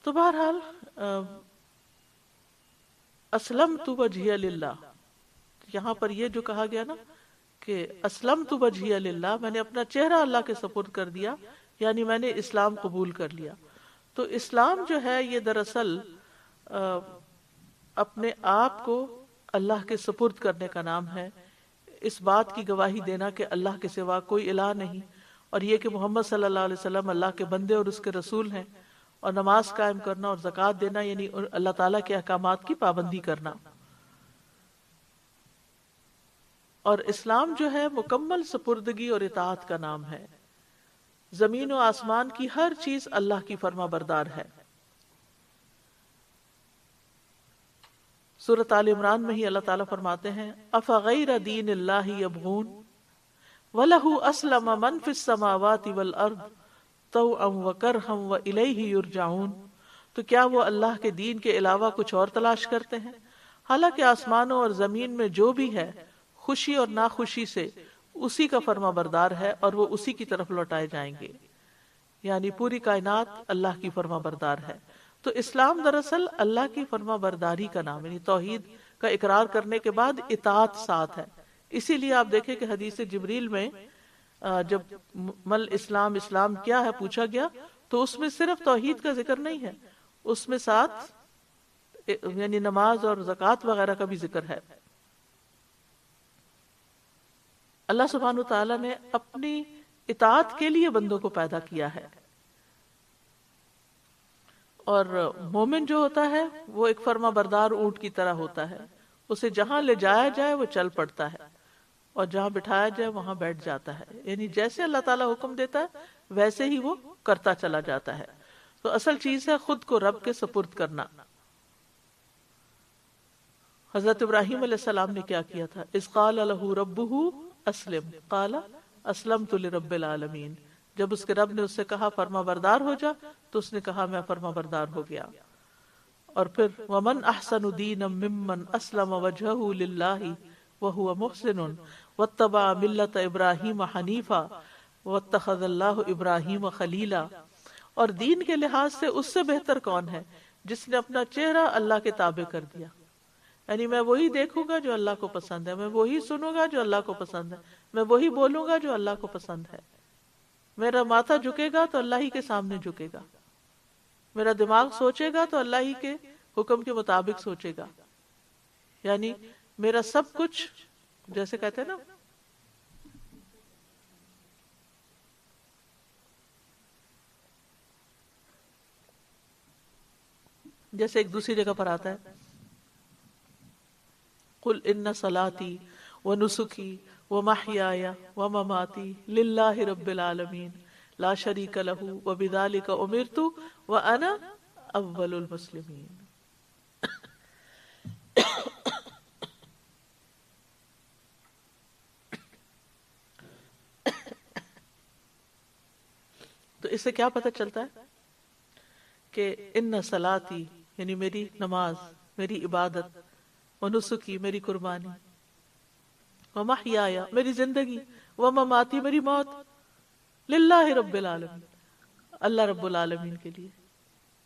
تو بہرحال اسلمت وجہی للہ، یہاں پر یہ جو کہا گیا نا کہ اسلمت وجہی للہ، میں نے اپنا چہرہ اللہ کے سپرد کر دیا، یعنی میں نے اسلام قبول کر لیا۔ تو اسلام جو ہے یہ دراصل اپنے آپ کو اللہ کے سپرد کرنے کا نام ہے، اس بات کی گواہی دینا کہ اللہ کے سوا کوئی الہ نہیں، اور یہ کہ محمد صلی اللہ علیہ وسلم اللہ کے بندے اور اس کے رسول ہیں، اور نماز قائم کرنا اور زکوٰۃ دینا یعنی اللہ تعالیٰ کے احکامات کی پابندی کرنا۔ اور اسلام جو ہے مکمل سپردگی اور اطاعت کا نام ہے، زمین و آسمان کی ہر چیز اللہ کی فرما بردار ہے۔ سورۃ آل عمران میں ہی اللہ تعالیٰ فرماتے ہیں افغیر دین اللہ یبغون وَلَهُ أَسْلَمَ مَنْ فِي السَّمَاوَاتِ وَالْأَرْضِ طَوْعًا وَكَرْهًا وَإِلَيْهِ يُرْجَعُونَ، تو کیا وہ اللہ کے دین کے علاوہ کچھ اور تلاش کرتے ہیں؟ حالانکہ آسمانوں اور زمین میں جو بھی ہے خوشی اور ناخوشی سے اسی کا فرما بردار ہے، اور وہ اسی کی طرف لوٹائے جائیں گے، یعنی پوری کائنات اللہ کی فرما بردار ہے۔ تو اسلام دراصل اللہ کی فرما برداری کا نام، یعنی توحید کا اقرار کرنے کے بعد اطاعت ساتھ ہے۔ اسی لیے آپ دیکھیں کہ حدیث جبریل میں جب مل اسلام، اسلام کیا ہے پوچھا گیا، تو اس میں صرف توحید کا ذکر نہیں ہے، اس میں ساتھ یعنی نماز اور زکوٰۃ وغیرہ کا بھی ذکر ہے۔ اللہ سبحانہ وتعالیٰ نے اپنی اطاعت کے لیے بندوں کو پیدا کیا ہے، اور مومن جو ہوتا ہے وہ ایک فرما بردار اونٹ کی طرح ہوتا ہے، اسے جہاں لے جایا جائے وہ چل پڑتا ہے، اور جہاں بٹھایا جائے وہاں بیٹھ جاتا ہے، یعنی جیسے اللہ تعالیٰ حکم دیتا ہے ویسے ہی وہ کرتا چلا جاتا ہے۔ تو اصل چیز ہے خود کو رب کے سپرد کرنا۔ حضرت ابراہیم علیہ السلام نے کیا کیا تھا؟ اذ قال لہ ربہ اسلم قال اسلمت لرب العالمین، جب اس کے رب نے اس سے کہا فرما بردار ہو جا تو اس نے کہا میں فرما بردار ہو گیا. اور پھر وَمَنْ أَحْسَنُ دِينًا مِّمَّنْ أَسْلَمَ وَجْهَهُ لِلَّهِ وَهُوَ مُحْسِنٌ وَاتَّبَعَ مِلَّةَ إِبْرَاهِيمَ حَنِيفًا وَاتَّخَذَ اللَّهُ إِبْرَاهِيمَ خَلِيلًا. اور دین کے لحاظ سے اس سے بہتر کون ہے جس نے اپنا چہرہ اللہ کے تابع کر دیا. یعنی میں وہی دیکھوں گا جو اللہ کو پسند ہے، میں وہی سنوں گا جو اللہ کو پسند ہے، میں وہی بولوں گا جو اللہ کو پسند ہے. میرا ماتھا جھکے گا تو اللہ ہی کے سامنے جھکے گا، میرا دماغ سوچے گا تو اللہ ہی کے حکم کے مطابق سوچے گا. یعنی میرا سب کچھ، جیسے کہتے ہیں نا جیسے ایک دوسری جگہ پر آتا ہے قل ان صلاتي ونسكي ومحياي ومماتي لله رب العالمین لا شریک له وبذلك امرت وانا اول المسلمین. تو اس سے کیا پتہ چلتا ہے کہ ان صلاتی یعنی میری نماز، میری عبادت، ونسکی میری قربانی، ومحیایا میری زندگی، ومماتی میری موت، للہ رب العالمین اللہ رب العالمین کے لیے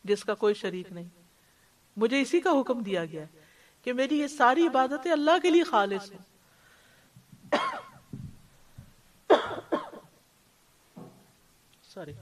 جس کا کوئی شریک نہیں. مجھے اسی کا حکم دیا گیا ہے کہ میری یہ ساری عبادتیں اللہ کے لیے خالص ہوں. سوری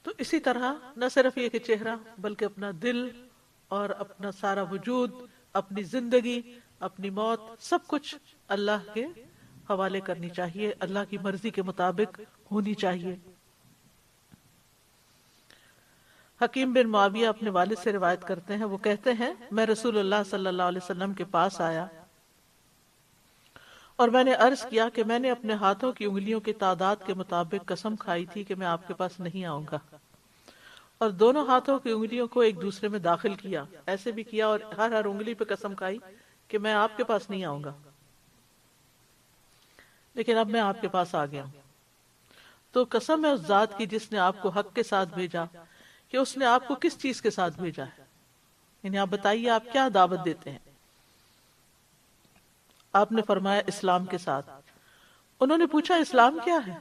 تو اسی طرح نہ صرف یہ کہ چہرہ بلکہ اپنا دل اور اپنا سارا وجود، اپنی زندگی، اپنی موت، سب کچھ اللہ کے حوالے کرنی چاہیے، اللہ کی مرضی کے مطابق ہونی چاہیے. حکیم بن معاویہ اپنے والد سے روایت کرتے ہیں، وہ کہتے ہیں میں رسول اللہ صلی اللہ علیہ وسلم کے پاس آیا اور میں نے عرض کیا کہ میں نے اپنے ہاتھوں کی انگلیوں کی تعداد کے مطابق قسم کھائی تھی کہ میں آپ کے پاس نہیں آؤں گا، اور دونوں ہاتھوں کی انگلیوں کو ایک دوسرے میں داخل کیا، ایسے بھی کیا اور ہر انگلی پہ قسم کھائی کہ میں آپ کے پاس نہیں آؤں گا، لیکن اب میں آپ کے پاس آ گیا ہوں. تو قسم ہے اس ذات کی جس نے آپ کو حق کے ساتھ بھیجا کہ اس نے آپ کو کس چیز کے ساتھ بھیجا ہے. یعنی آپ بتائیے آپ کیا دعوت دیتے ہیں؟ آپ نے فرمایا اسلام کے ساتھ. انہوں نے پوچھا اسلام کیا ہے؟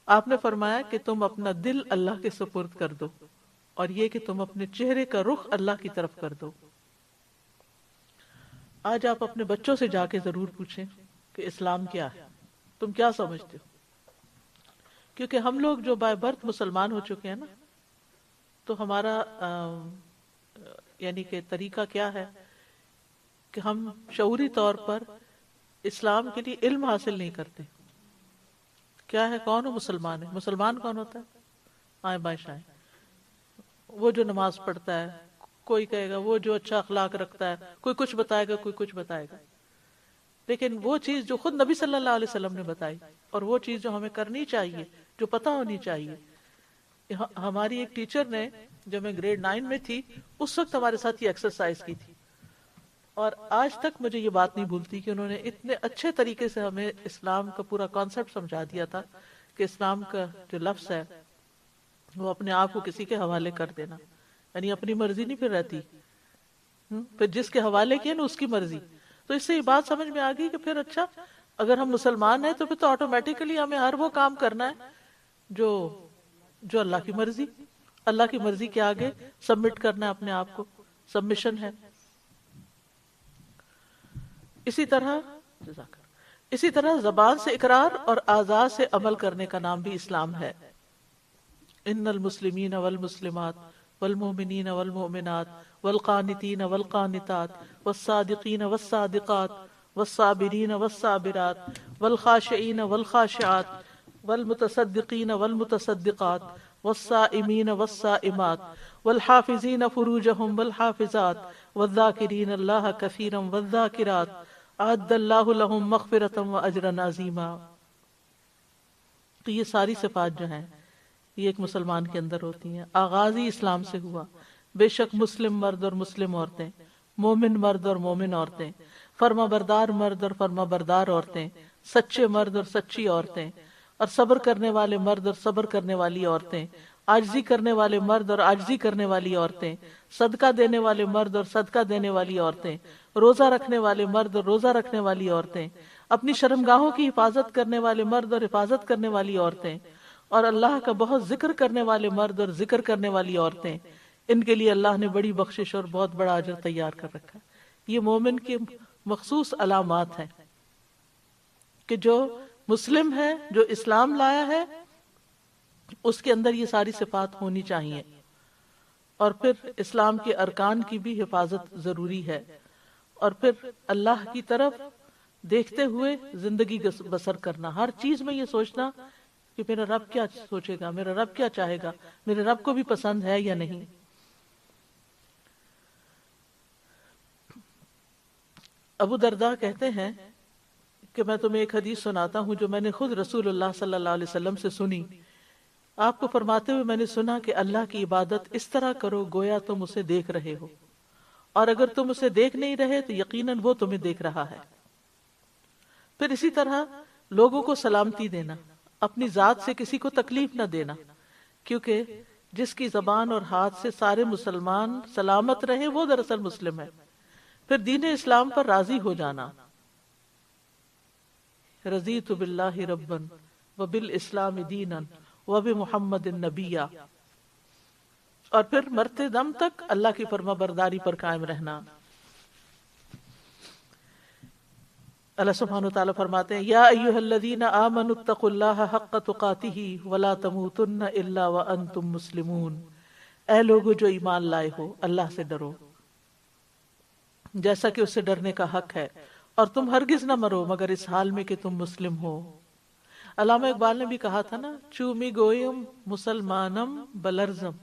آپ نے فرمایا کہ تم اپنا دل اللہ کے سپرد کر دو اور یہ کہ تم اپنے چہرے کا رخ اللہ کی طرف کر دو. آج آپ اپنے بچوں سے جا کے ضرور پوچھیں کہ اسلام کیا ہے، تم کیا سمجھتے ہو؟ کیونکہ ہم لوگ جو بائی برتھ مسلمان ہو چکے ہیں نا، تو ہمارا یعنی کہ طریقہ کیا ہے کہ ہم شعوری طور پر اسلام کے لیے علم حاصل نہیں کرتے. کیا ہے؟ کون ہو؟ مسلمان ہے. مسلمان کون ہوتا ہے؟ آئیں بائیں شائیں، وہ جو نماز پڑھتا ہے، کوئی کہے گا وہ جو اچھا اخلاق رکھتا ہے، کوئی کچھ بتائے گا، کوئی کچھ بتائے گا. لیکن وہ چیز جو خود نبی صلی اللہ علیہ وسلم نے بتائی اور وہ چیز جو ہمیں کرنی چاہیے، جو پتہ ہونی چاہیے. ہماری ایک ٹیچر نے جب میں گریڈ 9 میں تھی اس وقت ہمارے ساتھ یہ ایکسرسائز کی تھی، اور آج تک مجھے یہ بات نہیں بھولتی کہ انہوں نے اتنے اچھے طریقے سے ہمیں اسلام کا پورا کانسیپٹ سمجھا دیا تھا کہ اسلام کا جو لفظ ہے وہ اپنے آپ کو کسی کے حوالے کر دینا، یعنی اپنی مرضی نہیں پھر رہتی، پھر جس کے حوالے کیا نا اس کی مرضی. تو اس سے یہ بات سمجھ میں آ گئی کہ پھر اچھا اگر ہم مسلمان ہیں تو پھر تو آٹومیٹیکلی ہمیں ہر وہ کام کرنا ہے جو اللہ کی مرضی، اللہ کی مرضی کے آگے سبمٹ کرنا ہے اپنے آپ کو، سبمیشن ہے. اسی طرح زبان سے اقرار اور اعضاء سے عمل کرنے کا نام بھی اسلام ہے. ان المسلمین والمسلمات والمؤمنین والمؤمنات والقانتین والقانتات والصادقین والصادقات والصابرین والصابرات والخاشعین والخاشعات والمتصدقین والمتصدقات والصائمین والصائمات والحافظین فروجہم والحافظات والذاکرین اللہ کثیرا والذاکرات اعد اللہ لہم مغفرۃ واجرا عظیما. تو یہ ساری صفات جو ہیں یہ ایک مسلمان کے اندر ہوتی ہیں. آغاز ہی اسلام سے ہوا. بے شک مسلم مرد اور مسلم عورتیں، مومن مرد اور مومن عورتیں، فرما بردار مرد اور فرما بردار عورتیں، سچے مرد اور سچی عورتیں، اور صبر کرنے والے مرد اور صبر کرنے والی عورتیں، عاجزی کرنے والے مرد اور عاجزی کرنے والی عورتیں، صدقہ دینے والے مرد اور صدقہ دینے والی عورتیں، روزہ رکھنے والے مرد اور روزہ رکھنے والی عورتیں، اپنی شرمگاہوں کی حفاظت کرنے والے مرد اور حفاظت کرنے والی عورتیں، اور اللہ کا بہت ذکر کرنے والے مرد اور ذکر کرنے والی عورتیں. ان کے لیے اللہ نے بڑی بخشش اور بہت بڑا اجر تیار کر رکھا ہے. یہ مومن کی مخصوص علامات ہیں کہ جو مسلم ہے، جو اسلام لایا ہے، اس کے اندر یہ ساری صفات ہونی چاہیے. اور پھر اسلام کے ارکان کی بھی حفاظت ضروری ہے، اور پھر اللہ کی طرف دیکھتے ہوئے زندگی بسر کرنا. ہر چیز میں یہ سوچنا کہ میرا رب کیا سوچے گا، میرا رب کیا چاہے گا، میرے رب کو بھی پسند ہے یا نہیں. ابو درداء کہتے ہیں کہ میں تمہیں ایک حدیث سناتا ہوں جو میں نے خود رسول اللہ صلی اللہ علیہ وسلم سے سنی. آپ کو فرماتے ہوئے میں نے سنا کہ اللہ کی عبادت اس طرح کرو گویا تم اسے دیکھ رہے ہو، اور اگر تم اسے دیکھ نہیں رہے تو یقیناً وہ تمہیں دیکھ رہا ہے. پھر اسی طرح لوگوں کو سلامتی دینا، اپنی ذات سے کسی کو تکلیف نہ دینا، کیونکہ جس کی زبان اور ہاتھ سے سارے مسلمان سلامت رہے وہ دراصل مسلم ہے. پھر دین اسلام پر راضی ہو جانا، رضیت باللہ ربا وبالاسلام دینا وبمحمد نبیا. اور پھر مرتے دم تک اللہ کی فرما برداری پر قائم رہنا. اللہ سبحانہ وتعالی فرماتے ہیں یا ایھا الذین آمنوا اتقوا اللہ حق تقاتہ ولا تموتن الا وانتم مسلمون. اے لوگو جو ایمان لائے ہو، اللہ سے ڈرو جیسا کہ اس سے ڈرنے کا حق ہے، اور تم ہرگز نہ مرو مگر اس حال میں کہ تم مسلم ہو. علامہ اقبال نے بھی کہا تھا نا، چومی گویم مسلمانم بلرزم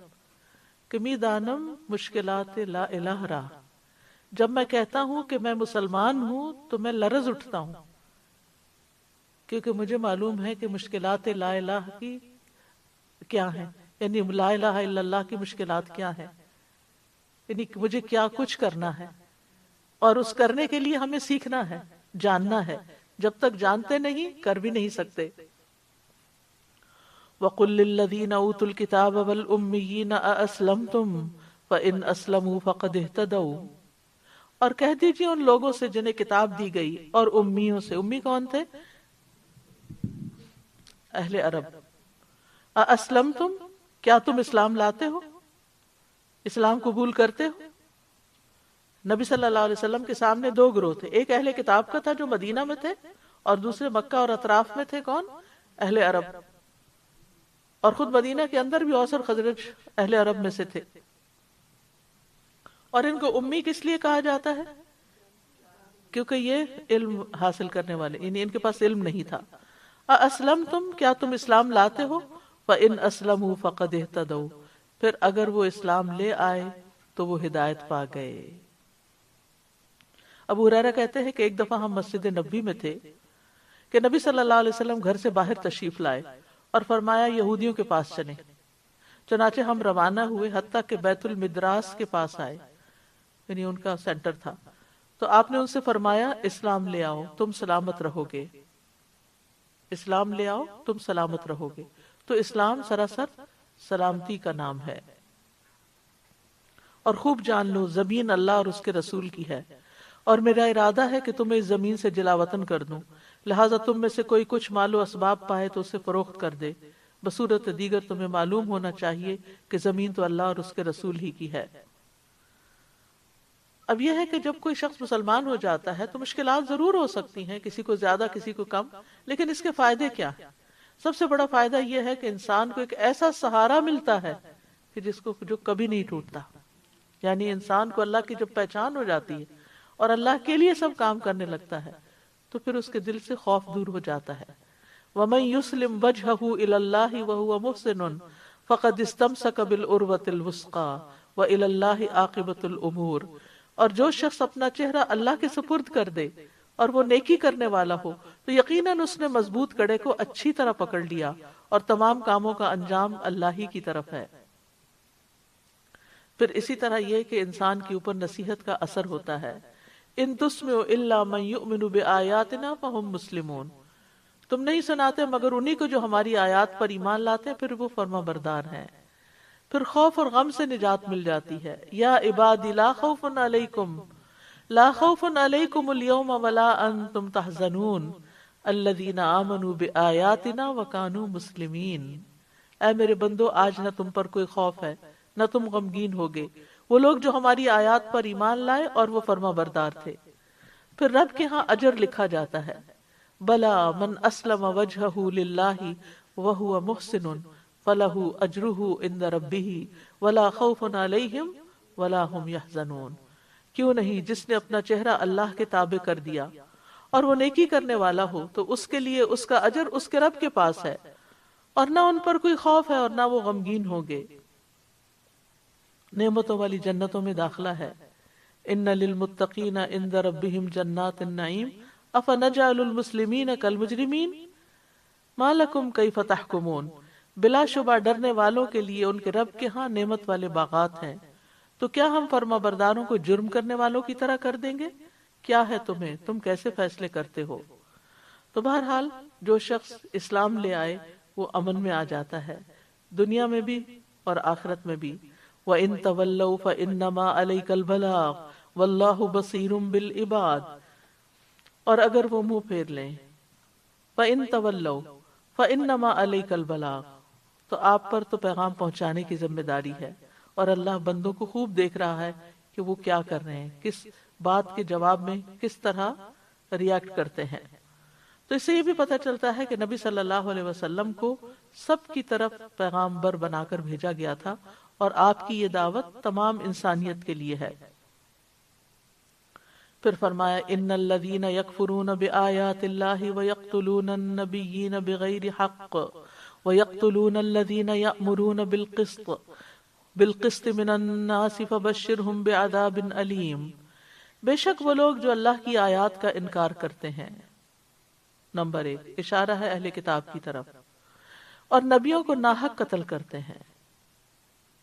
کمی دانم مشکلات لا الہ را. جب میں کہتا ہوں کہ میں مسلمان ہوں تو میں لرز اٹھتا ہوں، کیونکہ مجھے معلوم ہے کہ مشکلات لا الہ کی کیا ہیں، یعنی لا الہ الا اللہ کی مشکلات کیا ہیں، یعنی مجھے کیا کچھ کرنا ہے، اور اس کرنے کے لیے ہمیں سیکھنا ہے، جاننا ہے. جب تک جانتے نہیں کر بھی نہیں سکتے. وَقُلْ لِلَّذِينَ أُوتُوا الْكِتَابَ وَالْأُمِّيِّينَ أَأَسْلَمْتُمْ فَإِنْ أَسْلَمُوا فَقَدْ اهْتَدَوْا. اور کہہ دیجیے ان لوگوں سے جنہیں کتاب دی گئی اور امیوں سے. امی کون تھے؟ اہل عرب. أَأَسْلَمْتُمْ، کیا تم اسلام لاتے ہو، اسلام قبول کرتے ہو؟ نبی صلی اللہ علیہ وسلم کے سامنے دو گروہ تھے، ایک اہل کتاب کا تھا جو مدینہ میں تھے، اور دوسرے مکہ اور اطراف میں تھے. کون؟ اہل عرب. اور خود مدینہ کے اندر بھی اوس اور خزرج اہل عرب میں سے تھے. اور ان کو امی کس لیے کہا جاتا ہے؟ کیونکہ یہ علم حاصل کرنے والے، یعنی ان کے پاس علم نہیں تھا. أَأَسْلَمْتُمْ، کیا تم اسلام لاتے ہو؟ فَإِنْ أَسْلَمُوا فَقَدْ اهْتَدَوْا، پھر اگر وہ اسلام لے آئے تو وہ ہدایت پا گئے. ابو ہریرہ کہتے ہیں کہ ایک دفعہ ہم مسجد نبوی میں تھے کہ نبی صلی اللہ علیہ وسلم گھر سے باہر تشریف لائے اور فرمایا یہودیوں کے پاس چلیں. چنانچہ ہم روانہ ہوئے حتیٰ کہ بیت المدراس کے پاس آئے، یعنی ان کا سینٹر تھا. تو آپ نے ان سے فرمایا اسلام لے آؤ تم سلامت رہو گے، اسلام لے آؤ تم سلامت رہو گے. تو اسلام سراسر سلامتی کا نام ہے. اور خوب جان لو زمین اللہ اور اس کے رسول کی ہے، اور میرا ارادہ ہے کہ تمہیں اس زمین سے جلا وطن کر دوں، لہٰذا تم میں سے کوئی کچھ مال و اسباب پائے تو اسے فروخت کر دے. بصورت دیگر تمہیں معلوم ہونا چاہیے کہ زمین تو اللہ اور اس کے رسول ہی کی ہے. اب یہ ہے کہ جب کوئی شخص مسلمان ہو جاتا ہے تو مشکلات ضرور ہو سکتی ہیں، کسی کو زیادہ کسی کو کم، لیکن اس کے فائدے کیا ہیں؟ سب سے بڑا فائدہ یہ ہے کہ انسان کو ایک ایسا سہارا ملتا ہے کہ جو کبھی نہیں ٹوٹتا. یعنی انسان کو اللہ کی جب پہچان ہو جاتی ہے اور اللہ کے لیے سب کام کرنے لگتا ہے تو پھر اس کے دل سے خوف دور ہو جاتا ہے. وَمَن يُسْلِمْ وَجْهَهُ إِلَى اللَّهِ وَهُوَ مُحْسِنٌ فَقَدِ اسْتَمْسَكَ بِالْعُرْوَةِ الْوُثْقَىٰ وَإِلَى اللَّهِ عَاقِبَةُ الْأُمُورِ. اور جو شخص اپنا چہرہ اللہ کے سپرد کر دے اور وہ نیکی کرنے والا ہو تو یقیناً اس نے مضبوط کڑے کو اچھی طرح پکڑ لیا اور تمام کاموں کا انجام اللہ ہی کی طرف ہے. پھر اسی طرح یہ کہ انسان کے اوپر نصیحت کا اثر ہوتا ہے. ان تسمعوا الا من یؤمن بآیاتنا فهم مسلمون. تم نہیں سناتے مگر انہی کو جو ہماری آیات پر ایمان لاتے ہیں پھر وہ فرما بردار ہیں. پھر خوف اور غم سے نجات مل جاتی ہے. یا عبادی لا خوف علیکم اليوم ولا انتم تحزنون الذین آمنوا بآیاتنا وکانوا مسلمین. اے میرے بندو آج نہ تم پر کوئی خوف ہے نہ تم غمگین ہوگے، وہ لوگ جو ہماری آیات پر ایمان لائے اور وہ فرما بردار تھے. پھر رب کے ہاں اجر لکھا جاتا ہے. بلا من اسلم وجہہ للہ وہو محسن فلہ اجرہ عند ربہ ولا خوف علیہم ولا ہم یحزنون. کیوں نہیں جس نے اپنا چہرہ اللہ کے تابع کر دیا اور وہ نیکی کرنے والا ہو تو اس کے لیے اس کا اجر اس کے رب کے پاس ہے اور نہ ان پر کوئی خوف ہے اور نہ وہ غمگین ہوگے. نعمتوں والی جنتوں میں داخلہ ہے. ان للمتقین عند ربہم جنات النعیم افنجعل المسلمین کالمجرمین ما لکم کیف تحکمون. بلا شبہ ڈرنے والوں کے لیے ان کے رب کے ہاں نعمت والے باغات ہیں، تو کیا ہم فرما برداروں کو جرم کرنے والوں کی طرح کر دیں گے؟ کیا ہے تمہیں، تم کیسے فیصلے کرتے ہو؟ تو بہرحال جو شخص اسلام لے آئے وہ امن میں آ جاتا ہے، دنیا میں بھی اور آخرت میں بھی. وَإِن تَوَلَّوْا فَإِنَّمَا عَلَيْكَ الْبَلَاغُ وَاللَّهُ بَصِيرٌ بِالْعِبَادِ. اور اگر وہ منہ پھیر لیں، فَإِن تَوَلَّوْا فَإِنَّمَا عَلَيْكَ الْبَلَاغُ، تو آپ پر تو پیغام پہنچانے کی ذمہ داری ہے اور اللہ بندوں کو خوب دیکھ رہا ہے کہ وہ کیا کر رہے ہیں، کس بات کے جواب میں کس طرح ریاکٹ کرتے ہیں. تو اس سے یہ بھی پتہ چلتا ہے کہ نبی صلی اللہ علیہ وسلم کو سب کی طرف پیغامبر بنا کر بھیجا گیا تھا اور آپ کی یہ دعوت تمام انسانیت کے لیے ہے. پھر فرمایا ان الذین یکفرون بآیات اللہ ویقتلون النبیین بغیر حق ویقتلون الذین یأمرون بالقسط من الناس فبشرہم بعذاب علیم. بے شک وہ لوگ جو اللہ کی آیات کا انکار کرتے ہیں. نمبر 1 اشارہ ہے اہل کتاب کی طرف، اور نبیوں کو ناحق قتل کرتے ہیں.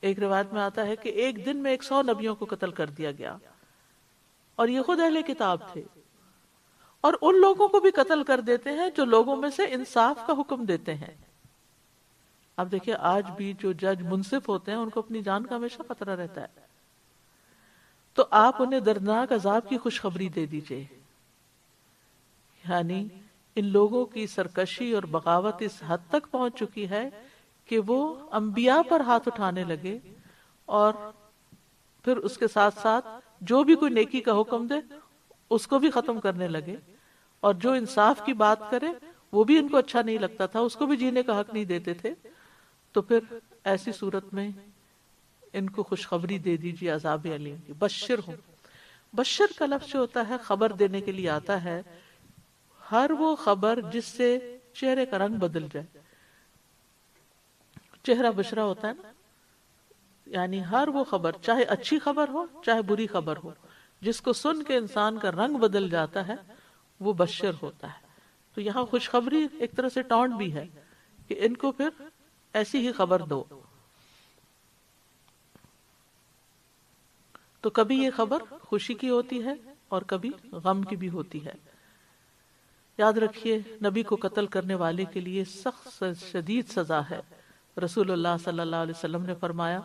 ایک روایت میں آتا ہے کہ ایک دن میں 100 نبیوں کو قتل کر دیا گیا، اور یہ خود اہل کتاب تھے. اور ان لوگوں کو بھی قتل کر دیتے ہیں جو لوگوں میں سے انصاف کا حکم دیتے ہیں. اب دیکھیں آج بھی جو جج منصف ہوتے ہیں ان کو اپنی جان کا ہمیشہ خطرہ رہتا ہے، تو آپ انہیں دردناک عذاب کی خوشخبری دے دیجئے. یعنی ان لوگوں کی سرکشی اور بغاوت اس حد تک پہنچ چکی ہے کہ وہ انبیاء پر ہاتھ اٹھانے لگے اور پھر اس کے ساتھ ساتھ جو بھی کوئی نیکی کا حکم دے اس کو بھی ختم کرنے لگے، اور جو انصاف کی بات کرے وہ بھی ان کو اچھا نہیں لگتا تھا، اس کو بھی جینے کا حق نہیں دیتے تھے. تو پھر ایسی صورت میں ان کو خوشخبری دے دیجیے عذاب علیم کی. بشر ہوں، بشر کا لفظ جو ہوتا ہے خبر دینے کے لیے آتا ہے. ہر وہ خبر جس سے چہرے کا رنگ بدل جائے، چہرہ بشرہ ہوتا ہے نا، یعنی ہر وہ خبر چاہے اچھی خبر ہو چاہے بری خبر ہو جس کو سن کے انسان کا رنگ بدل جاتا ہے وہ بشر ہوتا ہے. تو یہاں خوشخبری ایک طرح سے ٹونٹ بھی ہے کہ ان کو پھر ایسی ہی خبر دو. تو کبھی یہ خبر خوشی کی ہوتی ہے اور کبھی غم کی بھی ہوتی ہے. یاد رکھیے نبی کو قتل کرنے والے کے لیے سخت شدید سزا ہے. رسول اللہ صلی اللہ علیہ وسلم نے فرمایا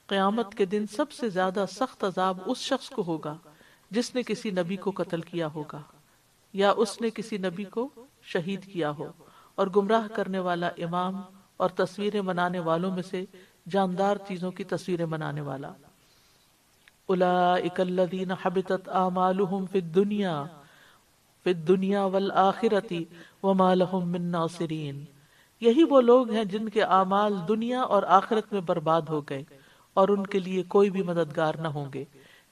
قیامت کے دن سب سے زیادہ سخت عذاب اس شخص کو ہوگا جس نے کسی نبی کو قتل کیا ہوگا یا اس نے کسی نبی کو شہید کیا ہو، اور گمراہ کرنے والا امام اور تصویریں بنانے والوں میں سے جاندار چیزوں کی تصویریں بنانے والا. اولئک الذین حبطت اعمالهم فی الدنیا والآخرۃ وما لهم من ناصرین، یہی وہ لوگ ہیں جن کے اعمال دنیا اور آخرت میں برباد ہو گئے اور ان کے لیے کوئی بھی مددگار نہ ہوں گے۔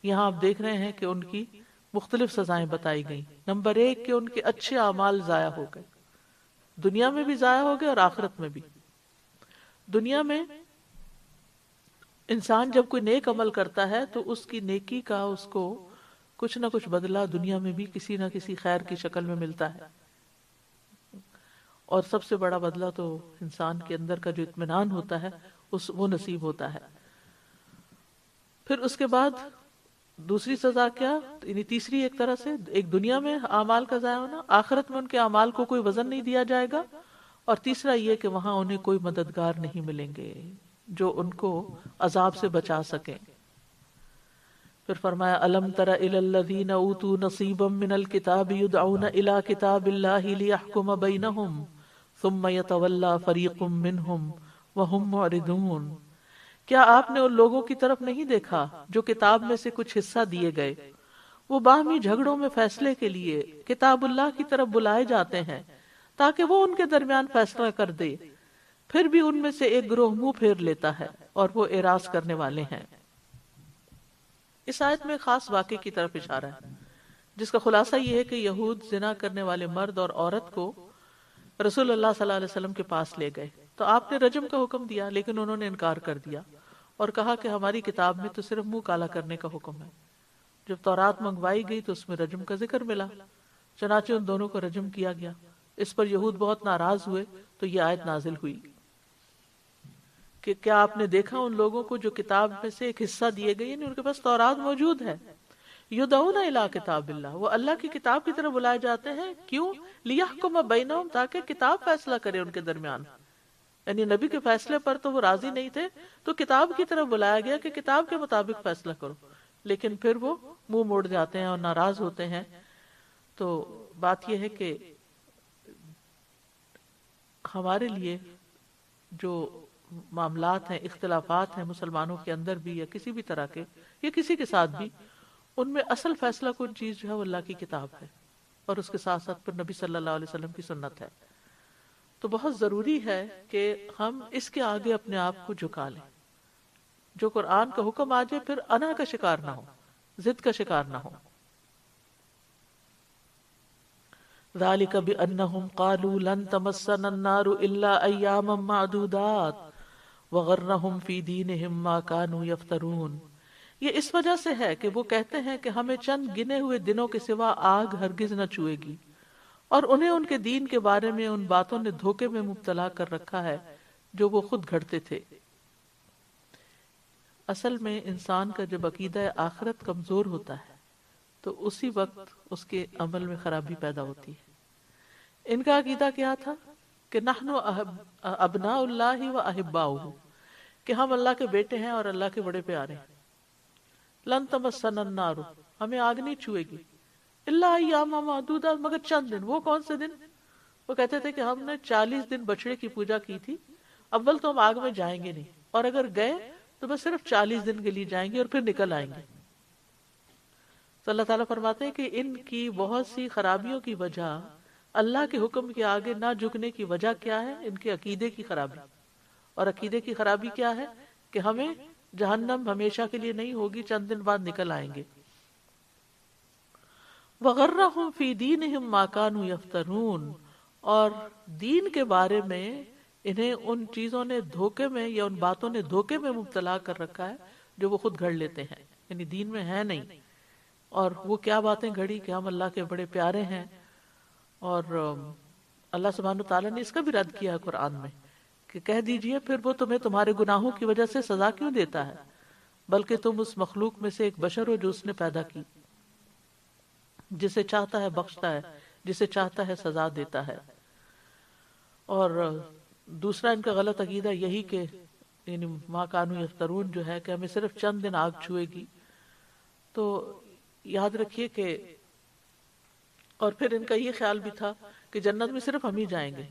یہاں آپ دیکھ رہے ہیں کہ ان کی مختلف سزائیں بتائی گئیں۔ نمبر 1 کہ ان کے اچھے اعمال ضائع ہو گئے، دنیا میں بھی ضائع ہو گئے اور آخرت میں بھی۔ دنیا میں انسان جب کوئی نیک عمل کرتا ہے تو اس کی نیکی کا اس کو کچھ نہ کچھ بدلہ دنیا میں بھی کسی نہ کسی خیر کی شکل میں ملتا ہے، اور سب سے بڑا بدلہ تو انسان کے اندر کا جو اطمینان ہوتا ہے وہ نصیب ہوتا ہے۔ پھر اس کے بعد دوسری سزا کیا، یعنی تیسری ایک طرح سے، ایک دنیا میں اعمال کا ضائع ہونا، آخرت میں ان کے اعمال کو کوئی وزن نہیں دیا جائے گا، اور تیسرا یہ کہ وہاں انہیں کوئی مددگار نہیں ملیں گے جو ان کو عذاب سے بچا سکیں۔ پھر فرمایا الم تر الی الذین اوتوا نصیبا من الکتاب یدعون الی کتاب اللہ لیحکم بینہم ثم یتولی فریق منہم وہم معرضون، کیا آپ نے ان لوگوں کی طرف نہیں دیکھا جو کتاب میں سے کچھ حصہ دیے گئے، وہ باہمی جھگڑوں میں فیصلے کے لیے کتاب اللہ کی طرف بلائے جاتے ہیں تاکہ وہ ان کے درمیان فیصلہ کر دے، پھر بھی ان میں سے ایک گروہ منہ پھیر لیتا ہے اور وہ اعراض کرنے والے ہیں۔ اس آیت میں خاص واقعے کی طرف اشارہ ہے جس کا خلاصہ یہ ہے کہ یہود زنا کرنے والے مرد اور عورت کو رسول اللہ صلی اللہ علیہ وسلم کے پاس لے گئے تو آپ نے رجم کا حکم دیا، لیکن انہوں نے انکار کر دیا اور کہا کہ ہماری کتاب میں تو صرف منہ کالا کرنے کا حکم ہے۔ جب تورات منگوائی گئی تو اس میں رجم کا ذکر ملا، چنانچہ ان دونوں کو رجم کیا گیا۔ اس پر یہود بہت ناراض ہوئے تو یہ آیت نازل ہوئی کہ کیا آپ نے دیکھا ان لوگوں کو جو کتاب میں سے ایک حصہ دیے گئے، یعنی ان کے پاس تورات موجود ہے، یدعون الی کتاب اللہ، وہ اللہ کی کتاب کی طرف بلائے جاتے ہیں، کیوں؟ لیحکم بینہم، تاکہ کتاب فیصلہ کرے ان کے درمیان، یعنی نبی کے فیصلے پر تو وہ راضی نہیں تھے تو کتاب کی طرف بلایا گیا کہ کتاب کے مطابق فیصلہ کرو، لیکن پھر وہ منہ موڑ جاتے ہیں اور ناراض ہوتے ہیں۔ تو بات یہ ہے کہ ہمارے لیے جو معاملات ہیں، اختلافات ہیں مسلمانوں کے اندر بھی یا کسی بھی طرح کے یا کسی کے ساتھ بھی، ان میں اصل فیصلہ کن چیز جو ہے وہ اللہ کی کتاب ہے، اور اس کے ساتھ ساتھ پھر نبی صلی اللہ علیہ وسلم کی سنت ہے۔ تو بہت ضروری ہے کہ ہم اس کے آگے اپنے آپ کو جھکا لیں، جو قرآن کا حکم آ جائے پھر انا کا شکار نہ ہو، ضد کا شکار نہ ہو۔ ذالک بأنہم قالوا لن تمسنا النار الا ایاما معدودات وغرہم فی دینہم ما کانوا یفترون، یہ اس وجہ سے ہے کہ وہ کہتے ہیں کہ ہمیں چند گنے ہوئے دنوں کے سوا آگ ہرگز نہ چھوئے گی، اور انہیں ان کے دین کے بارے میں ان باتوں نے دھوکے میں مبتلا کر رکھا ہے جو وہ خود گھڑتے تھے۔ اصل میں انسان کا جب عقیدہ آخرت کمزور ہوتا ہے تو اسی وقت اس کے عمل میں خرابی پیدا ہوتی ہے۔ ان کا عقیدہ کیا تھا کہ نحن ابناء اللہ و احباؤہ، کہ ہم اللہ کے بیٹے ہیں اور اللہ کے بڑے پیارے ہیں۔ لن تمسنا النار، ہمیں آگ نہیں چھوئے گی، الا ایاما معدودات، مگر چند دن۔ وہ کون سے دن؟ وہ کہتے تھے کہ ہم نے 40 دن بچڑے کی پوجا کی تھی، اول تو ہم آگ میں جائیں گے نہیں، اور اگر گئے تو بس صرف 40 دن کے لیے جائیں گے اور پھر نکل آئیں گے۔ تو اللہ تعالیٰ فرماتے ہیں کہ ان کی بہت سی خرابیوں کی وجہ، اللہ کے حکم کے آگے نہ جھکنے کی وجہ کیا ہے؟ ان کے عقیدے کی خرابی۔ اور عقیدے کی خرابی کیا ہے؟ کہ ہمیں جہنم ہمیشہ کے لیے نہیں ہوگی، چند دن بعد نکل آئیں گے۔ وغرہم فی دینہم ما کانوا یفترون، اور دین کے بارے میں انہیں ان چیزوں نے دھوکے میں یا ان باتوں نے دھوکے میں مبتلا کر رکھا ہے جو وہ خود گھڑ لیتے ہیں، یعنی دین میں ہے نہیں۔ اور وہ کیا باتیں گھڑی کہ ہم اللہ کے بڑے پیارے ہیں، اور اللہ سبحانہ تعالیٰ نے اس کا بھی رد کیا ہے قرآن میں کہ کہہ دیجئے پھر وہ تمہیں تمہارے گناہوں کی وجہ سے سزا کیوں دیتا ہے، بلکہ تم اس مخلوق میں سے ایک بشر ہو جو اس نے پیدا کی، جسے چاہتا ہے بخشتا ہے، جسے چاہتا ہے سزا دیتا ہے۔ اور دوسرا ان کا غلط عقیدہ یہی کہ یعنی ما کانوا یفترون جو ہے کہ ہمیں صرف چند دن آگ چھوئے گی۔ تو یاد رکھیے کہ اور پھر ان کا یہ خیال بھی تھا کہ جنت میں صرف ہم ہی جائیں گے۔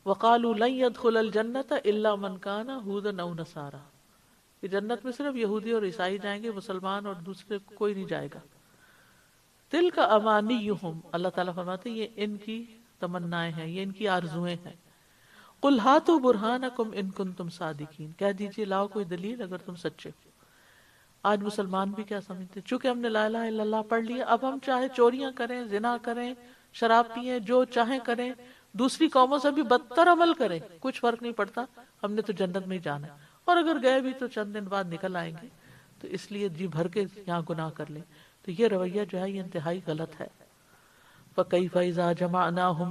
وَقَالُوا لَن يَدْخُلَ الْجَنَّةَ إِلَّا مَنْ كَانَ هُودًا أَوْ نَصَارَىٰ، کہ جنت میں صرف یہودی اور عیسائی جائیں گے، مسلمان اور دوسرے کوئی نہیں جائے گا. تلک امانیہم، اللہ تعالیٰ فرماتے ہیں یہ ان کی تمنائیں ہیں، یہ ان کی آرزویں ہیں. قل ہاتوا برہانکم ان کنتم صادقین، کہہ دیجئے لاؤ کوئی دلیل اگر تم سچے ہو. آج مسلمان بھی کیا سمجھتے ہیں، چونکہ ہم نے لا الہ الا اللہ پڑھ لیا، اب ہم چاہے چوریاں کریں، زنا کریں، شراب پئیں، جو چاہیں کریں، دوسری قوموں سے بھی بدتر عمل کریں، کچھ فرق نہیں پڑتا، ہم نے تو جنت میں ہی جانا ہے، اور اگر گئے بھی تو چند دن بعد نکل آئیں گے، تو اس لیے جی بھر کے یہاں گناہ کر لیں. تو یہ رویہ جو ہے یہ انتہائی غلط ہے. فَكَيْفَ إِذَا جَمَعْنَاهُمْ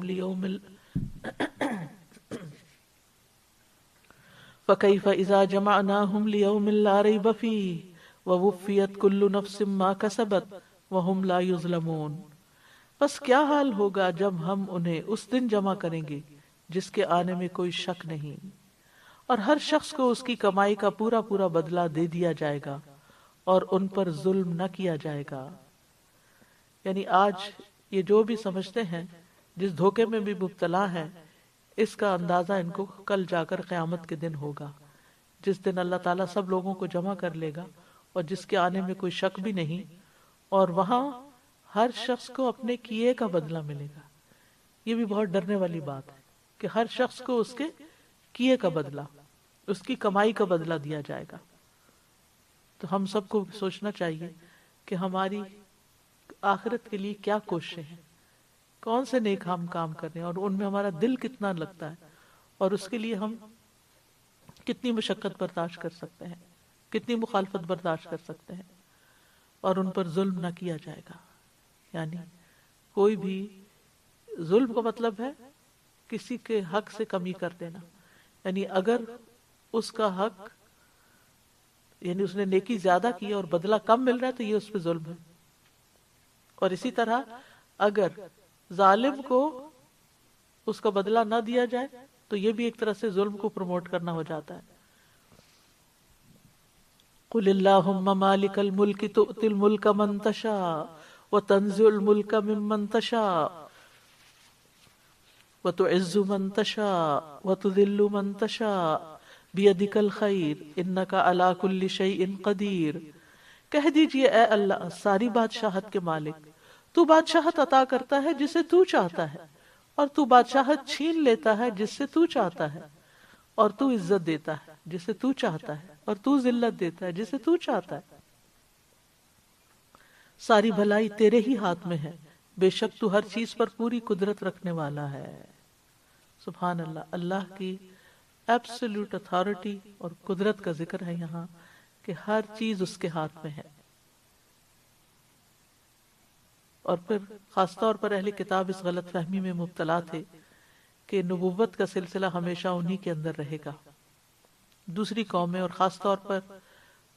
لِيَوْمٍ لَا رَيْبَ فِيهِ وَوُفِّيَتْ كُلُّ نَفْسٍ مَا كَسَبَتْ وَهُمْ لَا يُظْلَمُونَ. بس کیا حال ہوگا جب ہم انہیں اس دن جمع کریں گے جس کے آنے میں کوئی شک نہیں، اور ہر شخص کو اس کی کمائی کا پورا پورا بدلہ دے دیا جائے گا اور ان پر ظلم نہ کیا جائے گا. یعنی آج یہ جو بھی سمجھتے ہیں، جس دھوکے میں بھی مبتلا ہے، اس کا اندازہ ان کو کل جا کر قیامت کے دن ہوگا، جس دن اللہ تعالیٰ سب لوگوں کو جمع کر لے گا اور جس کے آنے میں کوئی شک بھی نہیں، اور وہاں ہر شخص کو اپنے کیے کا بدلہ ملے گا. یہ بھی بہت ڈرنے والی بات ہے کہ ہر شخص کو اس کے کیے کا بدلہ، اس کی کمائی کا بدلہ دیا جائے گا. تو ہم سب کو سوچنا چاہیے کہ ہماری آخرت کے لیے کیا کوششیں ہیں، کون سے نیک ہم کام کر رہے ہیں، اور ان میں ہمارا دل کتنا لگتا ہے، اور اس کے لیے ہم کتنی مشقت برداشت کر سکتے ہیں، کتنی مخالفت برداشت کر سکتے ہیں، اور ان پر ظلم نہ کیا جائے گا. یعنی کوئی بھی ظلم کا مطلب ہے کسی کے حق سے کمی کر دینا. یعنی اگر اس کا حق، یعنی اس نے نیکی زیادہ کی اور بدلہ کم مل رہا ہے تو یہ اس پہ ظلم ہے. اور اسی طرح اگر ظالم کو اس کا بدلہ نہ دیا جائے تو یہ بھی ایک طرح سے ظلم کو پروموٹ کرنا ہو جاتا ہے. قل اللہم مالک الملک تؤتی الملک من تشاء وتنزع الملک ممن تشاء وتعز من تشاء وتذل من تشاء بیدک الخیر انک علی کل شیء قدیر. کہہ دیجئے اے اللہ ساری بادشاہت کے مالک، تو بادشاہت عطا کرتا ہے جسے تو چاہتا ہے، اور تو بادشاہت چھین لیتا ہے جس سے تو چاہتا ہے، اور تو عزت دیتا ہے جسے تو چاہتا ہے، اور تو ذلت دیتا ہے جسے تو چاہتا ہے. ساری بھلائی تیرے ہی ہاتھ میں ہے، بے شک تو ہر چیز پر پوری قدرت رکھنے والا ہے. سبحان اللہ، اللہ کی ایبسولوٹ اتھارٹی اور قدرت کا ذکر ہے یہاں کہ ہر چیز اس کے ہاتھ میں ہے. اور پھر خاص طور پر اہل کتاب اس غلط فہمی میں مبتلا تھے کہ نبوت کا سلسلہ ہمیشہ انہی کے اندر رہے گا. دوسری قومیں اور خاص طور پر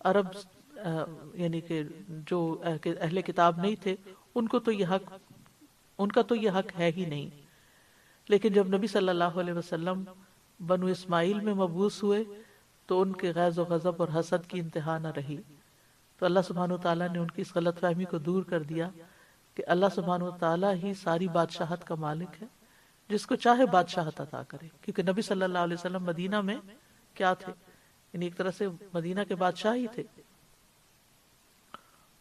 عرب یعنی کہ جو اہل کتاب نہیں تھے، ان کا تو یہ حق ہے ہی نہیں. لیکن جب نبی صلی اللہ علیہ وسلم بنو اسماعیل میں مبعوث ہوئے تو ان کے غیظ و غضب اور حسد کی انتہا نہ رہی. تو اللہ سبحانہ وتعالیٰ نے ان کی اس غلط فہمی کو دور کر دیا کہ اللہ سبحانہ وتعالیٰ ہی ساری بادشاہت کا مالک ہے، جس کو چاہے بادشاہت عطا کرے. کیونکہ نبی صلی اللہ علیہ وسلم مدینہ میں کیا تھے، یعنی ایک طرح سے مدینہ کے بادشاہ ہی تھے.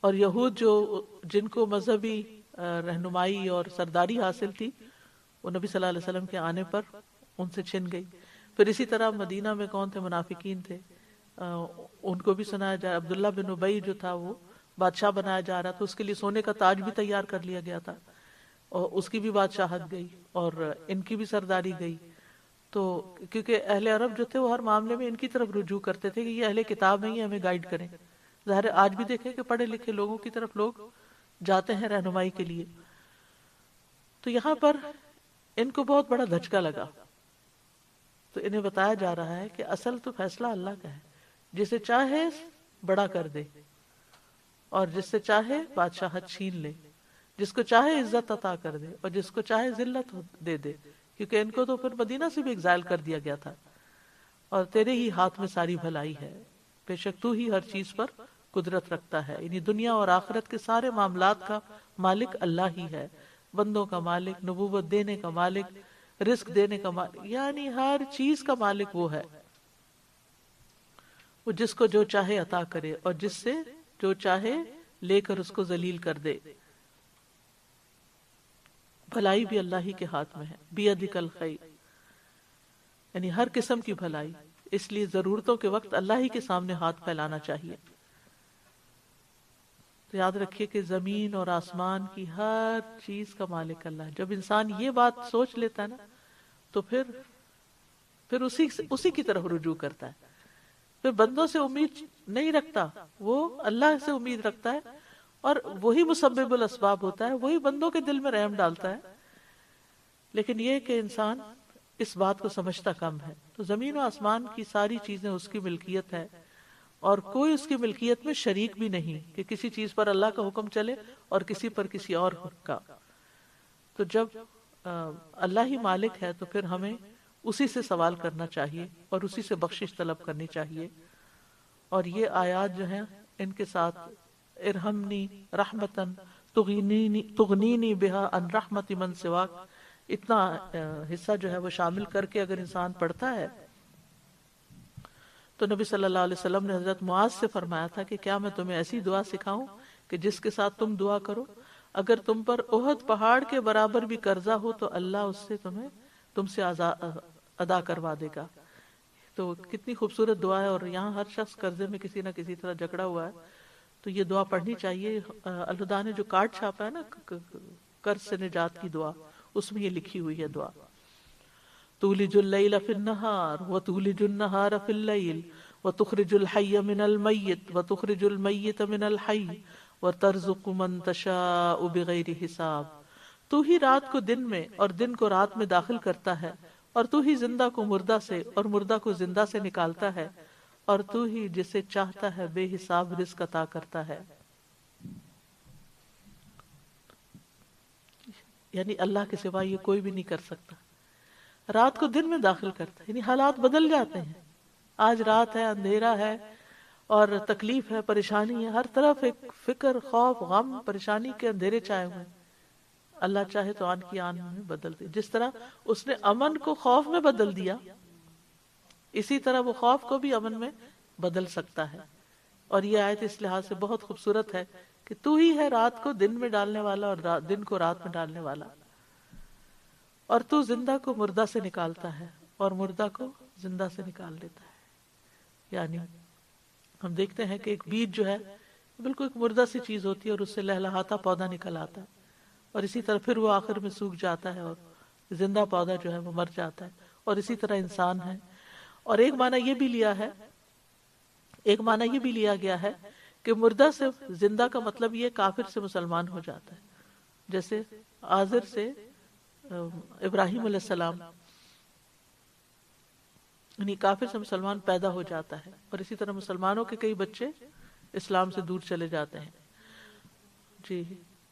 اور یہود جن کو مذہبی رہنمائی اور سرداری حاصل تھی، وہ نبی صلی اللہ علیہ وسلم کے آنے پر ان سے چھن گئی. پھر اسی طرح مدینہ میں کون تھے، منافقین تھے، ان کو بھی سنایا جائے. عبداللہ بن ابی جو تھا وہ بادشاہ بنایا جا رہا تھا، اس کے لیے سونے کا تاج بھی تیار کر لیا گیا تھا، اور اس کی بھی بادشاہت گئی اور ان کی بھی سرداری گئی. تو کیونکہ اہل عرب جو تھے وہ ہر معاملے میں ان کی طرف رجوع کرتے تھے کہ یہ اہل کتاب نہیں ہے، ہمیں گائیڈ کریں. ظاہر آج بھی دیکھیں کہ پڑھے لکھے لوگوں کی طرف لوگ جاتے ہیں رہنمائی کے لیے. تو یہاں پر ان کو بہت بڑا دھچکا لگا، تو انہیں بتایا جا رہا ہے کہ اصل تو فیصلہ اللہ کا ہے، جسے چاہے بڑا کر دے اور جس سے چاہے بادشاہت چھین لے، جس کو چاہے عزت عطا کر دے اور جس کو چاہے ذلت دے دے. کیونکہ ان کو تو پھر مدینہ سے بھی ایگزائل کر دیا گیا تھا. اور تیرے ہی ہاتھ میں ساری بھلائی ہے، بے شک تو ہی ہر چیز پر قدرت رکھتا ہے. یعنی دنیا اور آخرت کے سارے معاملات کا مالک اللہ ہی ہے، بندوں کا مالک، نبوت دینے کا مالک، رزق دینے کا مالک، یعنی ہر چیز کا مالک وہ ہے. وہ جس کو جو چاہے عطا کرے اور جس سے جو چاہے لے کر اس کو ذلیل کر دے. بھلائی بھی اللہ ہی کے ہاتھ میں ہے. بیدک الخیر، یعنی ہر قسم کی بھلائی. اس لیے ضرورتوں کے وقت اللہ ہی کے سامنے ہاتھ پھیلانا چاہیے. تو یاد رکھیے کہ زمین اور آسمان کی ہر چیز کا مالک اللہ ہے. جب انسان یہ بات سوچ لیتا ہے نا تو پھر اسی کی طرف رجوع کرتا ہے. پھر بندوں سے امید نہیں رکھتا، وہ اللہ سے امید رکھتا ہے، اور وہی مسبب الاسباب ہوتا ہے، وہی بندوں کے دل میں رحم ڈالتا ہے. لیکن یہ کہ انسان اس بات کو سمجھتا کم ہے. تو زمین و آسمان کی ساری چیزیں اس کی ملکیت ہے، اور کوئی اس کی ملکیت میں شریک بھی نہیں کہ کسی چیز پر اللہ کا حکم چلے اور کسی پر کسی اور کا. تو جب اللہ ہی مالک ہے تو پھر ہمیں اسی سے سوال کرنا چاہیے اور اسی سے بخشش طلب کرنی چاہیے. اور یہ آیات جو ہیں ان کے ساتھ ارحمنی رحمتن تغنینی بہا ان رحمت من سواک، اتنا حصہ جو ہے وہ شامل کر کے اگر انسان پڑھتا ہے تو نبی صلی اللہ علیہ وسلم نے حضرت معاذ سے فرمایا تھا کہ کیا میں تمہیں ایسی دعا سکھاؤں کہ جس کے ساتھ تم دعا کرو، اگر تم پر احد پہاڑ کے برابر بھی قرضہ ہو تو اللہ اس سے تم سے ادا کروا دے گا. تو کتنی خوبصورت دعا ہے. اور یہاں ہر شخص قرضے میں کسی نہ کسی طرح جکڑا ہوا ہے، تو یہ دعا پڑھنی چاہیے. الہدا نے جو کارڈ چھاپا ہے نا قرض سے نجات کی دعا، اس میں یہ لکھی ہوئی ہے دعا: تولج اللیل فی النہار وتولج النہار فی اللیل وتخرج الحی من المیت وتخرج المیت من الحی وترزق من تشاء بغیر حساب. تو ہی رات کو دن میں اور دن کو رات میں داخل کرتا ہے، اور تو ہی زندہ کو مردہ سے اور مردہ کو زندہ سے نکالتا ہے، اور تو ہی جسے چاہتا ہے بے حساب رزق عطا کرتا ہے. یعنی اللہ کے سوا یہ کوئی بھی نہیں کر سکتا. رات کو دن میں داخل کرتا ہے، یعنی حالات بدل جاتے ہیں. آج رات ہے، اندھیرا ہے اور تکلیف ہے، پریشانی ہے، ہر طرف ایک فکر، خوف، غم، پریشانی کے اندھیرے چھائے ہوئے ہیں. اللہ چاہے تو آن کی آن میں بدل دے. جس طرح اس نے امن کو خوف میں بدل دیا، اسی طرح وہ خوف کو بھی امن میں بدل سکتا ہے. اور یہ آیت اس لحاظ سے بہت خوبصورت ہے کہ تو ہی ہے رات کو دن میں ڈالنے والا اور دن کو رات میں ڈالنے والا، اور تو زندہ کو مردہ سے نکالتا ہے اور مردہ کو زندہ سے نکال لیتا ہے. یعنی ہم دیکھتے ہیں کہ ایک بیج جو ہے بالکل ایک مردہ سی چیز ہوتی ہے اور اس سے لہلہاتا پودا نکل آتا ہے، اور اسی طرح پھر وہ آخر میں سوکھ جاتا ہے اور زندہ پودا جو ہے وہ مر جاتا ہے. اور اسی طرح انسان ہے. اور ایک معنی یہ بھی لیا گیا ہے کہ مردہ سے زندہ کا مطلب یہ کافر سے مسلمان ہو جاتا ہے. جیسے آزر سے ابراہیم علیہ السلام، یعنی کافر سے مسلمان پیدا ہو جاتا ہے، اور اسی طرح مسلمانوں کے کئی بچے اسلام سے دور چلے جاتے ہیں. جی،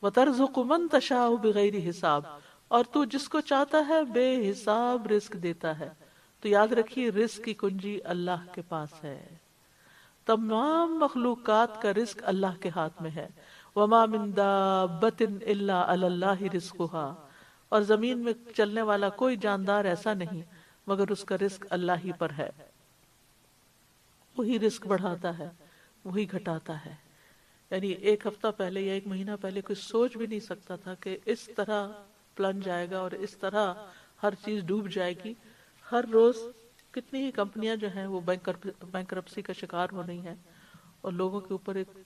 وَتَرْزُقُ مَن تَشَاءُ بِغَيْرِ حساب، اور تو جس کو چاہتا ہے بے حساب رزق دیتا ہے. تو یاد رکھیے رزق کی کنجی اللہ کے پاس ہے. تمام مخلوقات کا رزق اللہ کے ہاتھ میں ہے. وَمَا مِن دَابَّةٍ إِلَّا عَلَى اللَّهِ رِزْقُهَا، اور زمین میں چلنے والا کوئی جاندار ایسا نہیں مگر اس کا رزق اللہ ہی پر ہے. وہی رزق بڑھاتا ہے، وہی گھٹاتا ہے. یعنی ایک ہفتہ پہلے یا ایک مہینہ پہلے کوئی سوچ بھی نہیں سکتا تھا کہ اس طرح پلنج آئے گا اور اس طرح ہر چیز ڈوب جائے گی. ہر روز کتنی ہی کمپنیاں جو ہیں وہ بینکرپسی کا شکار ہو رہی ہیں، اور لوگوں کے اوپر ایک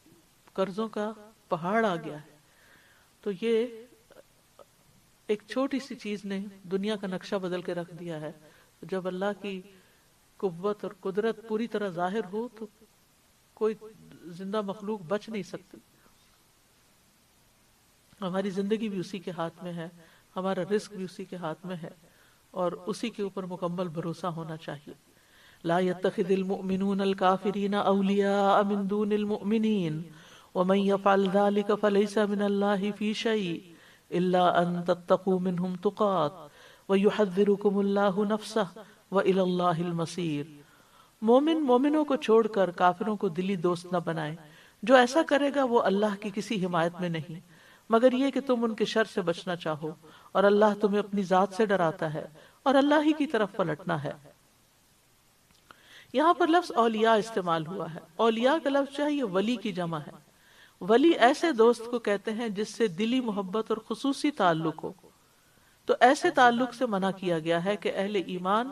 قرضوں کا پہاڑ آ گیا ہے. تو یہ ایک چھوٹی سی چیز نے دنیا کا نقشہ بدل کے رکھ دیا ہے. جب اللہ کی قوت اور قدرت پوری طرح ظاہر ہو تو کوئی زندہ مخلوق بچ نہیں سکتی. ہماری زندگی بھی اسی کے ہاتھ میں ہے، ہمارا رزق بھی اسی کے ہاتھ میں ہے، اور اسی کے اوپر مکمل بھروسہ ہونا چاہیے. لا يتخذ المؤمنون الكافرين اولیاء من دون المؤمنین ومن يفعل ذلك فليس من الله في شيء الا ان تتقوا منهم تقات ويحذركم الله نفسه والى الله المصير. مومنوں کو چھوڑ کر کافروں کو دلی دوست نہ بنائیں. جو ایسا کرے گا وہ اللہ کی کسی حمایت میں نہیں، مگر یہ کہ تم ان کے شر سے بچنا چاہو، اور اللہ تمہیں اپنی ذات سے ڈراتا ہے اور اللہ ہی کی طرف پلٹنا ہے. یہاں پر لفظ اولیاء استعمال ہوا ہے. اولیاء کا لفظ جو ہے یہ ولی کی جمع ہے. ولی ایسے دوست کو کہتے ہیں جس سے دلی محبت اور خصوصی تعلق ہو. تو ایسے تعلق سے منع کیا گیا ہے کہ اہل ایمان